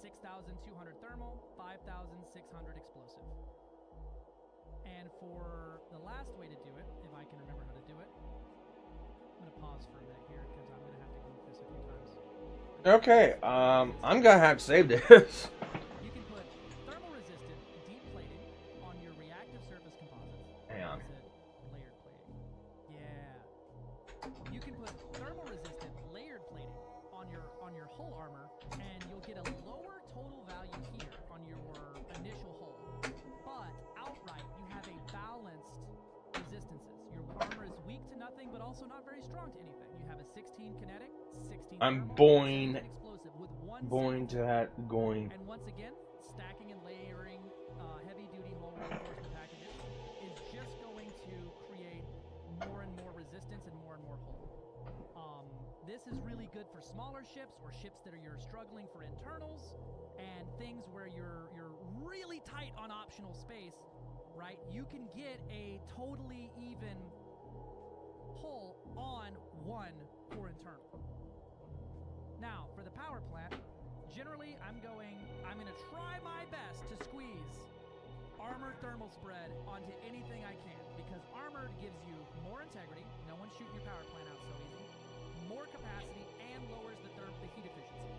6,200 thermal, 5,600 explosive. And for the last way to do it, if I can remember how to do it, I'm going to pause for a minute here because I'm going to have to goof this a few times.
Okay, I'm gonna have to save this.
You can put thermal resistant deep plating on your reactive surface composites.
Hang on.
Layered plating. Yeah. You can put thermal resistant layered plating on your hull armor, and you'll get a lower total value here on your initial hull. But outright, you have a balanced resistances. Your armor is weak to nothing, but also not very strong to anything. You have a 16 kinetic, 16
I'm
thermal,
boing
16 explosive with 1
Going to that, going.
and once again, stacking and layering heavy-duty hull reinforcement packages is just going to create more and more resistance and more hull. This is really good for smaller ships or ships that you're struggling for internals and things where you're really tight on optional space, right? You can get a totally even hull on 1 for internal. Now, for the power plant, generally I'm going to try my best to squeeze armor thermal spread onto anything I can, because armor gives you more integrity, no one's shooting your power plant out so easy, more capacity, and lowers the heat efficiency.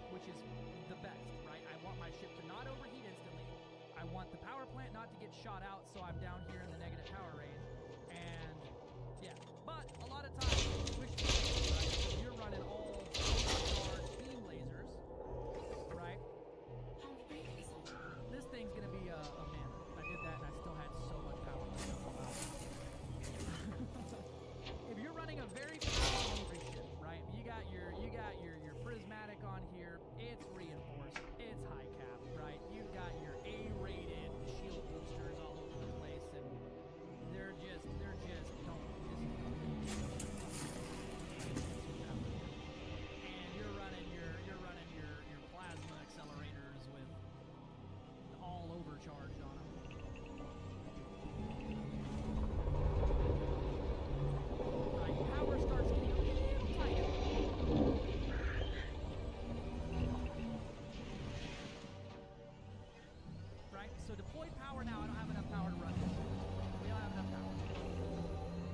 ship to not overheat instantly. I want the power plant not to get shot out, so I'm down here in the negative power range. And yeah, but a lot of times, switch to right? So you're running all beam lasers, right? This thing's gonna be a man. I did that and I still had so much power. If you're running a very power-hungry ship, right? You got your prismatic on here. It's reinforced. It's high cap, right? You've got your A-rated shield boosters all over the place, and they're just don't. And you're running your plasma accelerators with all overcharged on them. Right, power starts getting a little tight. Right, so deploy power now. I don't have enough power to run this. We don't have enough power.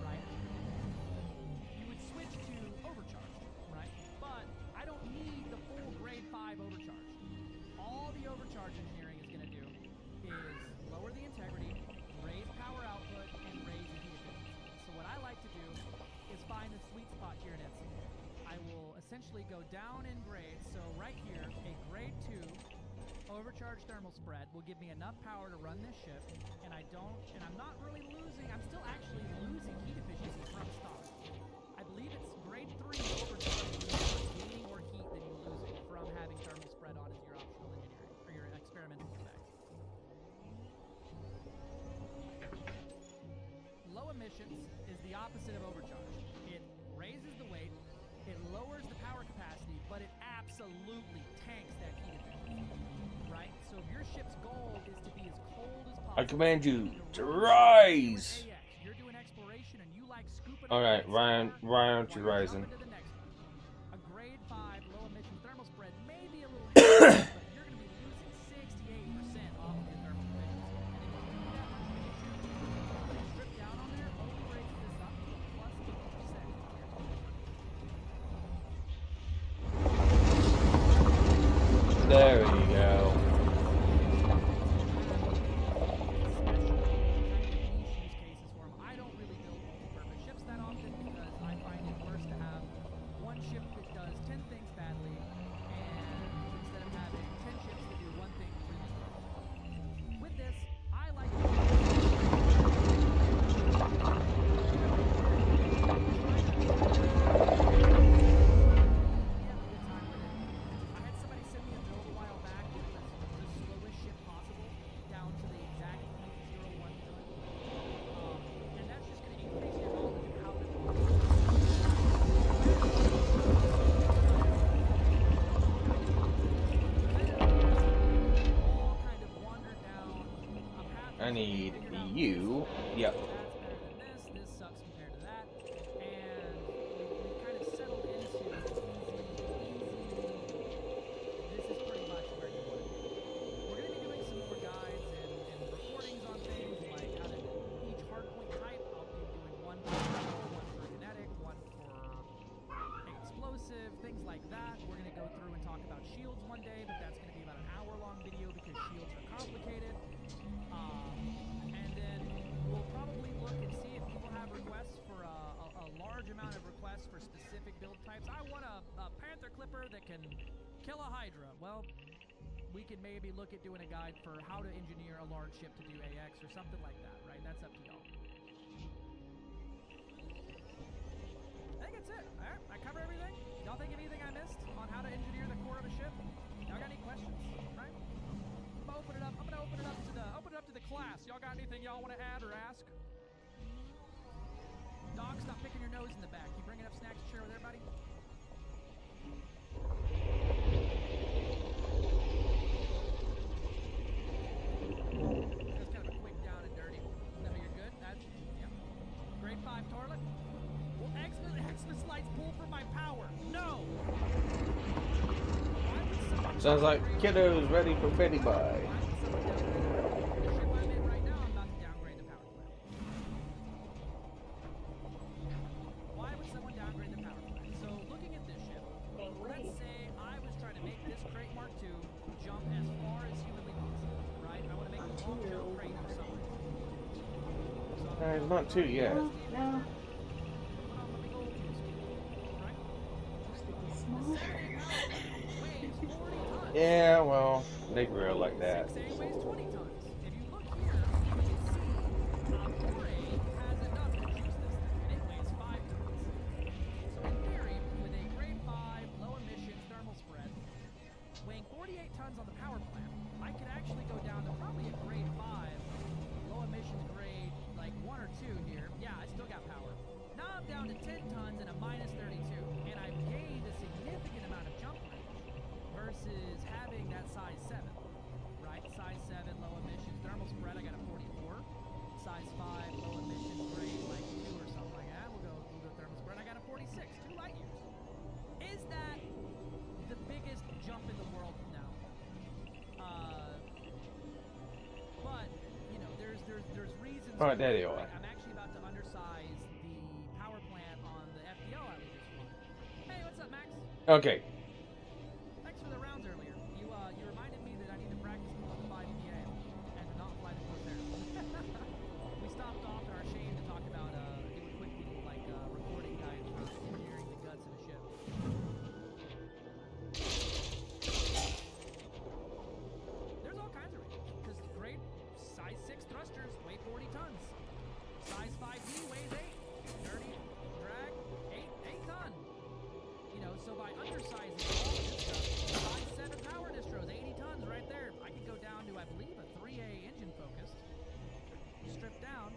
Right? You would switch to overcharged, right? But I don't need the full grade 5 overcharge. All the overcharge engineering is going to do is lower the integrity, raise power output, and raise the heat efficiency. So what I like to do is find the sweet spot here in Etsy. I will essentially go down in grade. So right here, a grade 2 overcharged thermal spread will give me enough power to run this ship, and I'm not really losing, I'm still actually losing heat efficiency from stock. I believe it's grade 3 overcharged is more gaining more heat than you're losing from having thermal spread on as your optional engineering, or your experimental effect. Low emissions is the opposite of overcharge. It raises the weight, it lowers the power capacity, but it absolutely tanks that heat efficiency. Right? So if your ship's goal is to be as cold as possible,
I command you to rise.
You're doing exploration and you like scooping.
All right, Ryan, aren't you rising?
A grade 5 low emission thermal spread may be a little heavy, but you're going to be losing 68% off of your thermal efficiency. And if you do that, strip down on there, only raises this up to plus 8%.
There we go. I need you. Yep.
This sucks compared to that, and we kind of settled into easy. This is pretty much where you want to be. We're going to be doing some more guides and recordings on things like out of each hardpoint type. I'll be doing one for thermal, one for kinetic, one for explosive, things like that. We're going to go through and talk about shields one day, but that's going to be about an hour-long video because shields are complicated. And then we'll probably look and see if people have requests for a large amount of requests for specific build types. I want a Panther Clipper that can kill a Hydra. Well, we could maybe look at doing a guide for how to engineer a large ship to do AX or something like that, right? That's up to y'all. I think that's it. All right, I cover everything. Y'all think of anything I missed on how to engineer the core of a ship? Y'all got any questions? Right? I'm gonna open it up. I'm gonna open it up to the class. Y'all got anything y'all want to add or ask? Dog, stop picking your nose in the back. You bringing up snacks to share with everybody? That's kind of a quick down and dirty. No, you're good. That's yeah. Grade 5 toilet. Will Xmas lights pull from my power? No.
Sounds like kiddos ready for Betty Bye.
Why would someone downgrade the power plant? So looking at this ship, let's say I was trying to make this Crate Mark II jump as far as
It's not too yet.
No, no.
Put on the big old fuel scoop, right?
Just to be
The
small.
7A power plant weighs 40 tons.
Yeah, well, they grill like that.
6A weighs 20 tons. If you look here, you can see 4A has enough to juice this thing, and it weighs 5 tons. So in theory, with a grade 5 low emissions thermal spread weighing 48 tons on the power plant, I could actually go down to probably a grade 5 low emissions grade like 1 or 2 here. Yeah, I still got power. Now I'm down to 10 tons and a minus 32, and I've gained a significant amount of jump range versus having that size 7, right? Size 7 low emissions thermal spread, I got a 44. Size 5 low emissions grade like 2 or something like that. We'll go thermal spread. I got a 46, 2 light years. Is that the biggest jump in the world? No. But you know, there's reasons.
All right,
to
there
it,
you
right?
are.
I'm actually about to undersize the power plant on the FDL I was just flying. Hey, what's up, Max?
Okay.
Thanks for the rounds earlier. You reminded me that I need to practice more with 5 PA and to not fly the Corsair. We stopped off in our shame to talk about doing quick little like recording guides for engineering the guts of a ship. There's all kinds of reasons. Because grade size 6 thrusters weigh 40 tons. Size 5D weighs 8. Dirty drag 8 ton. You know, so by undersizing all of this stuff, size 7 power distros, 80 tons right there. I could go down to, I believe, a 3A engine focused, stripped down,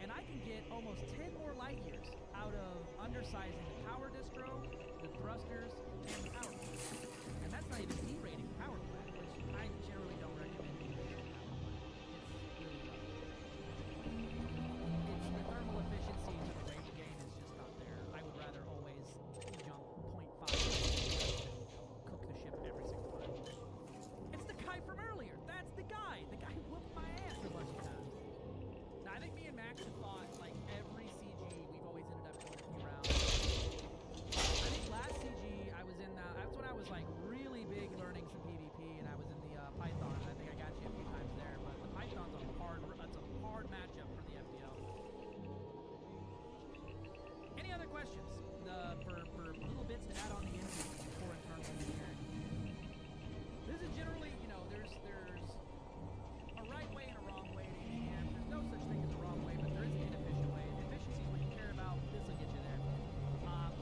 and I can get almost 10 more light years out of undersizing the power distro, the thrusters, and the power plant. And that's not even derating the power plant, which I generally don't recommend derating the power plant. It's really rough. It's the thermal efficiency to the range gain is just not there. I would rather always jump 0.5 than cook the ship every single time. It's the guy from earlier. That's the guy. The guy who whooped my ass a bunch of times. Now, I think me and Max have fought like every CG. We've always ended up going a few rounds. I think last CG I was in. That's when I was like really big learning some PvP, and I was in the Python. I think I got you a few times there, but the Python's a hard matchup for the FDL. Any other questions for little bits to add on the engine for internal engineering? This is generally, you know, there's a right way and a wrong way to engineer. There's no such thing as a wrong way, but there is an inefficient way. Efficiency is what you care about. This will get you there.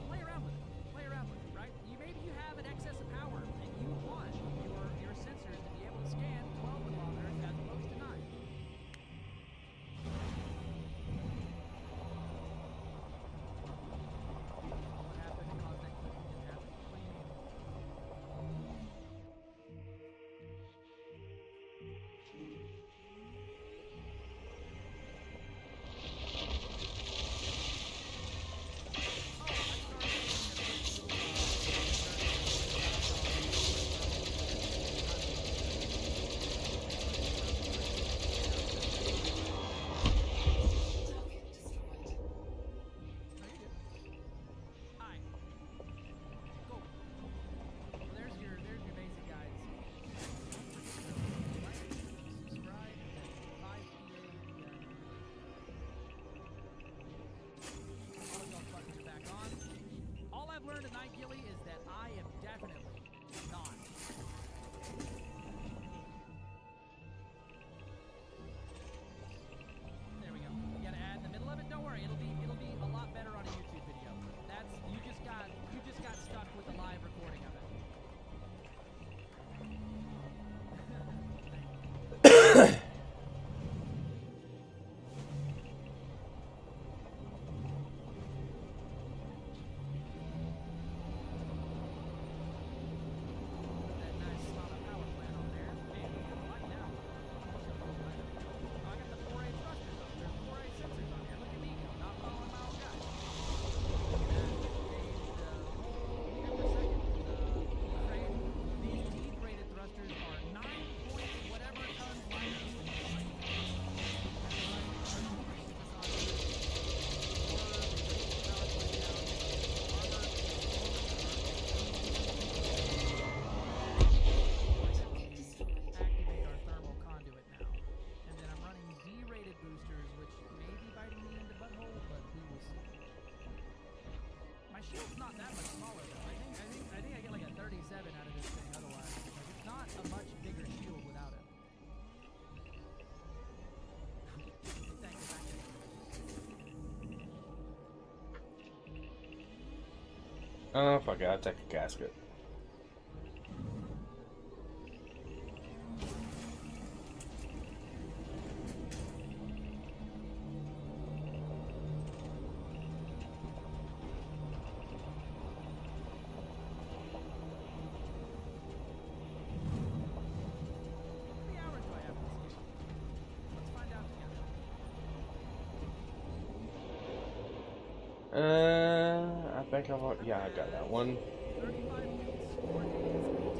Play around with it. Play around with it, right? Maybe you have an excess of power and you want your sensors to be able to scan 12 kilometers as opposed to 9. What happened to cause that clicking didn't happen? What do you mean? Alright. Go. Well, there's your basic guides. Subscribe and 5 PA. Autogel button is back on. All I've learned at Night Gilly is that I am definitely not. There we go. You gotta add in the middle of it. Don't worry, it'll be a lot better on a YouTube video. That's you just got stuck with the live recording of it.
Oh, fuck it. I'll take a casket.
How many hours do I have in this game? Let's find out together.
I think yeah, I got that one.
35 weeks, 4 days,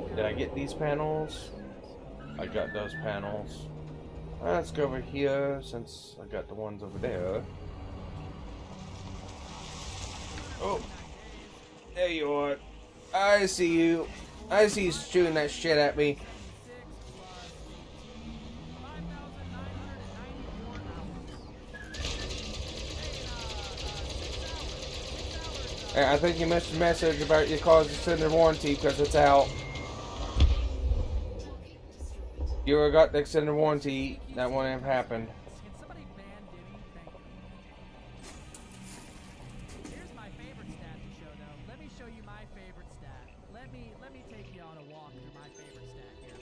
18
Did I
hours.
get these panels? I got those panels. Let's go over here since I got the ones over there. Oh, there you are. I see you. I see you shooting that shit at me.
5,990
Hey, I think you missed a message about your car's extended warranty because it's out. You would have got the extended warranty, that wouldn't have happened.
Can somebody ban Diddy? Thank you. Here's my favorite stat to show, though. Let me show you my favorite stat. Let me take you on a walk through my favorite stat here.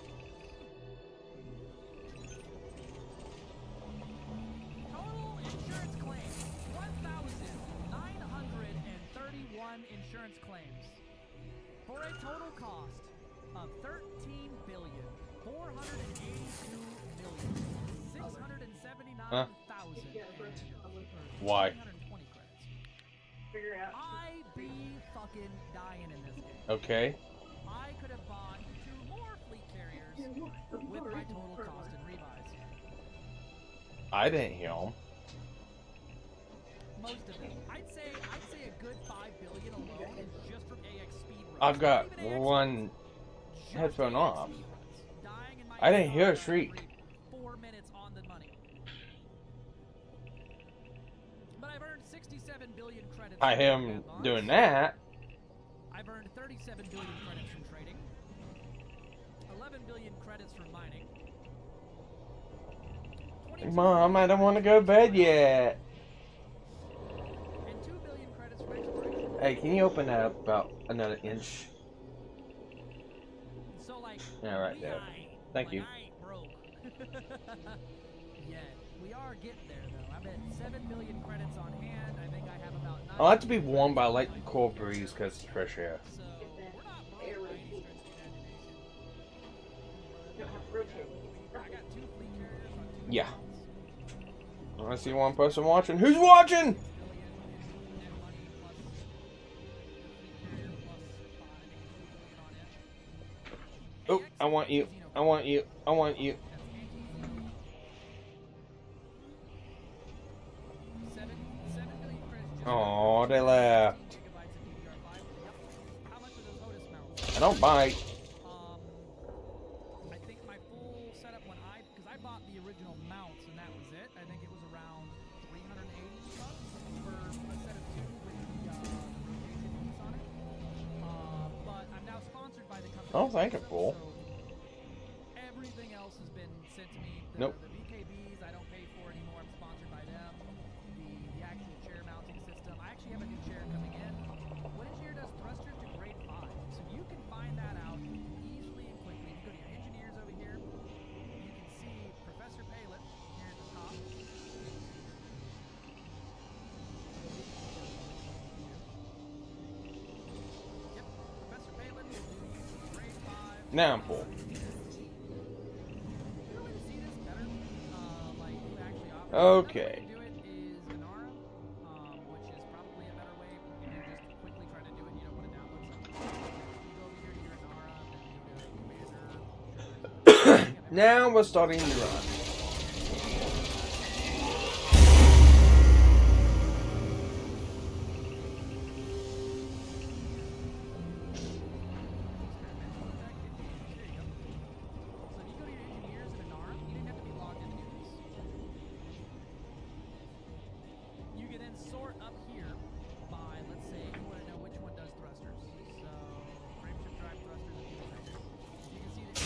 Total insurance claims: 1,931 insurance claims for a total cost of $13,482,679,320
Why?
credits. I be fucking dying in this game.
Okay.
I could have bought 2 more fleet carriers with my total cost and revise.
I didn't hear him.
Most of them. I'd say a good $5 billion alone is just from AX speed runs.
I've got
Even AX
one
just
headphone
AX
off.
speed runs. Dying in my
I didn't hear a
car
shriek.
every 4 minutes on the money. But I've earned 67 billion credits.
I
from
am
bad bonds.
doing that.
I've earned 37 billion credits from trading, 11 billion credits from mining. 22
Mom, I don't want to go to bed yet.
and 2 billion credits from exploration.
Hey, can you open that up about another inch?
So like,
Yeah, right
we
there.
ain't-
Thank
like,
you.
I ain't broke. Yet. We are getting there though. I'm at 7 million credits on hand. I think I have about 9.
I like to be warm, but I like the cool breeze because it's fresh air.
So we're not broke by any stretch of the imagination. I got 2 fleet carriers on 2
Yeah.
accounts.
I see one person watching. Who's watching? Oh, I want you. I want you. I want you. Oh, they left. I don't bite.
I think my full setup when because I bought the original mounts and that was it. I think it was around $380 for a set of 2 with the rotation piece on it. But I'm now sponsored by the company.
Oh, thank you, fool.
So everything else has been sent to me.
Nope.
The VKBs I don't pay for anymore. I'm sponsored by them. The actual chair mounting system. I actually have a new chair coming in. What engineer does thrusters to grade 5? So you can find that out easily and quickly. You go to your engineers over here. You can see Professor Palin here at the top. Yep, Professor Palin will do you grade 5.
Now I'm full. Okay.
Do it is Inara, which is probably a better way if you're just quickly trying to do it. You don't want to download something. You go over here to your Inara, then you go to Commander.
Now we're starting to run.
So if you go to your engineers in Inara, you didn't have to be logged in to do this. You can then sort up here by, let's say, you want to know which one does thrusters. So, frameshift drive thrusters and things like that. You can see that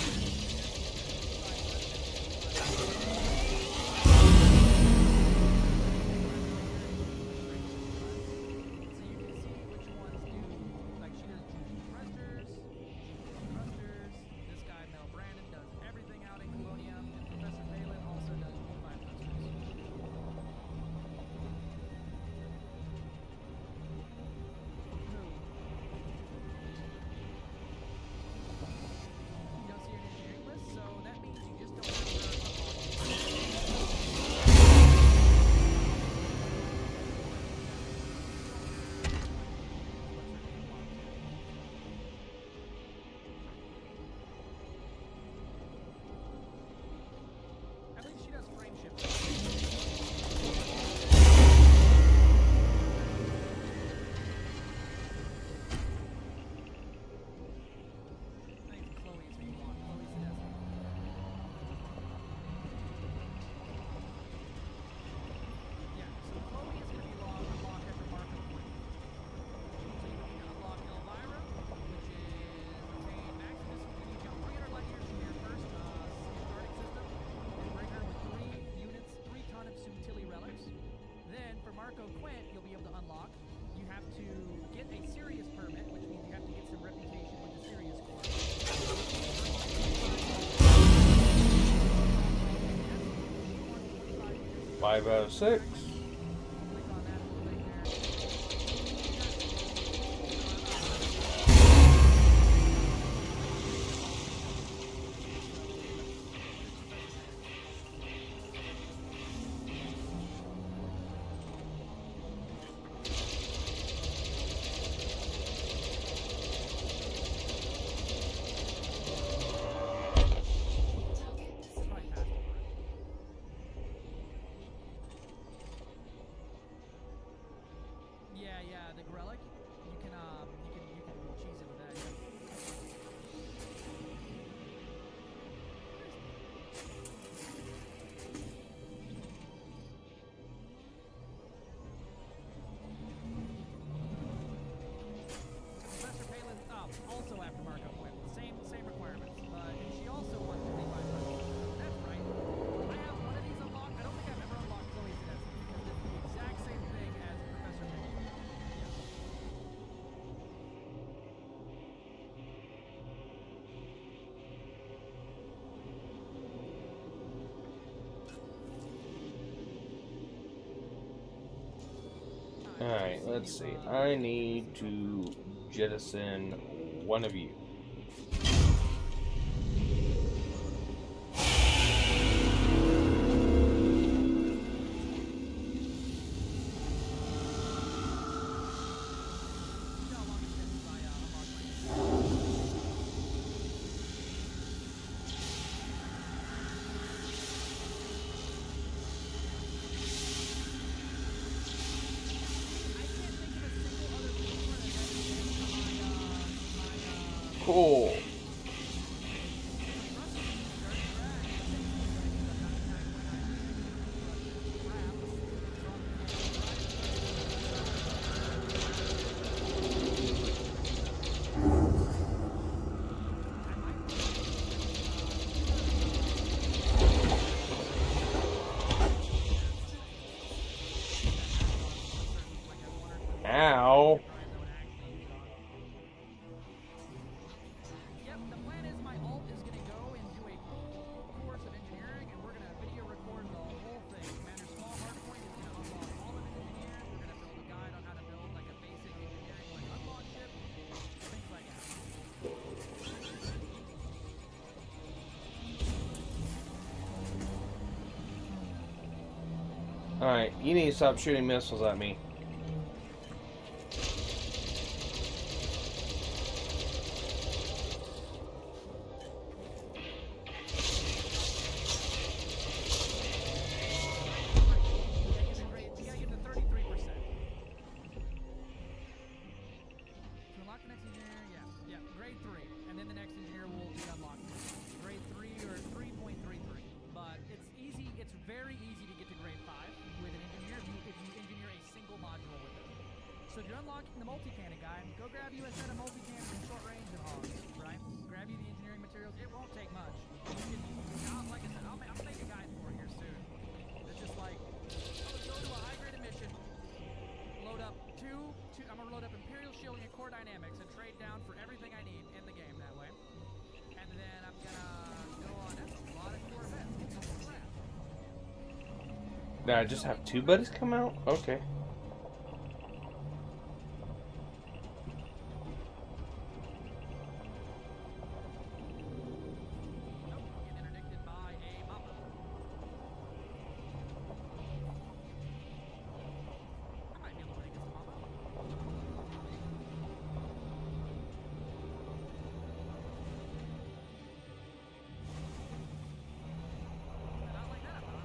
5 out of 6.
Click on that little thing there. Probably fast over it. Yeah, the Grelic. You can cheese it with that. Yeah. Professor Palin, also aftermarket equipped. Same requirements. And she also wants 2500. That's right. I have one of these unlocked. I don't think I've ever unlocked Chloe's Nest because it's the exact same thing as Professor Palin.
Alright, let's see. I need to jettison one of you.
You know how long it's been since I unlocked my I can't think of a single other blueprint that has my
Cool. Ow.
Yep, the plan is my alt is going to go and do a course of engineering, and we're going to video record the whole thing. Commander Small Hardpoint is going to unlock all of his engineers. We're going to build a guide on how to build like a basic engineering like unlock ship, things like that.
Alright, you need to stop shooting missiles at me.
You gotta get to 33%. To unlock the next engineer, yeah, grade 3. And then the next engineer will be unlocked. Grade 3 or 3.33. But it's easy, it's very easy to get to grade 5 with an engineer if you engineer a single module with it. So if you're unlocking the multi-cannon guy, go grab you a set of multi-cannons and short range and hogs, right? Grab you the engineering materials. It won't take much. You can, like I said, I'll make a guide for it here soon. It's just like, let's go to a high-grade mission, load up I'm gonna load up Imperial Shielding and Core Dynamics and trade down for everything I need in the game that way. And then I'm gonna go on, that's a lot of Corvettes. Get some crap.
Did I just have 2 buddies come out? Okay.
Nope, get interdicted by a mama. I might be able to win against a mama. Not like that, I'm not.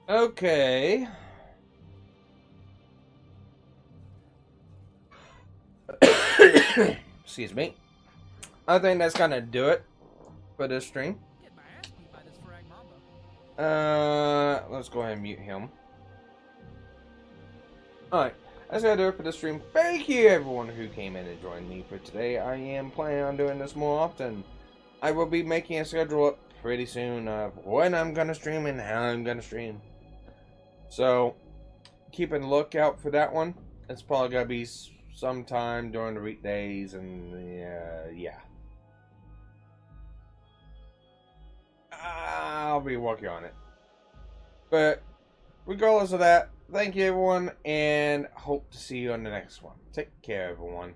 Okay. Excuse me. I think that's gonna do it for this stream.
Get my ass beat by this frag mamba.
Let's go ahead and mute him. Alright, that's gonna do it for the stream. Thank you everyone who came in and joined me for today. I am planning on doing this more often. I will be making a schedule up pretty soon of when I'm gonna stream and how I'm gonna stream. So, keep a lookout for that one. It's probably gonna be sometime during the weekdays, and yeah. I'll be working on it. But regardless of that, thank you everyone, and hope to see you on the next one. Take care everyone.